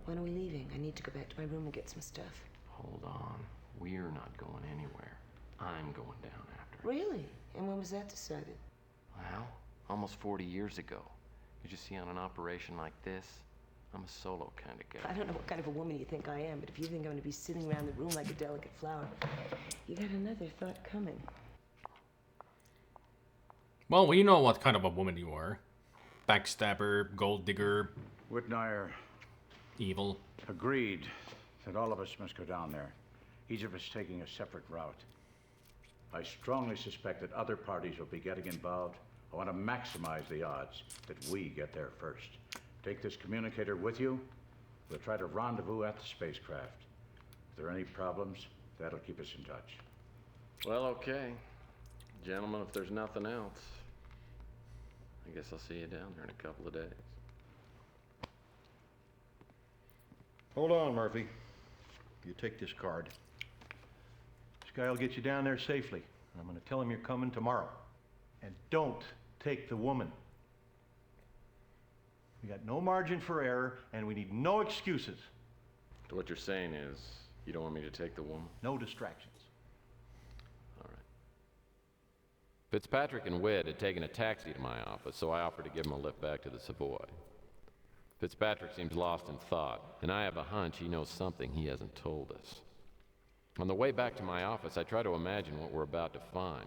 When are we leaving? I need to go back to my room and get some stuff. Hold on. We're not going anywhere. I'm going down after. Really? And when was that decided? Well, almost 40 years ago. You just see, on an operation like this, I'm a solo kind of guy. I don't know what kind of a woman you think I am, but if you think I'm going to be sitting around the room like a delicate flower, you got another thought coming. Well, we know what kind of a woman you are. Backstabber, gold digger. Whitnire. Evil. Agreed that all of us must go down there. Each of us taking a separate route. I strongly suspect that other parties will be getting involved. I want to maximize the odds that we get there first. Take this communicator with you. We'll try to rendezvous at the spacecraft. If there are any problems, that'll keep us in touch. Well, okay. Gentlemen, if there's nothing else, I guess I'll see you down there in a couple of days. Hold on, Murphy. You take this card. This guy will get you down there safely. I'm going to tell him you're coming tomorrow. And don't take the woman. We got no margin for error, and we need no excuses. So what you're saying is, you don't want me to take the woman? No distractions. All right. Fitzpatrick and Witt had taken a taxi to my office, so I offered to give him a lift back to the Savoy. Fitzpatrick seems lost in thought, and I have a hunch he knows something he hasn't told us. On the way back to my office, I try to imagine what we're about to find.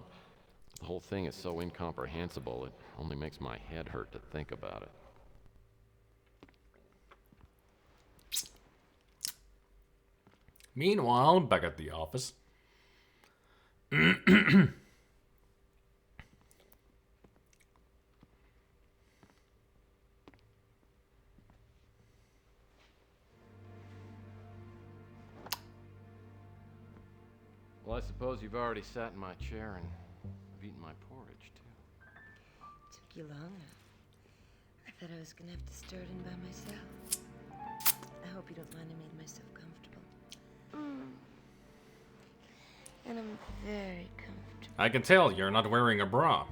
The whole thing is so incomprehensible, it only makes my head hurt to think about it. Meanwhile, back at the office. Well, I suppose you've already sat in my chair and have eaten my porridge, too. Took you long. I thought I was gonna have to start in by myself. I hope you don't mind I made myself comfortable. And I'm very comfortable. I can tell you're not wearing a bra.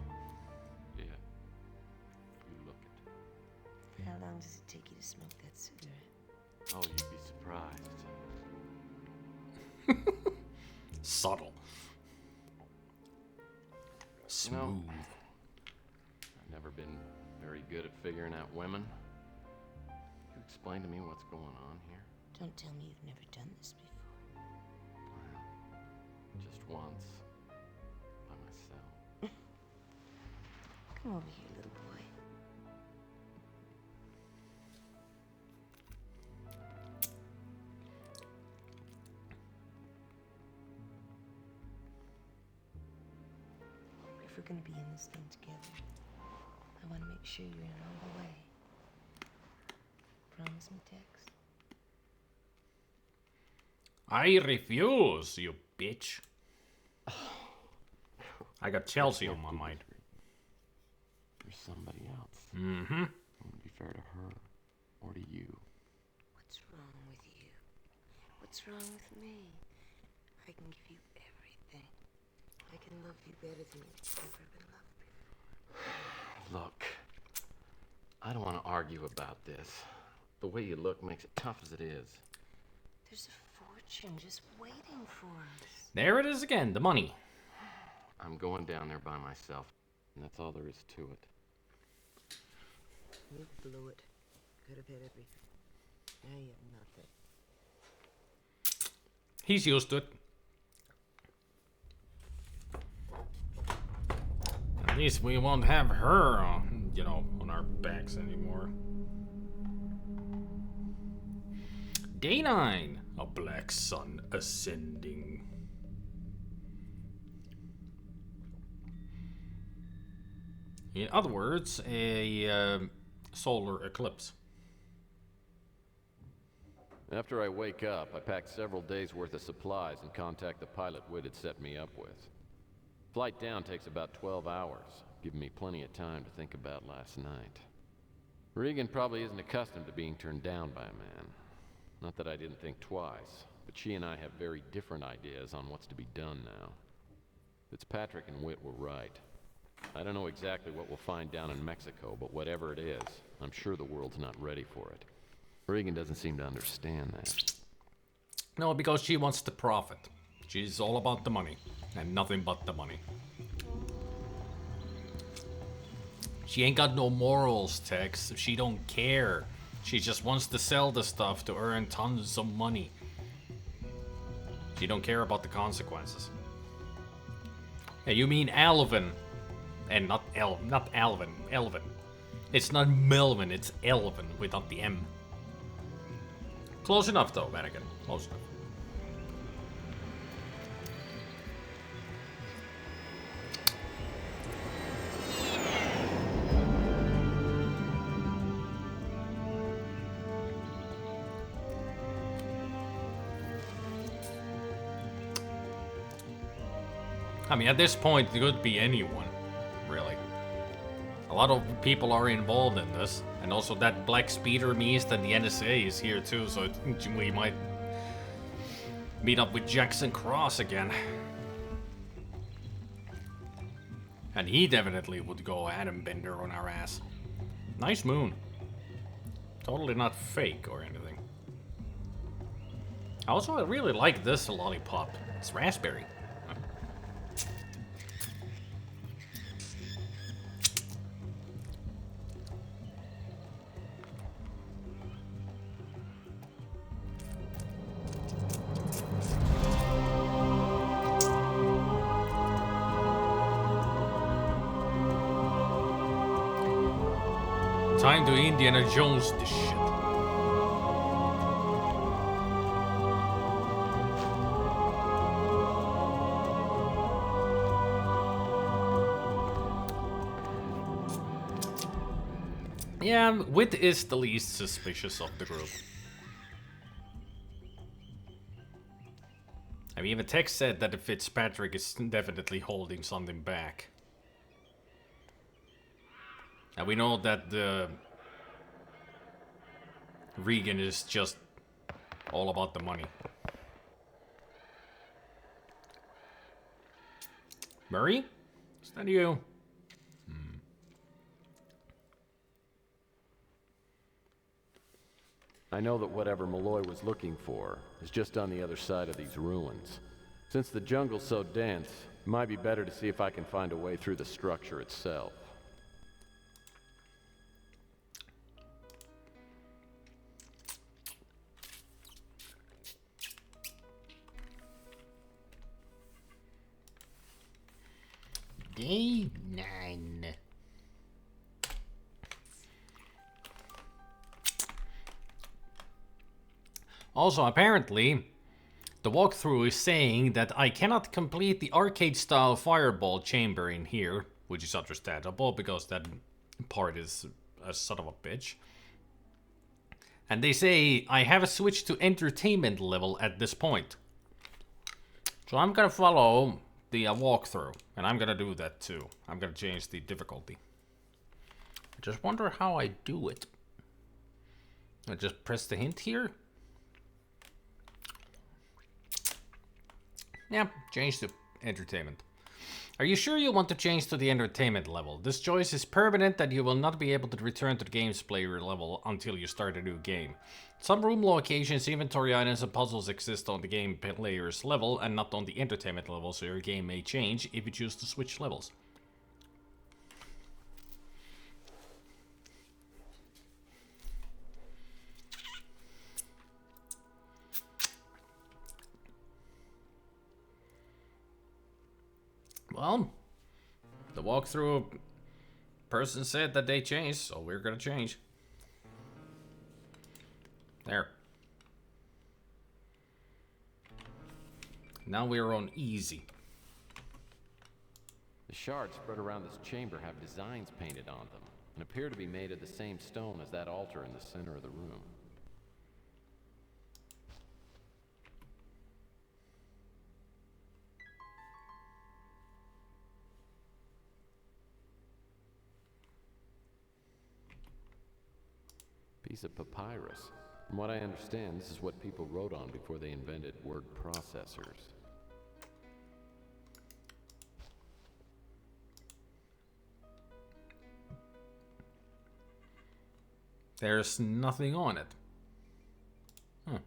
Yeah. You look it. How long does it take you to smoke that cigarette? Oh, you'd be surprised. Subtle. Smooth. You know, I've never been very good at figuring out women. Can you explain to me what's going on here? Don't tell me you've never done this before. Well, just once. By myself. Come over here, little boy. If we're gonna be in this thing together, I want to make sure you're in all the way. Promise me, Tex. I refuse, you bitch. I got Chelsea on my mind. There's somebody else. Mm-hmm. It wouldn't be fair to her or to you. What's wrong with you? What's wrong with me? I can give you everything. I can love you better than you've ever been loved before. Look, I don't want to argue about this. The way you look makes it tough as it is. There's a fortune just waiting for us. There it is again, the money. I'm going down there by myself, and that's all there is to it. You blew it. Could have had everything. Now you have nothing. He's used to it. At least we won't have her, on our backs anymore. Day 9. A black sun ascending. In other words, a solar eclipse. After I wake up, I pack several days' worth of supplies and contact the pilot Witt had set me up with. Flight down takes about 12 hours, giving me plenty of time to think about last night. Regan probably isn't accustomed to being turned down by a man. Not that I didn't think twice, but she and I have very different ideas on what's to be done now. Fitzpatrick and Witt were right. I don't know exactly what we'll find down in Mexico, but whatever it is, I'm sure the world's not ready for it. Regan doesn't seem to understand that. No, because she wants to profit. She's all about the money, and nothing but the money. She ain't got no morals, Tex. She don't care. She just wants to sell the stuff to earn tons of money. She don't care about the consequences. Hey, you mean Alvin. And not Alvin. Elvin. It's not Melvin, it's Elvin without the M. Close enough though, Vatican. Close enough. I mean, at this point, it could be anyone, really. A lot of people are involved in this, and also that black speeder means that the NSA is here too, so we might meet up with Jackson Cross again. And he definitely would go Adam Bender on our ass. Nice moon. Totally not fake or anything. Also, I really like this lollipop. It's raspberry. Time to Indiana Jones this shit. Yeah, Wit is the least suspicious of the group. I mean, the text said that Fitzpatrick is definitely holding something back. And we know that the Regan is just all about the money. Murray? Is that you? I know that whatever Malloy was looking for is just on the other side of these ruins. Since the jungle's so dense, it might be better to see if I can find a way through the structure itself. Day 9. Also, apparently, the walkthrough is saying that I cannot complete the arcade-style fireball chamber in here, which is understandable because that part is a son of a bitch. And they say I have a switch to entertainment level at this point. So I'm gonna follow the walkthrough, and I'm gonna do that too. I'm gonna change the difficulty. I just wonder how I do it. I just press the hint here. Yeah, change to entertainment. Are you sure you want to change to the entertainment level? This choice is permanent that you will not be able to return to the game's player level until you start a new game. Some room locations, inventory items, and puzzles exist on the game player's level and not on the entertainment level, so your game may change if you choose to switch levels. Well, the walkthrough person said that they changed, so we're gonna change. There. Now we're on easy. The shards spread around this chamber have designs painted on them, and appear to be made of the same stone as that altar in the center of the room. Piece of papyrus. From what I understand, this is what people wrote on before they invented word processors. There's nothing on it. Huh.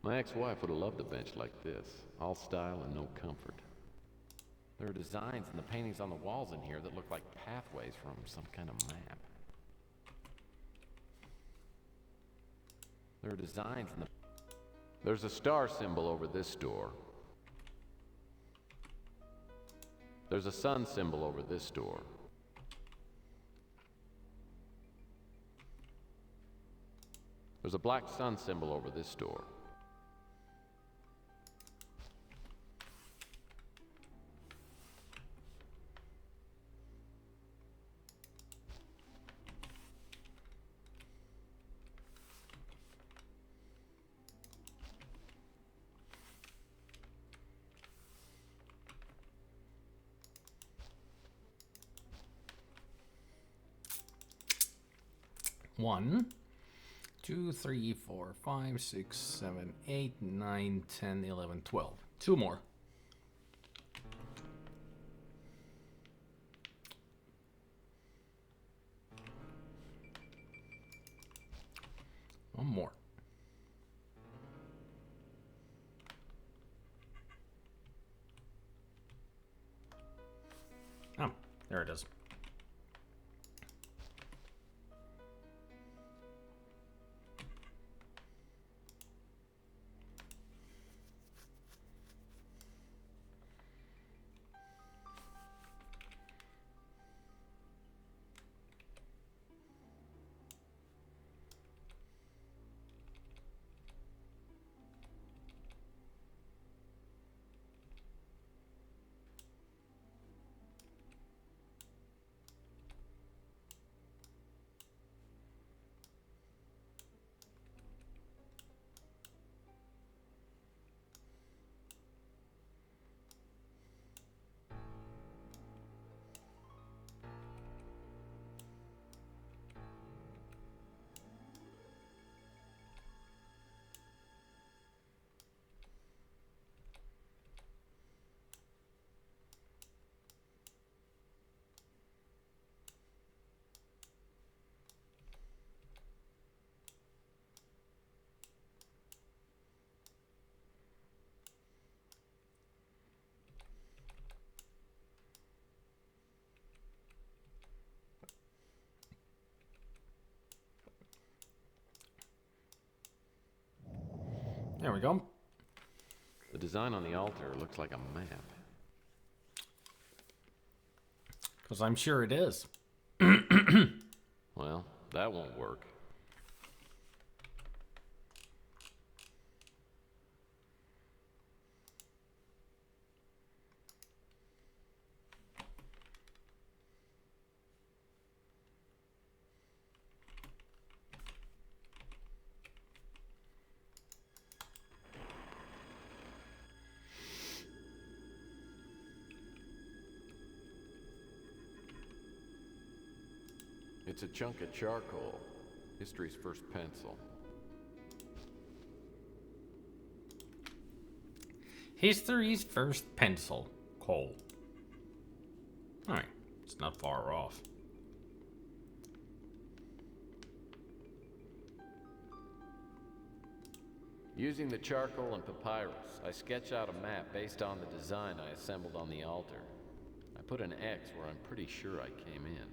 My ex-wife would have loved a bench like this. All style and no comfort. There are designs in the paintings on the walls in here that look like pathways from some kind of map. There are designs in the... There's a star symbol over this door. There's a sun symbol over this door. There's a black sun symbol over this door. One, 2, 3, 4, 5, 6, 7, 8, 9, 10, 11, 12. Two more. One more. Oh, there it is. There we go. The design on the altar looks like a map. Because I'm sure it is. Well, that won't work. It's a chunk of charcoal. History's first pencil. History's first pencil. Coal. Alright, it's not far off. Using the charcoal and papyrus, I sketch out a map based on the design I assembled on the altar. I put an X where I'm pretty sure I came in.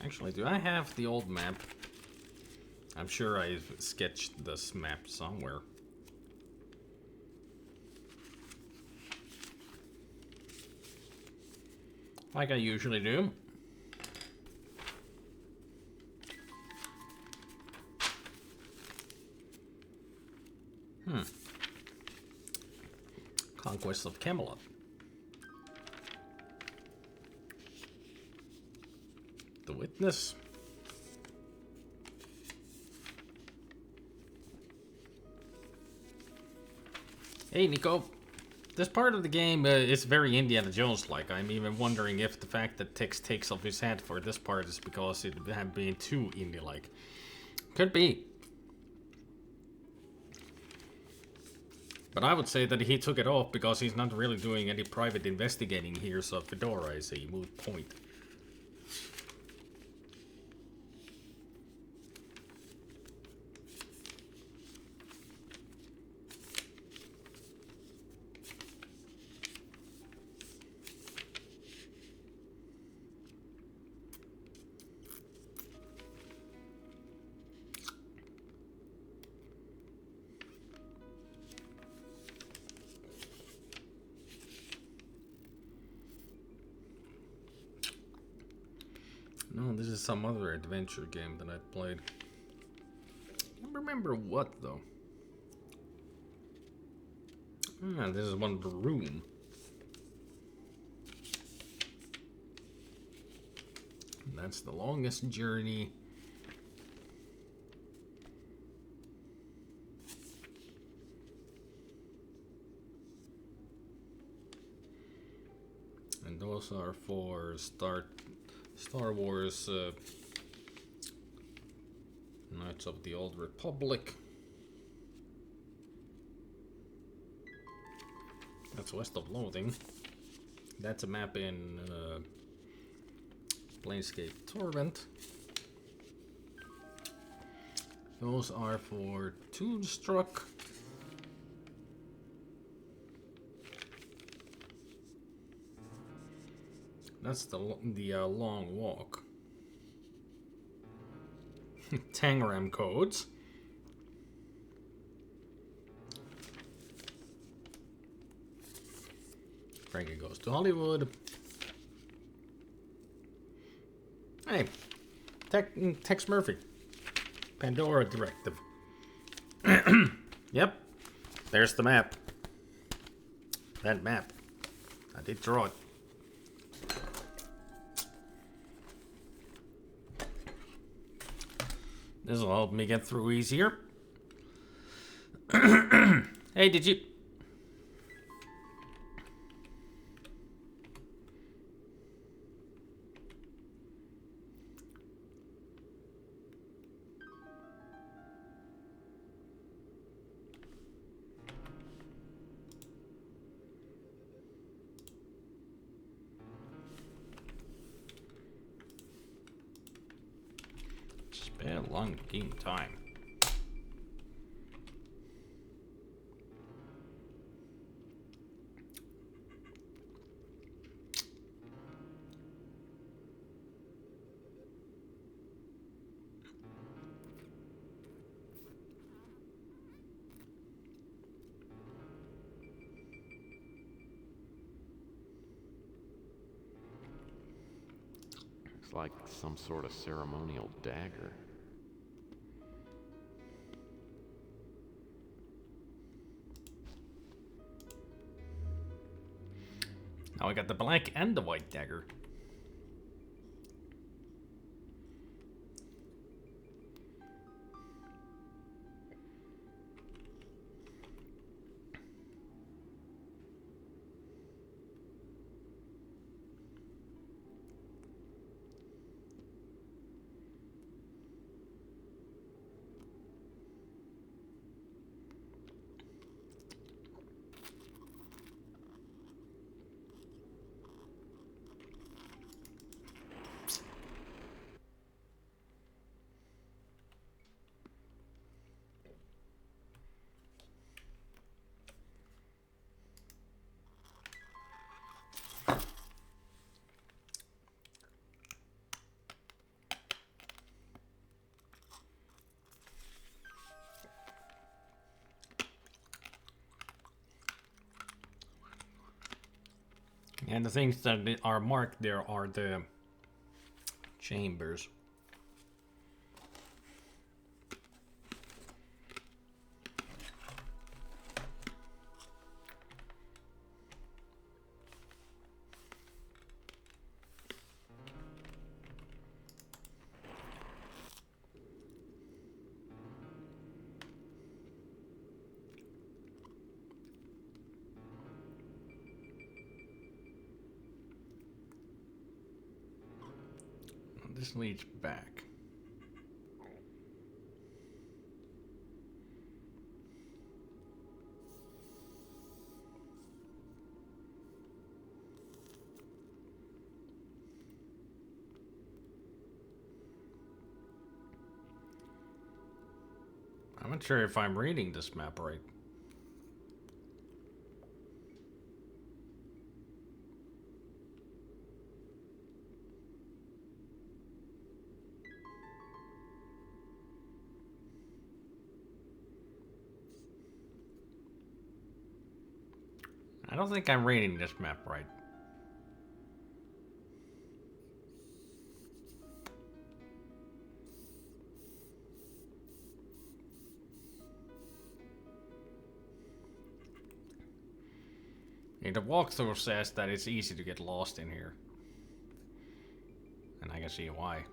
Actually, do I have the old map? I'm sure I've sketched this map somewhere. Like I usually do. Conquest of Camelot. The Witness. Hey, Nico. This part of the game is very Indiana Jones-like. I'm even wondering if the fact that Tex takes off his hat for this part is because it had been too Indy-like. Could be. But I would say that he took it off because he's not really doing any private investigating here, so Fedora is a moot point. No, this is some other adventure game that I played. I don't remember what, though. Ah, this is one room. That's the longest journey. And those are for Star Wars Knights of the Old Republic. That's West of Loathing. That's a map in Planescape Torrent. Those are for Toonstruck. That's the long walk. Tangram codes. Frankie Goes to Hollywood. Hey, Tex Murphy. Pandora Directive. Yep, there's the map. That map. I did draw it. This will help me get through easier. Hey, did you... It's been a long game time. Looks like some sort of ceremonial dagger. Now I got the black and the white dagger. And the things that are marked there are the chambers. This leads back. not sure if I'm reading this map right. I don't think I'm reading this map right. Yeah, the walkthrough says that it's easy to get lost in here. And I can see why.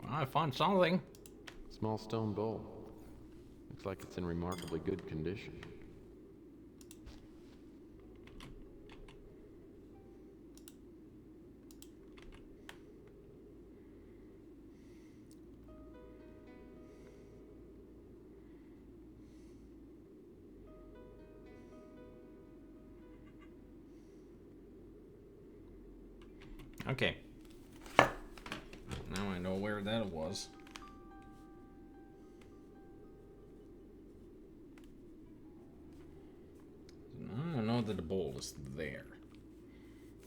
Well, I found something. Small stone bowl. Looks like it's in remarkably good condition. Okay. Now I know where that was. Now I know that the bowl is there.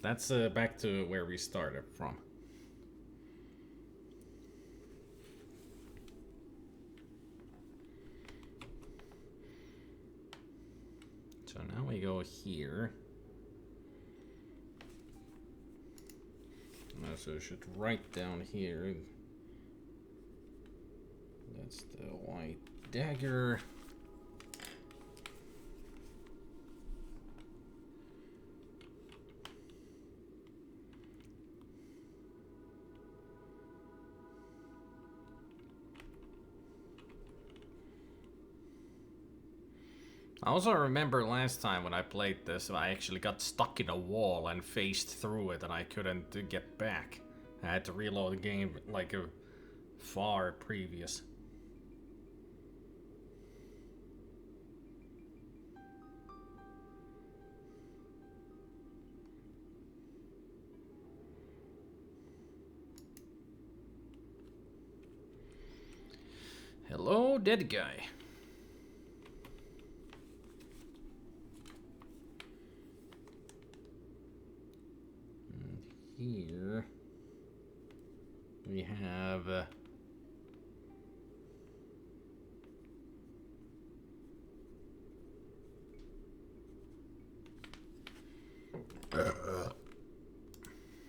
That's back to where we started from. So now we go here. So I should write down here. That's the white dagger. I also remember last time when I played this, I actually got stuck in a wall and faced through it and I couldn't get back. I had to reload the game like a far previous. Hello, dead guy. Here we have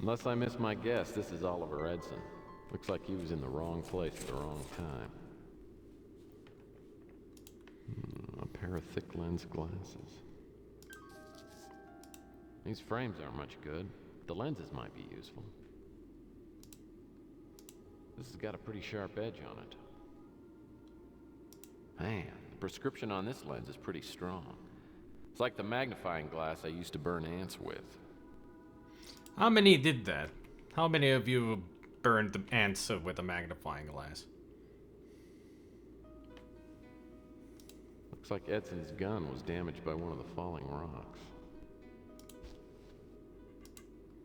Unless I miss my guess, this is Oliver Edson. Looks like he was in the wrong place at the wrong time. A pair of thick lens glasses. These frames aren't much good. The lenses might be useful. This has got a pretty sharp edge on it. Man, the prescription on this lens is pretty strong. It's like the magnifying glass I used to burn ants with. How many did that? How many of you burned the ants with a magnifying glass? Looks like Edson's gun was damaged by one of the falling rocks.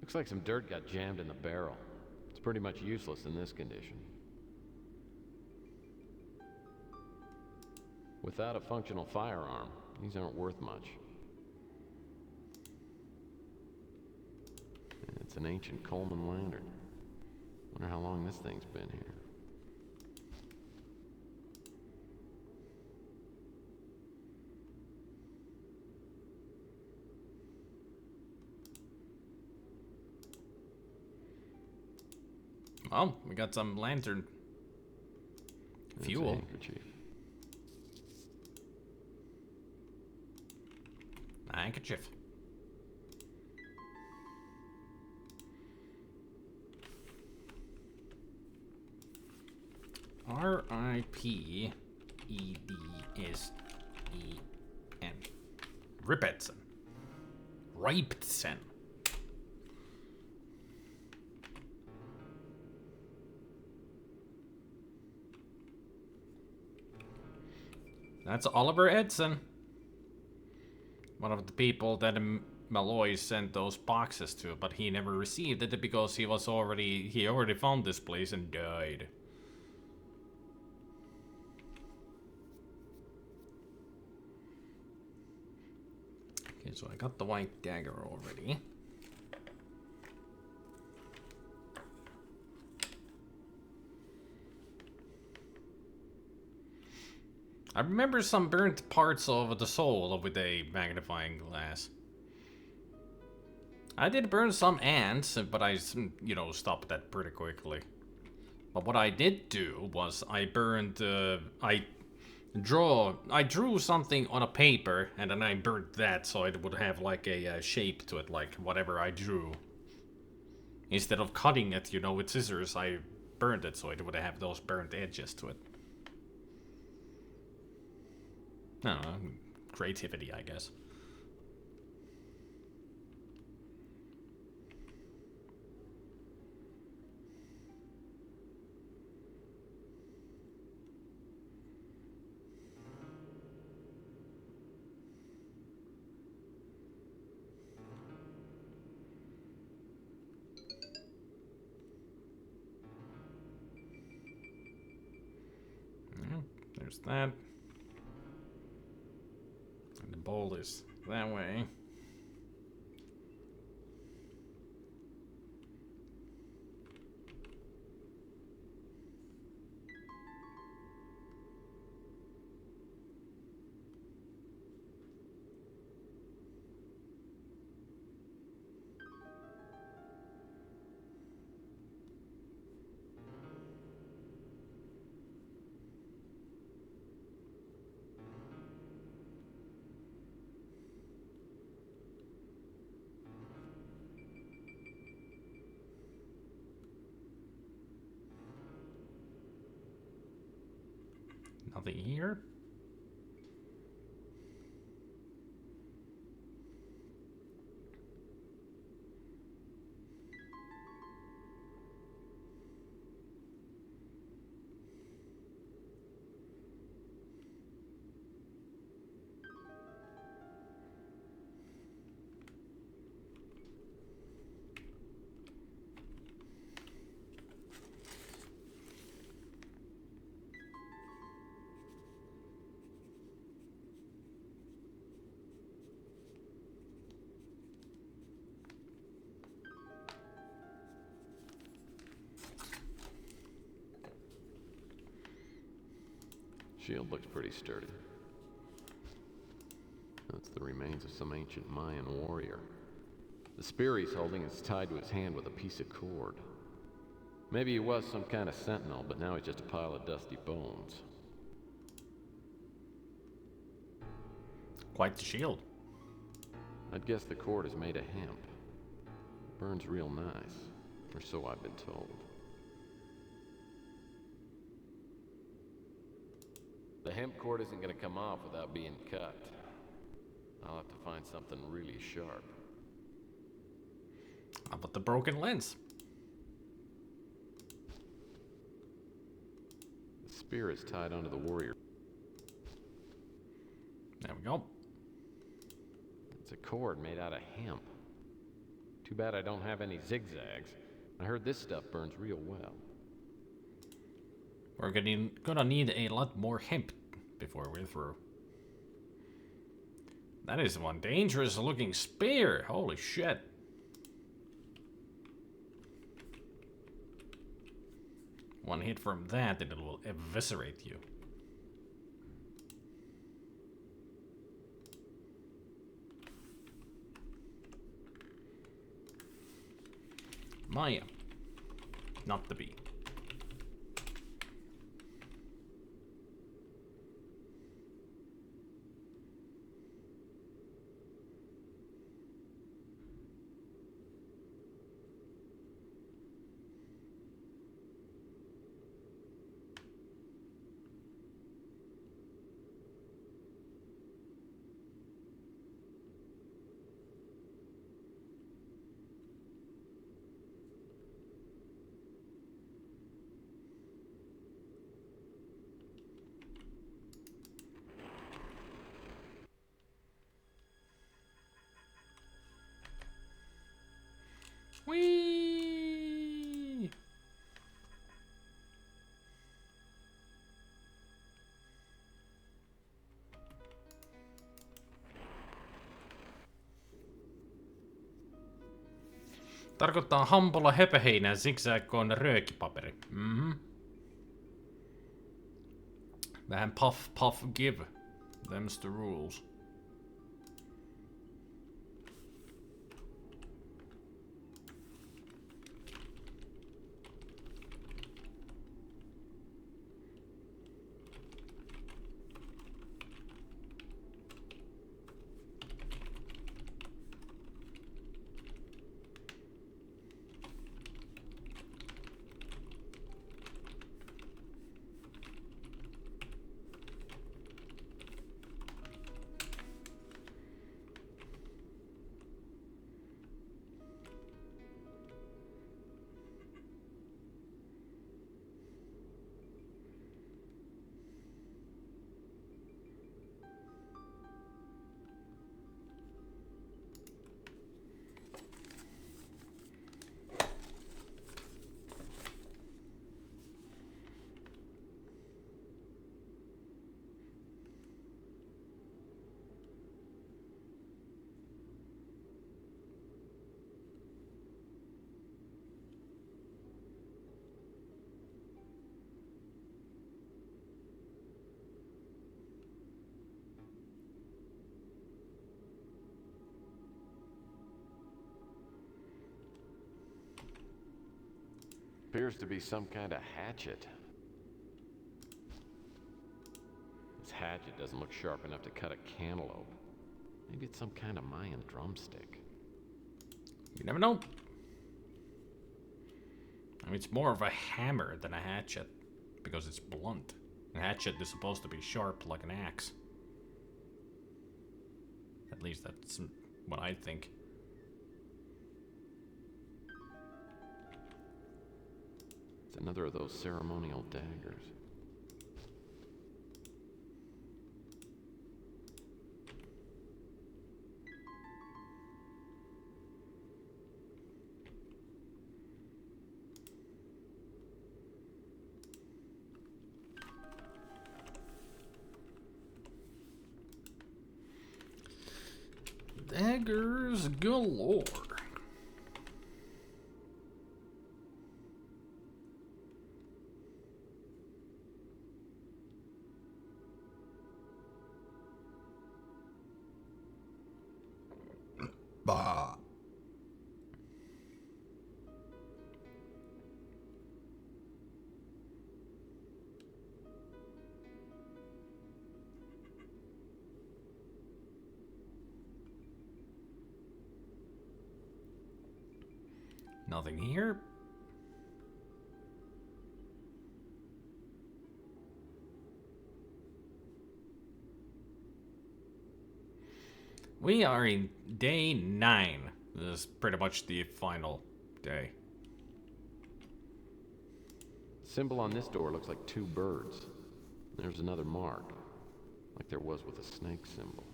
Looks like some dirt got jammed in the barrel. It's pretty much useless in this condition. Without a functional firearm, these aren't worth much. It's an ancient Coleman lantern. Wonder how long this thing's been here. Well, we got some lantern fuel. Handkerchief. R-I-P-E-D-S-E-N. Ripetson. Ripetson. That's Oliver Edson. One of the people that Malloy sent those boxes to, but he never received it because he already found this place and died. Okay, so I got the white dagger already. I remember some burnt parts of the soul with a magnifying glass. I did burn some ants, but I, stopped that pretty quickly. But what I did do was I burned, I drew something on a paper, and then I burnt that so it would have like a shape to it, like whatever I drew. Instead of cutting it, with scissors, I burned it so it would have those burnt edges to it. I don't know, creativity, I guess. There's that. And the bowl is that way. Nothing here. Shield looks pretty sturdy. That's the remains of some ancient Mayan warrior. The spear he's holding is tied to his hand with a piece of cord. Maybe he was some kind of sentinel, but now he's just a pile of dusty bones. Quite the shield. I'd guess the cord is made of hemp. Burns real nice, or so I've been told. The hemp cord isn't going to come off without being cut. I'll have to find something really sharp. How about the broken lens? The spear is tied onto the warrior. There we go. It's a cord made out of hemp. Too bad I don't have any zigzags. I heard this stuff burns real well. We're gonna need a lot more hemp before we're through. That is one dangerous looking spear. Holy shit. One hit from that and it will eviscerate you. Maya. Not the bee. Whee! Tarkoittaa hampolla höpöheinää zigzag-koon röökipaperi. Vähän puff puff give. Them's the rules. Appears to be some kind of hatchet. This hatchet doesn't look sharp enough to cut a cantaloupe. Maybe it's some kind of Mayan drumstick. You never know. I mean, it's more of a hammer than a hatchet because it's blunt. A hatchet is supposed to be sharp like an axe. At least that's what I think. It's another of those ceremonial daggers. Daggers galore. Bah. Nothing here. We are in day 9. This is pretty much the final day. The symbol on this door looks like 2 birds. There's another mark, like there was with a snake symbol.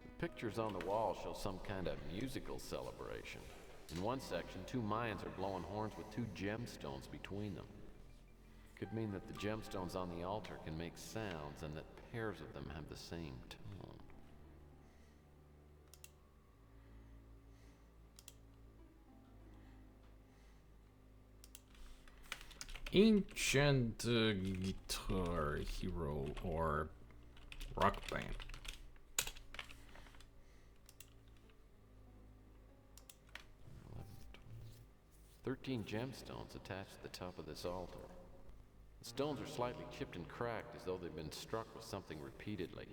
The pictures on the wall show some kind of musical celebration. In one section, 2 Mayans are blowing horns with 2 gemstones between them. Could mean that the gemstones on the altar can make sounds and that pairs of them have the same tone. Ancient guitar hero or rock band. 13 gemstones attached to the top of this altar. The stones are slightly chipped and cracked as though they've been struck with something repeatedly.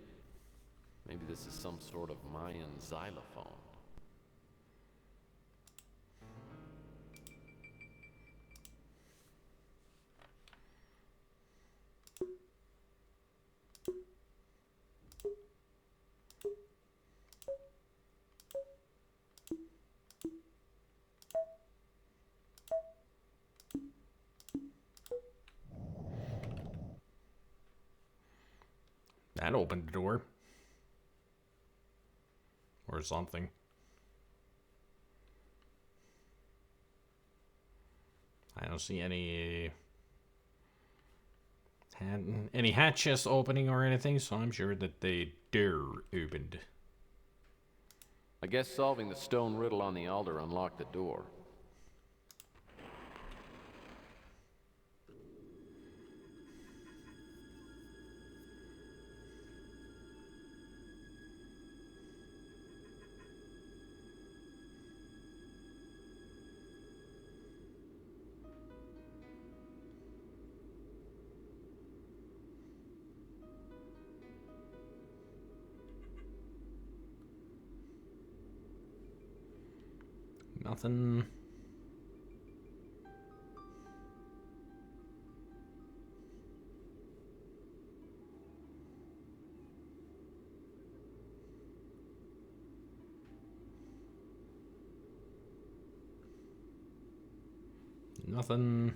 Maybe this is some sort of Mayan xylophone. That opened the door. Or something. I don't see any hatches opening or anything, so I'm sure that the door opened. I guess solving the stone riddle on the altar unlocked the door. Nothing. Nothing.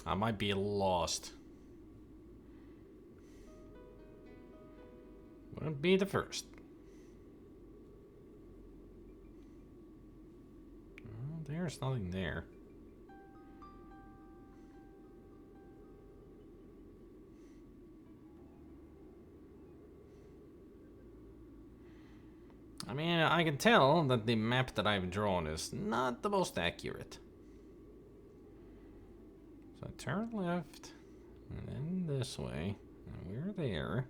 I might be lost. Wouldn't be the first. Oh, there's nothing there. I mean, I can tell that the map that I've drawn is not the most accurate. So turn left, and then this way, and we're there.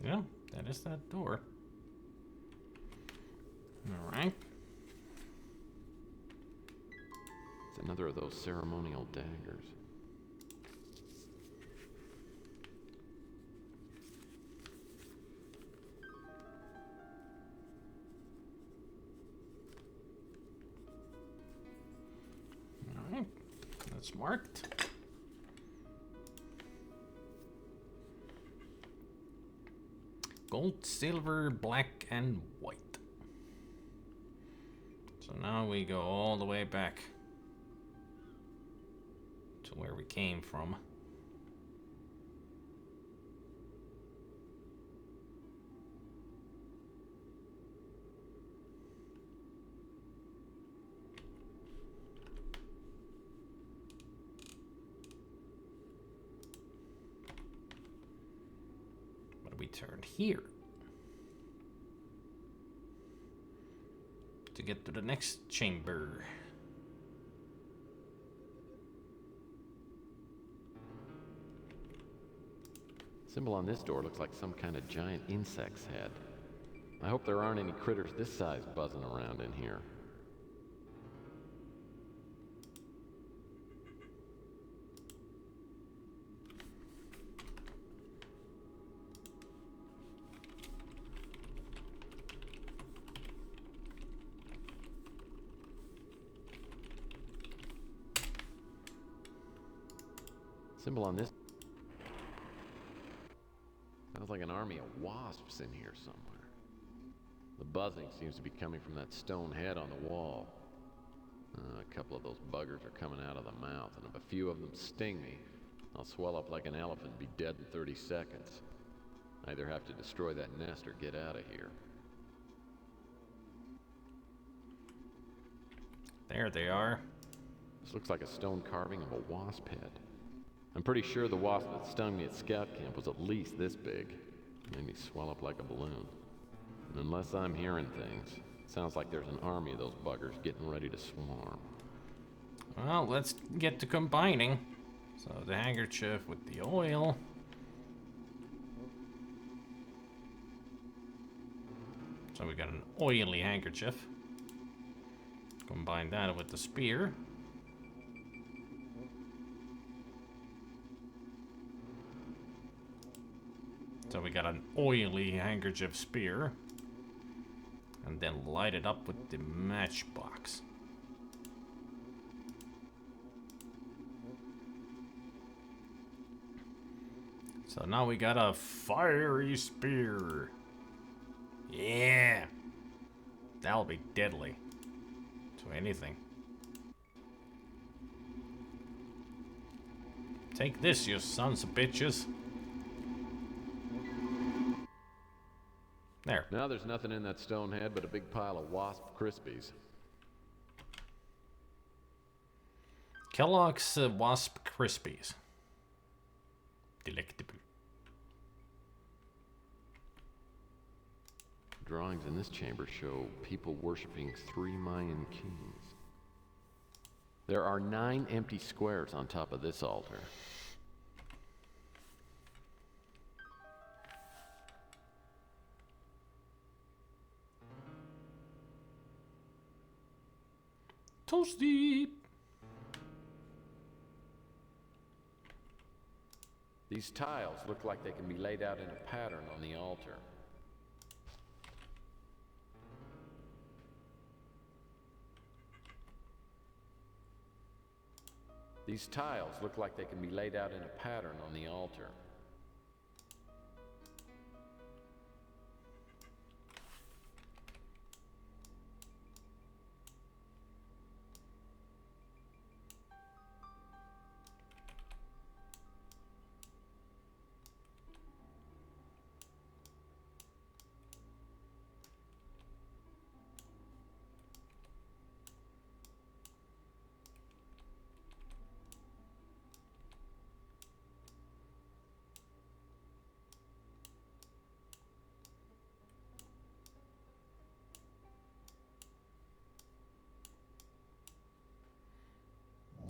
Yeah, that is that door. Alright. It's another of those ceremonial daggers. Alright. That's marked. Gold, silver, black, and white. So now we go all the way back to where we came from. But we turned here to get to the next chamber. Symbol on this door looks like some kind of giant insect's head. I hope there aren't any critters this size buzzing around in here. Symbol on this sounds like an army of wasps in here somewhere. The buzzing seems to be coming from that stone head on the wall. A couple of those buggers are coming out of the mouth, and if a few of them sting me, I'll swell up like an elephant and be dead in 30 seconds. I either have to destroy that nest or get out of here. There they are. This looks like a stone carving of a wasp head. I'm pretty sure the wasp that stung me at scout camp was at least this big. Made me swell up like a balloon. And unless I'm hearing things, it sounds like there's an army of those buggers getting ready to swarm. Well, let's get to combining. So the handkerchief with the oil. So we got an oily handkerchief. Combine that with the spear. So we got an oily handkerchief spear. And then light it up with the matchbox. So now we got a fiery spear. Yeah. That'll be deadly to anything. Take this, you sons of bitches. There. Now there's nothing in that stone head but a big pile of wasp crispies. Kellogg's Wasp Crispies. Delectable. Drawings in this chamber show people worshipping 3 Mayan kings. There are 9 empty squares on top of this altar. Toasty. These tiles look like they can be laid out in a pattern on the altar. These tiles look like they can be laid out in a pattern on the altar.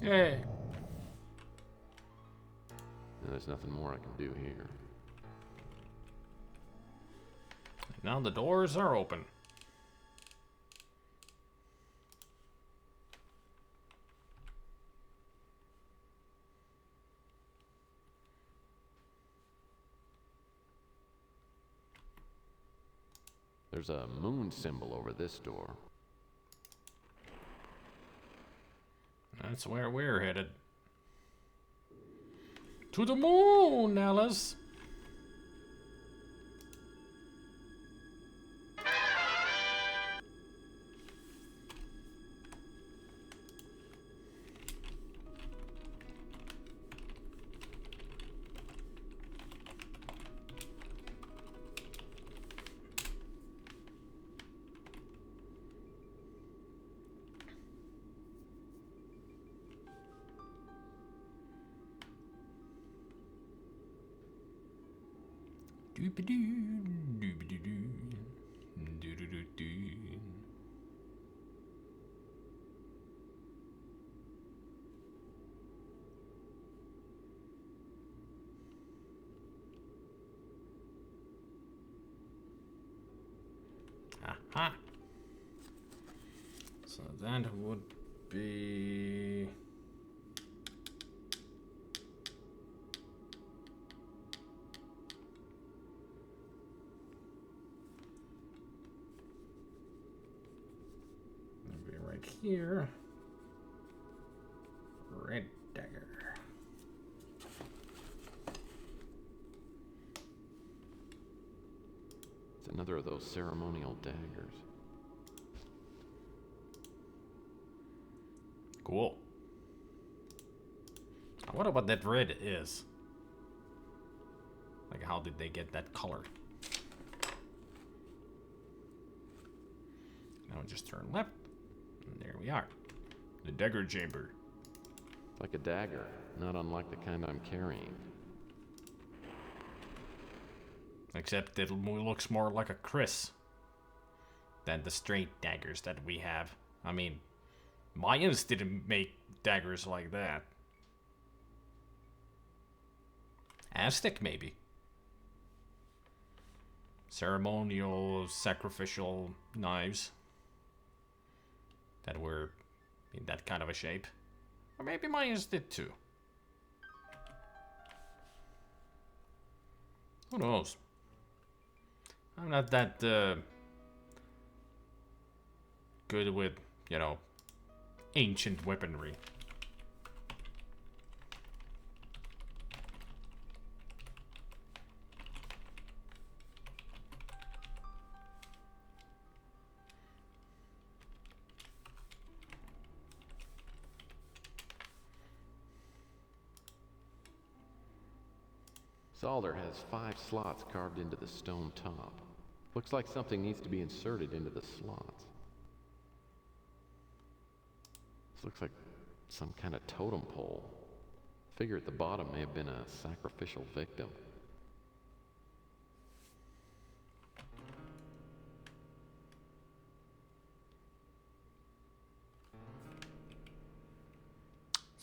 Hey. There's nothing more I can do here. Now the doors are open. There's a moon symbol over this door. That's where we're headed. To the moon, Alice. Aha. So that would be... right here. Red dagger. It's another of those ceremonial daggers. Cool. I wonder what that red is. Like, how did they get that color? Now just turn left. And there we are. The dagger chamber. It's like a dagger, not unlike the kind I'm carrying. Except it looks more like a Chris than the straight daggers that we have. I mean, Mayans didn't make daggers like that. Aztec, maybe. Ceremonial, sacrificial knives that were in that kind of a shape. Or maybe Mayans did too. Who knows? I'm not that good with, you know, ancient weaponry. Zalder has 5 slots carved into the stone top. Looks like something needs to be inserted into the slots. This looks like some kind of totem pole. Figure at the bottom may have been a sacrificial victim.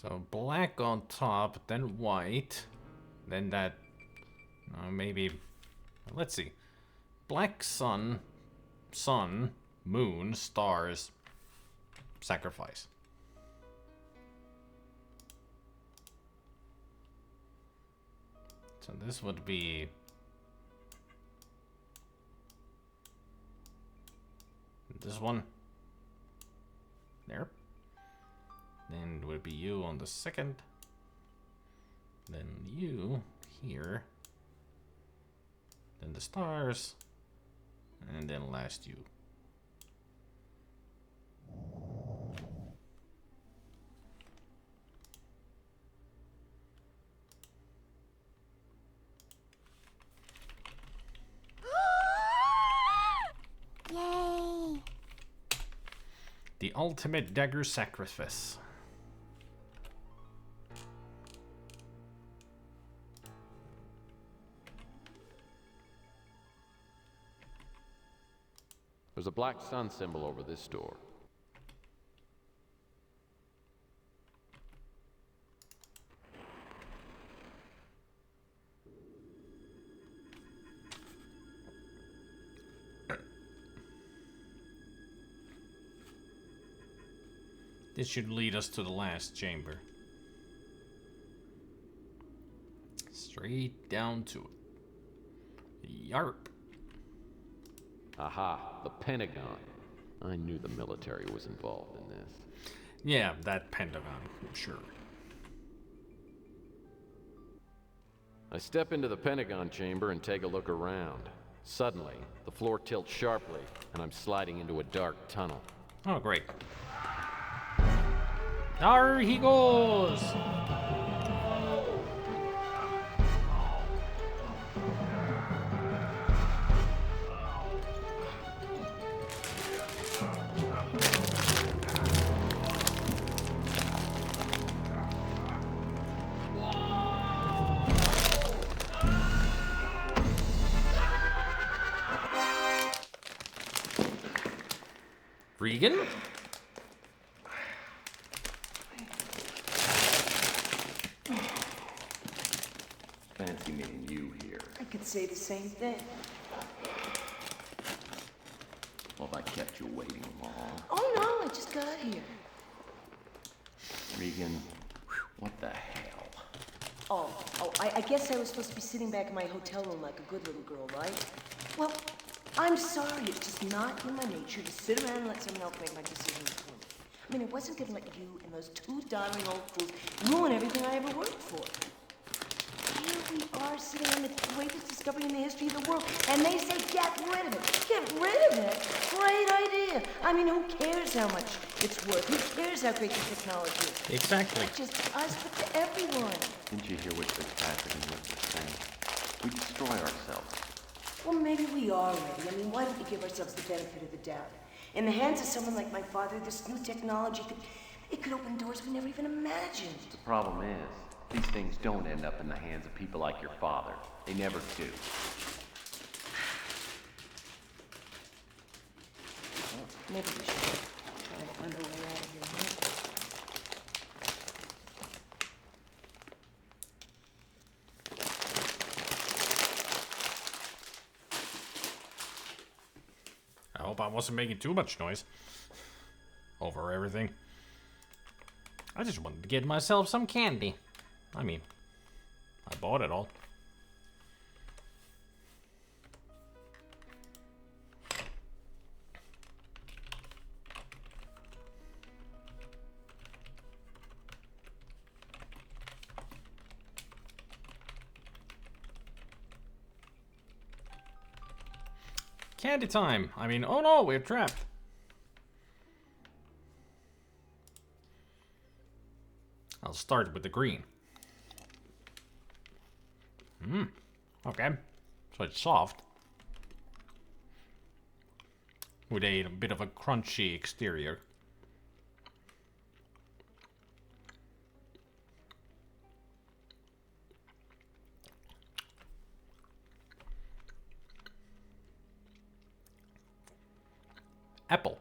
So black on top, then white, then that, maybe, let's see. Black sun, moon, stars, sacrifice. So this would be this one there. Then it would be you on the second. Then you here. Then the stars. And then last you. Yay! The ultimate dagger sacrifice. There's a black sun symbol over this door. This should lead us to the last chamber. Straight down to it. Yarp. Aha, the Pentagon. I knew the military was involved in this. Yeah, that Pentagon, sure. I step into the Pentagon chamber and take a look around. Suddenly, the floor tilts sharply, and I'm sliding into a dark tunnel. Oh, great. There he goes! Regan? Fancy meeting you here. I could say the same thing. Well, if I kept you waiting long. Oh no, I just got here. Regan, what the hell? I guess I was supposed to be sitting back in my hotel room like a good little girl, right? Well, I'm sorry, it's just not in my nature to sit around and let someone else make my decisions for me. I mean, I wasn't gonna let you and those 2 darling old fools ruin everything I ever worked for. Here we are sitting on the greatest discovery in the history of the world, and they say get rid of it. Get rid of it? Great idea. I mean, who cares how much it's worth? Who cares how great the technology is? Exactly. Not just to us, but to everyone. Didn't you hear what Fitzpatrick and Rick were saying? We destroy ourselves. Well, maybe we are ready. I mean, why don't we give ourselves the benefit of the doubt? In the hands of someone like my father, this new technology could It could open doors we never even imagined. The problem is, these things don't end up in the hands of people like your father. They never do. Maybe we should try to find a way out of here. I hope I wasn't making too much noise over everything. I just wanted to get myself some candy. I mean, I bought it all. Candy time! I mean, oh no, we're trapped. I'll start with the green. Okay. So it's soft. With a bit of a crunchy exterior. Apple.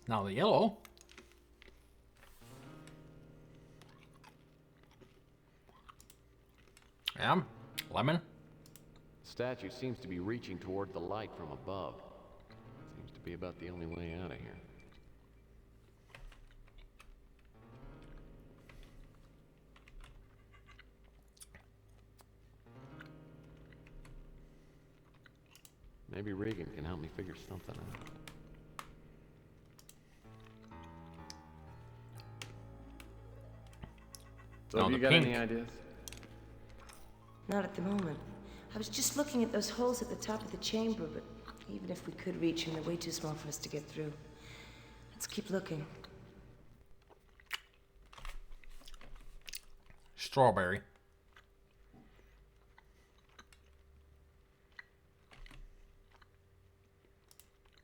Now the yellow. Yeah, lemon. The statue seems to be reaching toward the light from above. Seems to be about the only way out of here. Maybe Regan can help me figure something out. So have you got any ideas? Not at the moment. I was just looking at those holes at the top of the chamber, but even if we could reach them, they're way too small for us to get through. Let's keep looking. Strawberry.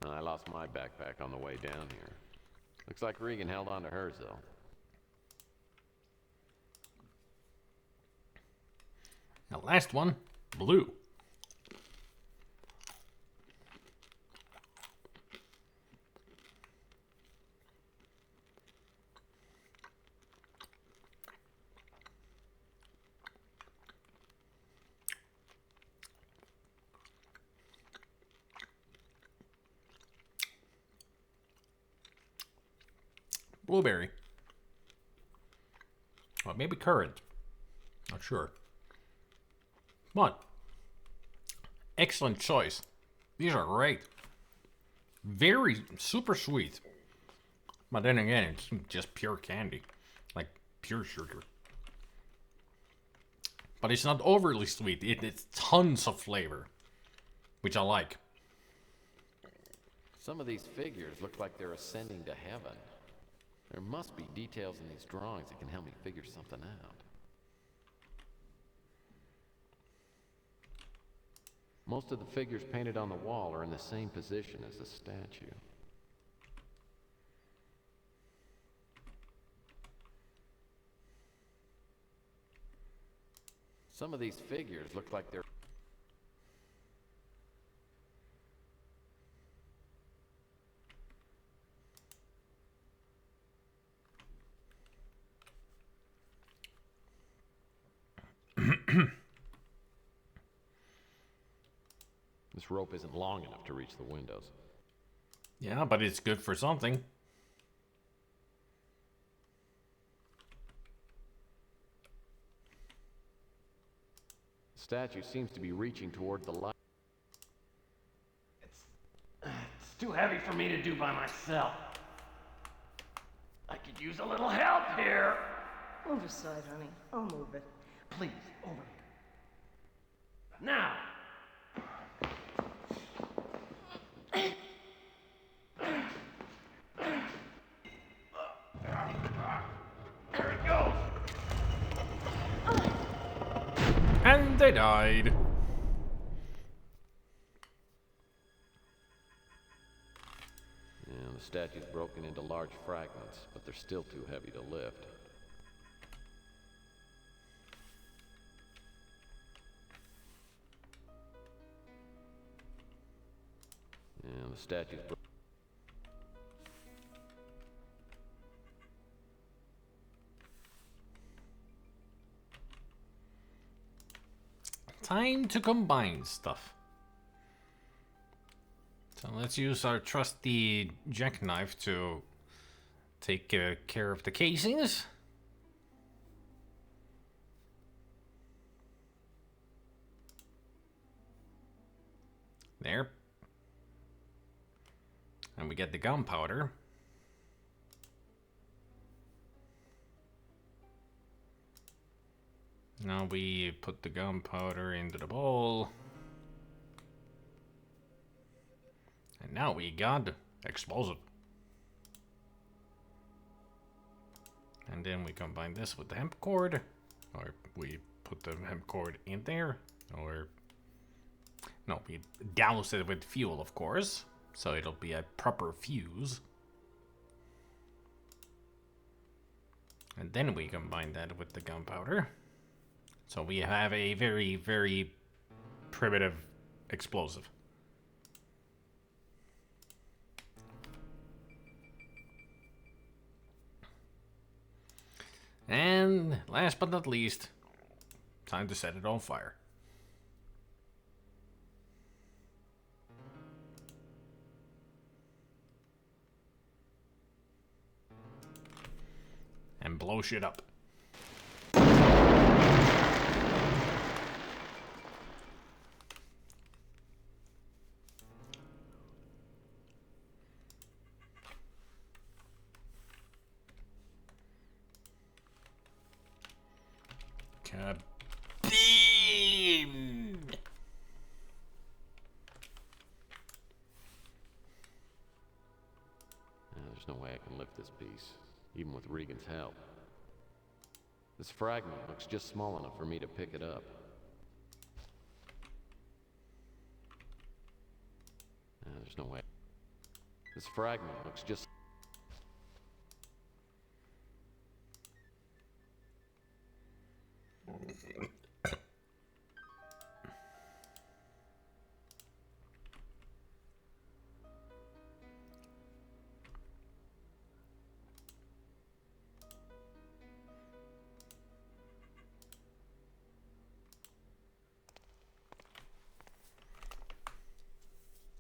I lost my backpack on the way down here. Looks like Regan held on to hers, though. The last one, blue. Blueberry. Well, maybe currant. Not sure. But excellent choice. These are great. Very super sweet. But then again, it's just pure candy. Like pure sugar. But it's not overly sweet. It's tons of flavor. Which I like. Some of these figures look like they're ascending to heaven. There must be details in these drawings that can help me figure something out. Most of the figures painted on the wall are in the same position as the statue. Some of these figures look like they're... This rope isn't long enough to reach the windows. Yeah, but it's good for something. The statue seems to be reaching toward the light. It's too heavy for me to do by myself. I could use a little help here. Move aside, honey. I'll move it. Please, over here. Now. There it goes. And they died. Yeah, the statue's broken into large fragments, but they're still too heavy to lift. Yeah, the statue's Time to combine stuff. So let's use our trusty jackknife to take care of the casings. There. And we get the gunpowder. Now we put the gunpowder into the bowl. And now we got explosive. And then we combine this with the hemp cord. Or we put the hemp cord in there. Or no, we douse it with fuel, of course. So it'll be a proper fuse. And then we combine that with the gunpowder. So we have a very, very primitive explosive. And last but not least, time to set it on fire. And blow shit up. Kaboom! There's no way I can lift this piece, even with Regan's help. This fragment looks just small enough for me to pick it up. There's no way. This fragment looks just...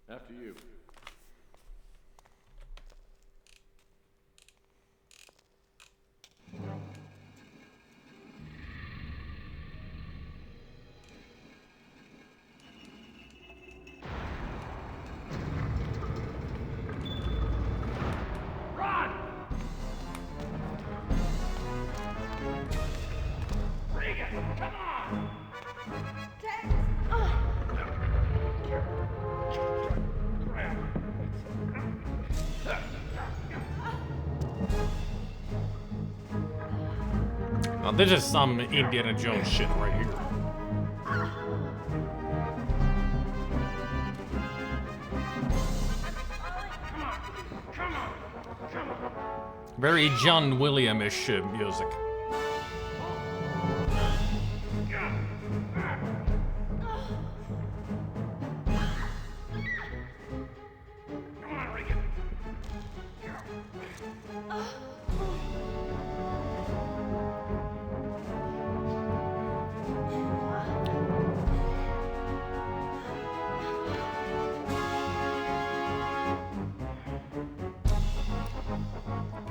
After you. Run! Regan, come on! Now this is some Indiana Jones shit right here. Very John Williams-ish music.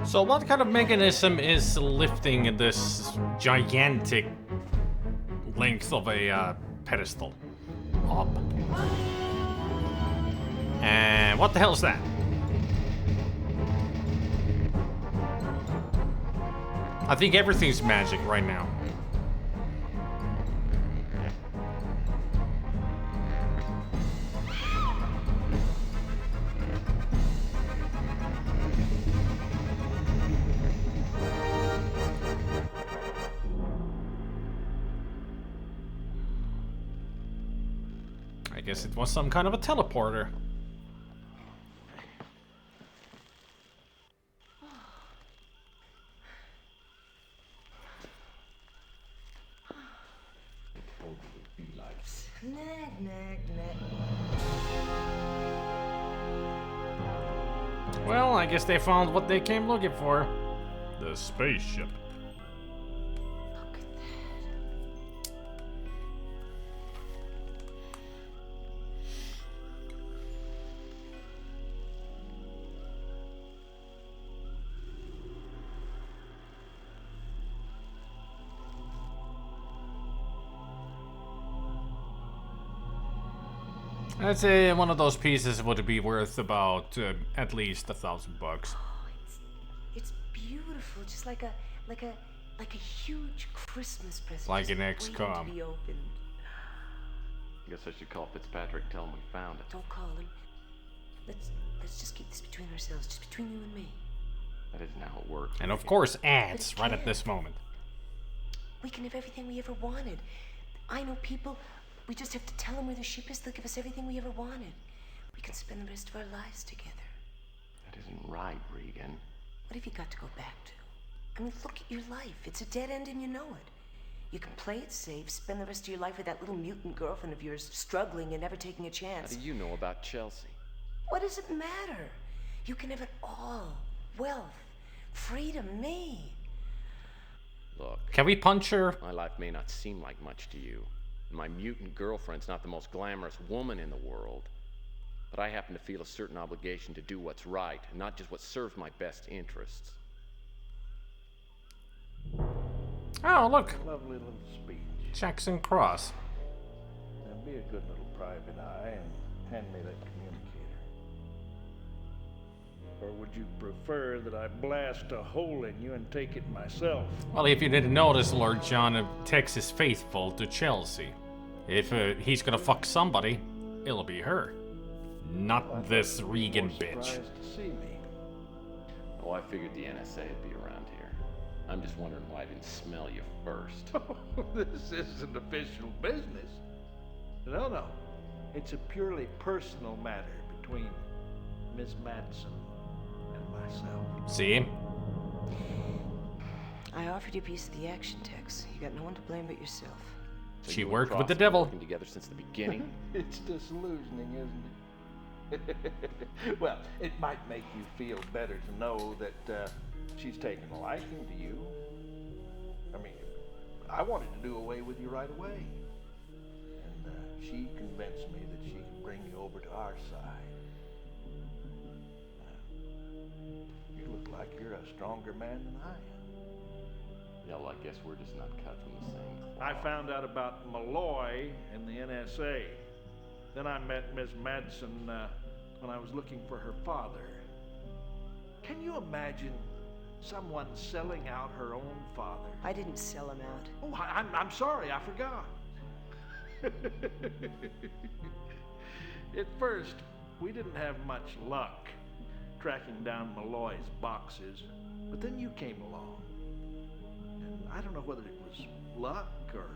So what kind of mechanism is lifting this gigantic length of a pedestal up? And what the hell is that? I think everything's magic right now. guess it was some kind of a teleporter. Nag, nag, nag. Well, I guess they found what they came looking for. The spaceship. Look at that. I'd say one of those pieces would be worth about at least $1,000. Oh, it's beautiful, just like a huge Christmas present. Like just an XCOM. waiting to be opened. Guess I should call Fitzpatrick, tell him we found it. Don't call him. Let's just keep this between ourselves, just between you and me. That isn't how it works. And of course, ads right at this moment. We can have everything we ever wanted. I know people. We just have to tell them where the ship is. They'll give us everything we ever wanted. We can spend the rest of our lives together. That isn't right, Regan. What have you got to go back to? I mean, look at your life. It's a dead end and you know it. You can play it safe, spend the rest of your life with that little mutant girlfriend of yours, struggling and never taking a chance. How do you know about Chelsea? What does it matter? You can have it all. Wealth, freedom, me. Look. Can we punch her? My life may not seem like much to you. My mutant girlfriend's not the most glamorous woman in the world. But I happen to feel a certain obligation to do what's right, and not just what serves my best interests. Oh, look. Lovely little speech. Jackson Cross. Now be a good little private eye and hand me that communicator. Or would you prefer that I blast a hole in you and take it myself? Well, if you didn't notice, Lord John takes his faithful to Chelsea. If he's gonna fuck somebody, it'll be her. Not this Regan bitch. Surprised to see me. Oh, I figured the NSA would be around here. I'm just wondering why I didn't smell you first. This isn't official business. No. It's a purely personal matter between Miss Madsen and myself. See? I offered you a piece of the action, Tex. You got no one to blame but yourself. So she you and worked with Cross the have been devil. Working together since the beginning. It's disillusioning, isn't it? Well, it might make you feel better to know that she's taken a liking to you. I mean, I wanted to do away with you right away. And she convinced me that she could bring you over to our side. You look like you're a stronger man than I am. Yeah, well, I guess we're just not cut from the same cloth. I found out about Malloy and the NSA. Then I met Miss Madsen when I was looking for her father. Can you imagine someone selling out her own father? I didn't sell him out. Oh, I'm sorry, I forgot. At first, we didn't have much luck tracking down Malloy's boxes, but then you came along. And I don't know whether it was luck or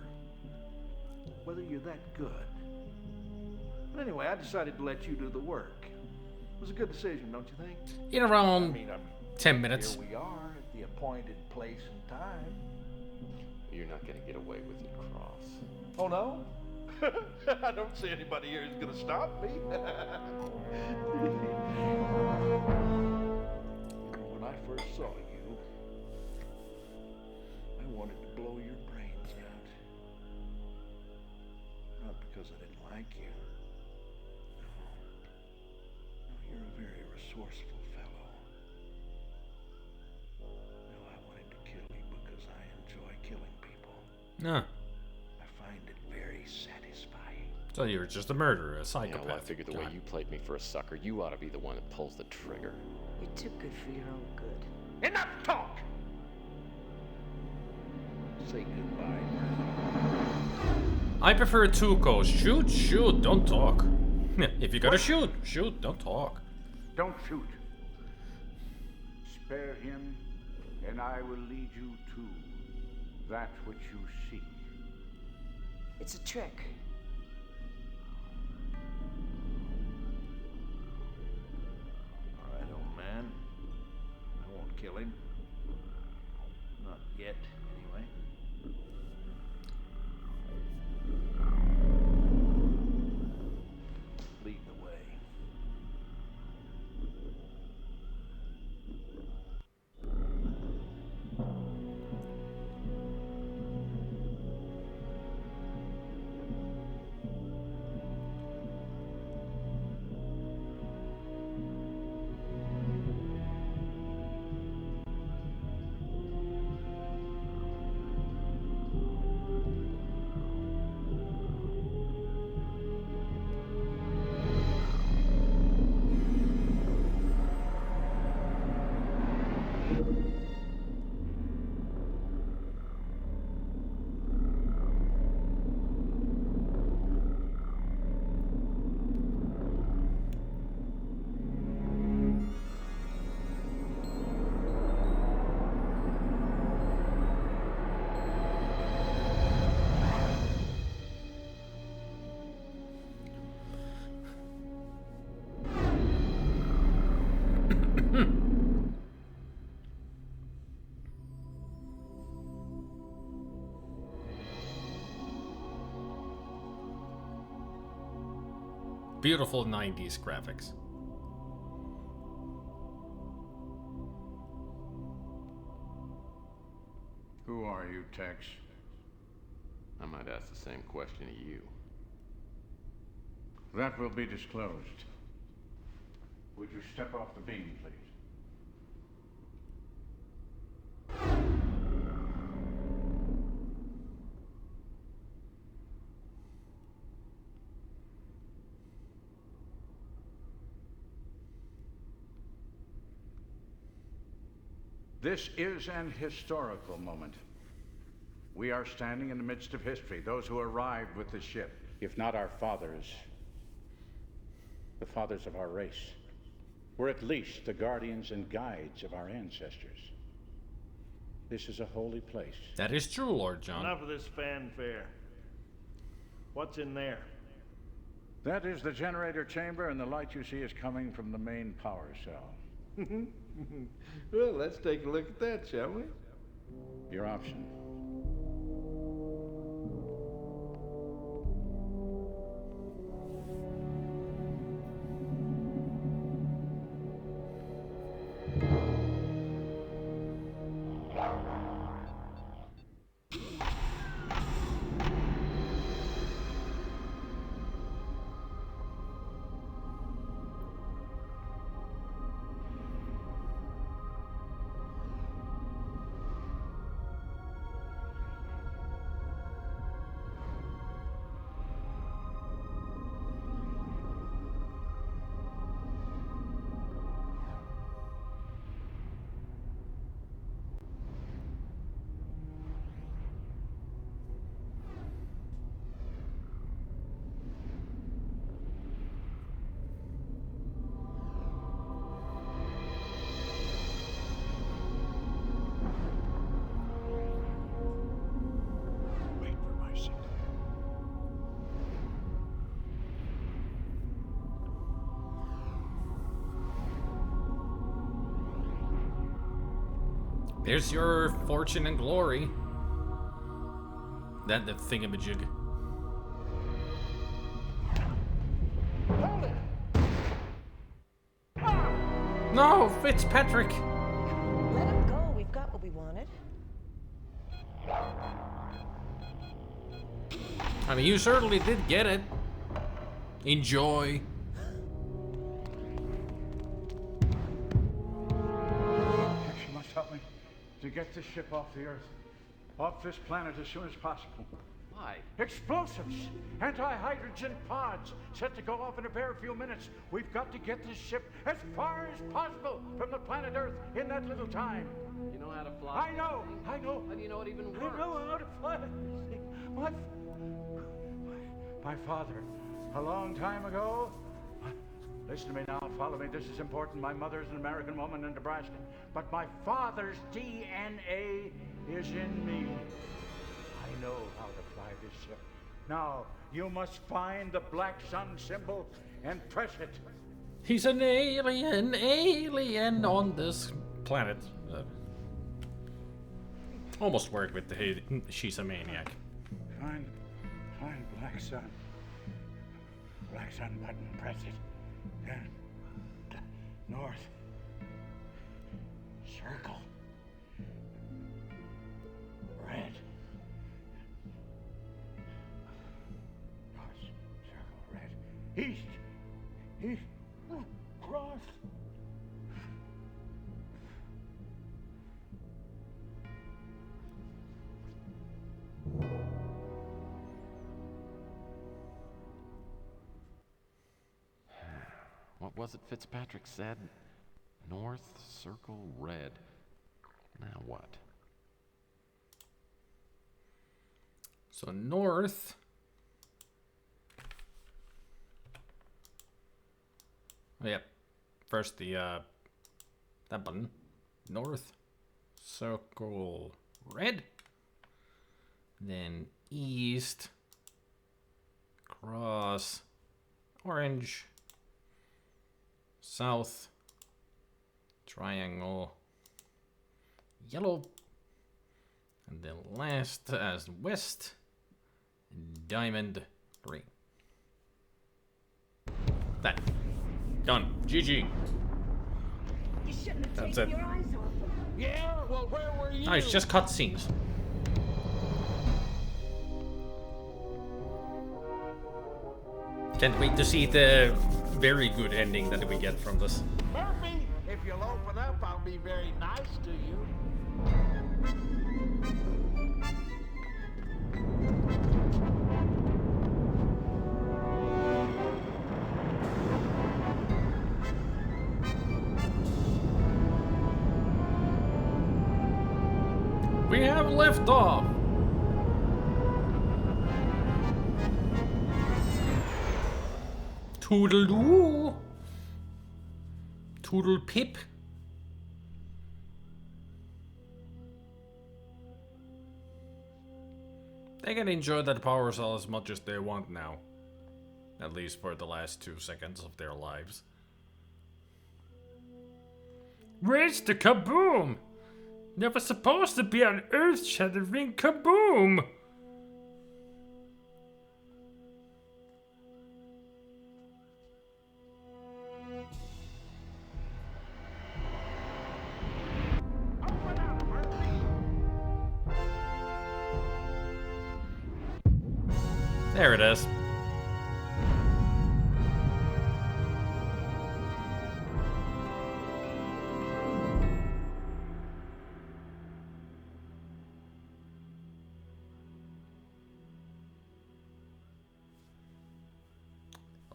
whether you're that good. But anyway, I decided to let you do the work. It was a good decision, don't you think? In around 10 minutes. Here we are at the appointed place and time. You're not gonna get away with it, Cross. Oh, no? I don't see anybody here who's gonna stop me. When I first saw you, I wanted to blow your brains out. Not because I didn't like you. No, you're a very resourceful fellow. No, I wanted to kill you because I enjoy killing people. No. I find it very satisfying. So you're just a murderer, a psychopath. Yeah, well, I figured the way you played me for a sucker, you ought to be the one that pulls the trigger. You're too good for your own good. Enough talk! Say goodbye, I prefer Tuco. Shoot, don't talk. If you gotta shoot, don't talk. Don't shoot. Spare him, and I will lead you to that which you seek. It's a trick. Yet, anyway. Lead the way. Beautiful 90s graphics. Who are you, Tex? I might ask the same question of you. That will be disclosed. Would you step off the beam, please? This is an historical moment. We are standing in the midst of history. Those who arrived with the ship, if not our fathers, the fathers of our race, were at least the guardians and guides of our ancestors. This is a holy place. That is true, Lord John. Enough of this fanfare. What's in there? That is the generator chamber, and the light you see is coming from the main power cell. Well, let's take a look at that, shall we? Your option. There's your fortune and glory. That the thingamajig. Hold it! No, Fitzpatrick! Let him go. We've got what we wanted. I mean, you certainly did get it. Enjoy. She must help me to get this ship off the Earth, off this planet as soon as possible. Why? Explosives! Anti-hydrogen pods set to go off in a bare few minutes. We've got to get this ship as far as possible from the planet Earth in that little time. You know how to fly? I know. How do you know it even works? I know how to fly. My father, a long time ago. Listen to me now, follow me. This is important. My mother's an American woman in Nebraska, but my father's DNA is in me. I know how to fly this ship. Now, you must find the black sun symbol and press it. He's an alien on this planet. Almost worked with the she's a maniac. Find black sun. Black sun button, press it. Then, north. Circle. Red. North, circle, red. East. Cross. What was it Fitzpatrick said? North, circle, red. Now what? So north. Oh, yep. First the that button. North, circle, red. Then east, cross, orange, south, triangle, yellow, and then last as west, diamond, green. That. Done. GG. You shouldn't have That's taken it. your eyes off them. Yeah, well, where were you? No, it's just cutscenes. Can't wait to see the very good ending that we get from this. Murphy, if you'll open up, I'll be very nice to you. We have left off. Toodle-doo. Toodle-pip. They can enjoy that power cell as much as they want now. At least for the last 2 seconds of their lives. Where's the kaboom? There was supposed to be an earth-shattering kaboom! There it is.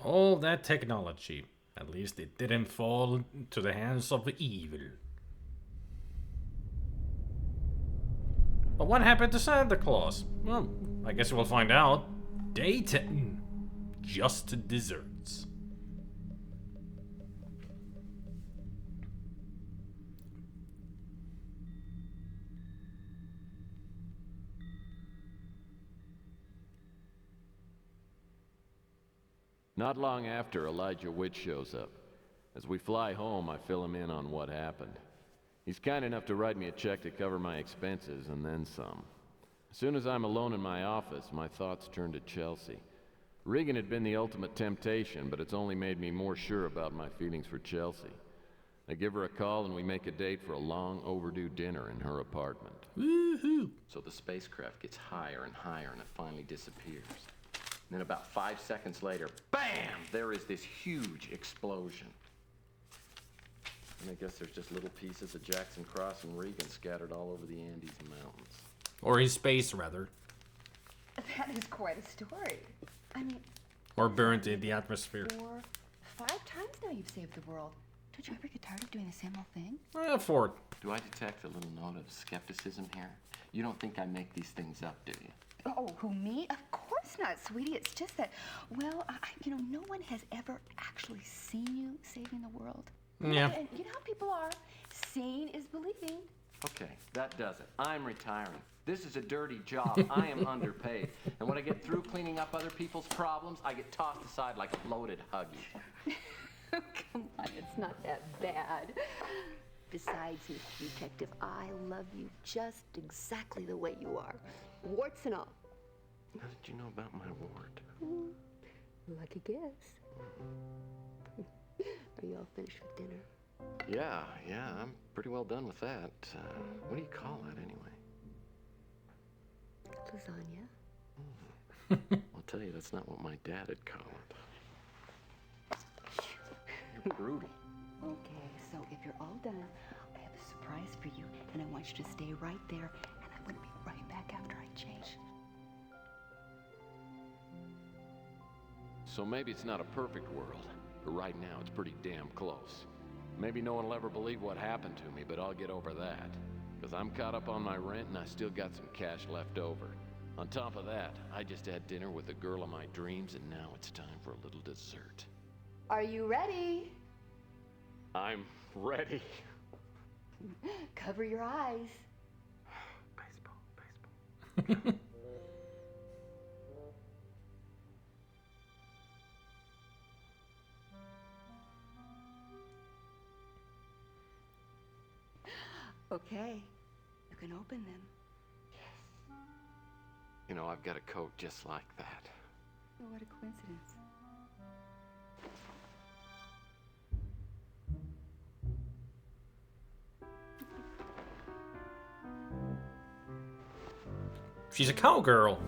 All that technology. At least it didn't fall to the hands of evil. But what happened to Santa Claus? Well, I guess we'll find out. Day 10. Just desserts. Not long after, Elijah Witt shows up. As we fly home, I fill him in on what happened. He's kind enough to write me a check to cover my expenses, and then some. As soon as I'm alone in my office, my thoughts turn to Chelsea. Regan had been the ultimate temptation, but it's only made me more sure about my feelings for Chelsea. I give her a call and we make a date for a long overdue dinner in her apartment. Woohoo! So the spacecraft gets higher and higher and it finally disappears. And then about 5 seconds later, BAM! There is this huge explosion. And I guess there's just little pieces of Jackson Cross and Regan scattered all over the Andes Mountains. Or his space, rather. That is quite a story. I mean... Or burnt in the atmosphere. 4, 5 times now you've saved the world. Don't you ever get tired of doing the same old thing? 4. Do I detect a little note of skepticism here? You don't think I make these things up, do you? Oh, who, me? Of course not, sweetie. It's just that, well, you know, no one has ever actually seen you saving the world. Yeah. And you know how people are. Seeing is believing. Okay, that does it. I'm retiring. This is a dirty job. I am underpaid. And when I get through cleaning up other people's problems, I get tossed aside like a loaded Huggy. Come on, it's not that bad. Besides, Mr. Detective, I love you just exactly the way you are. Warts and all. How did you know about my wart? Lucky guess. Are you all finished with dinner? Yeah, I'm pretty well done with that. What do you call that anyway? Lasagna. I'll tell you, that's not what my dad would call it. You're brutal. Okay, so if you're all done, I have a surprise for you, and I want you to stay right there, and I'm going to be right back after I change. So maybe it's not a perfect world, but right now it's pretty damn close. Maybe no one will ever believe what happened to me, but I'll get over that. Because I'm caught up on my rent and I still got some cash left over. On top of that, I just had dinner with the girl of my dreams and now it's time for a little dessert. Are you ready? I'm ready. Cover your eyes. Baseball. Okay, you can open them. You know, I've got a coat just like that. Oh, what a coincidence. She's a cowgirl.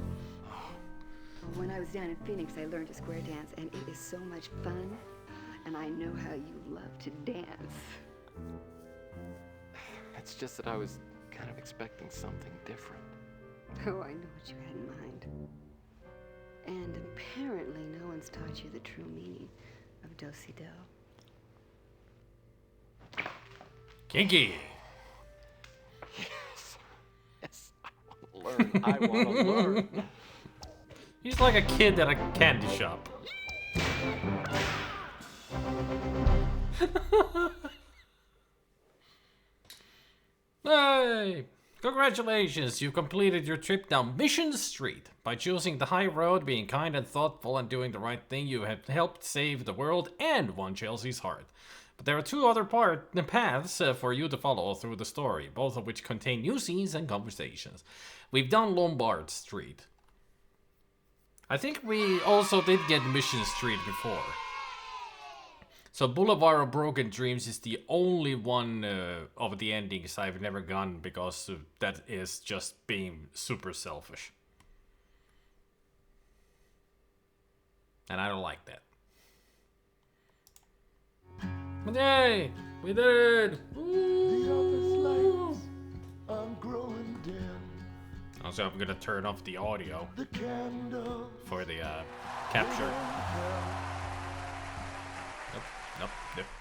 When I was down in Phoenix, I learned to square dance, and it is so much fun. And I know how you love to dance. It's just that I was kind of expecting something different. Oh, I know what you had in mind. And apparently no one's taught you the true meaning of do-si-do. Kinky. Yes, I want to learn. He's like a kid at a candy shop. Hey! Congratulations, you completed your trip down Mission Street. By choosing the high road, being kind and thoughtful, and doing the right thing, you have helped save the world and won Chelsea's heart. But there are two other paths for you to follow through the story, both of which contain new scenes and conversations. We've done Lombard Street. I think we also did get Mission Street before. So Boulevard of Broken Dreams is the only one of the endings I've never gone because that is just being super selfish. And I don't like that. But yay! We did it! Woo! I'm growing dim. Also, I'm gonna turn off the audio The candle for the capture.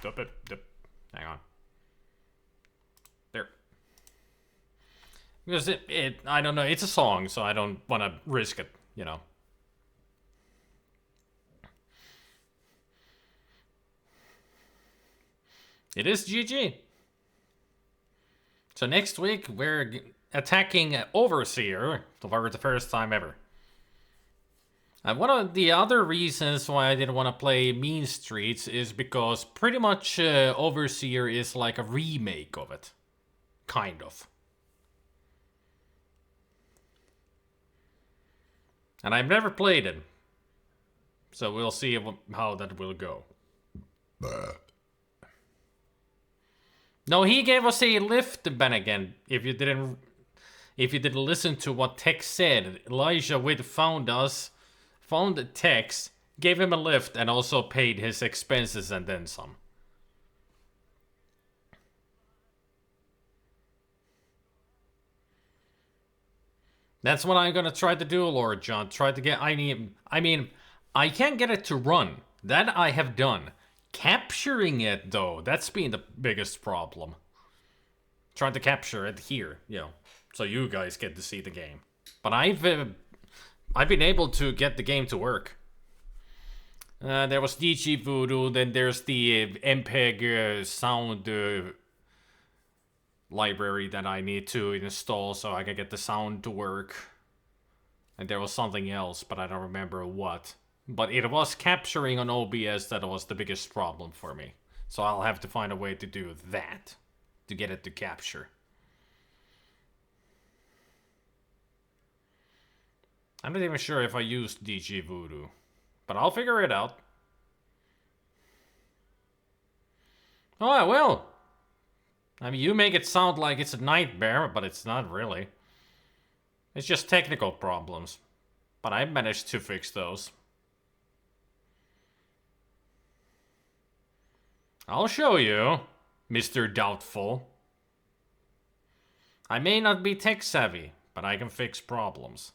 Nope. Hang on. There. Because I don't know, it's a song, so I don't want to risk it, you know. It is GG. So next week, we're attacking Overseer for the first time ever. One of the other reasons why I didn't want to play Mean Streets is because pretty much Overseer is like a remake of it. Kind of. And I've never played it. So we'll see how that will go. No, he gave us a lift, Ben, again. If you didn't listen to what Tex said, Elijah Witt found the Tex, gave him a lift, and also paid his expenses and then some. That's what I'm gonna try to do, Lord John. Try to get. I mean, I can't get it to run. That I have done. Capturing it, though, that's been the biggest problem. Trying to capture it here, you know, so you guys get to see the game. But I've been able to get the game to work. There was DG Voodoo, then there's the MPEG sound library that I need to install so I can get the sound to work. And there was something else, but I don't remember what. But it was capturing on OBS that was the biggest problem for me. So I'll have to find a way to do that. to get it to capture. I'm not even sure if I used DG Voodoo, but I'll figure it out. Oh, I will. I mean, you make it sound like it's a nightmare, but it's not really. It's just technical problems. But I managed to fix those. I'll show you, Mr. Doubtful. I may not be tech savvy, but I can fix problems.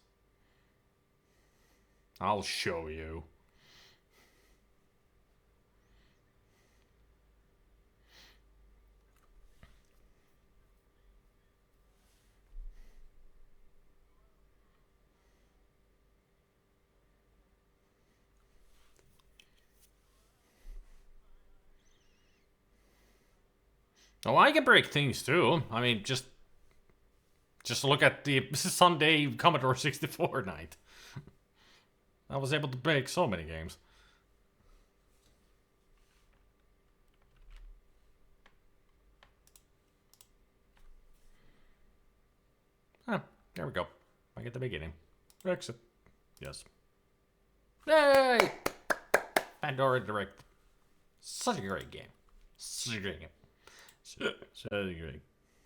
I'll show you. Oh, I can break things too. I mean, just look at the Sunday Commodore 64 night. I was able to break so many games. Ah, there we go. Back at the beginning. Exit. Yes. Yay! Pandora Directive. Such a great game. Such a great game. Such a great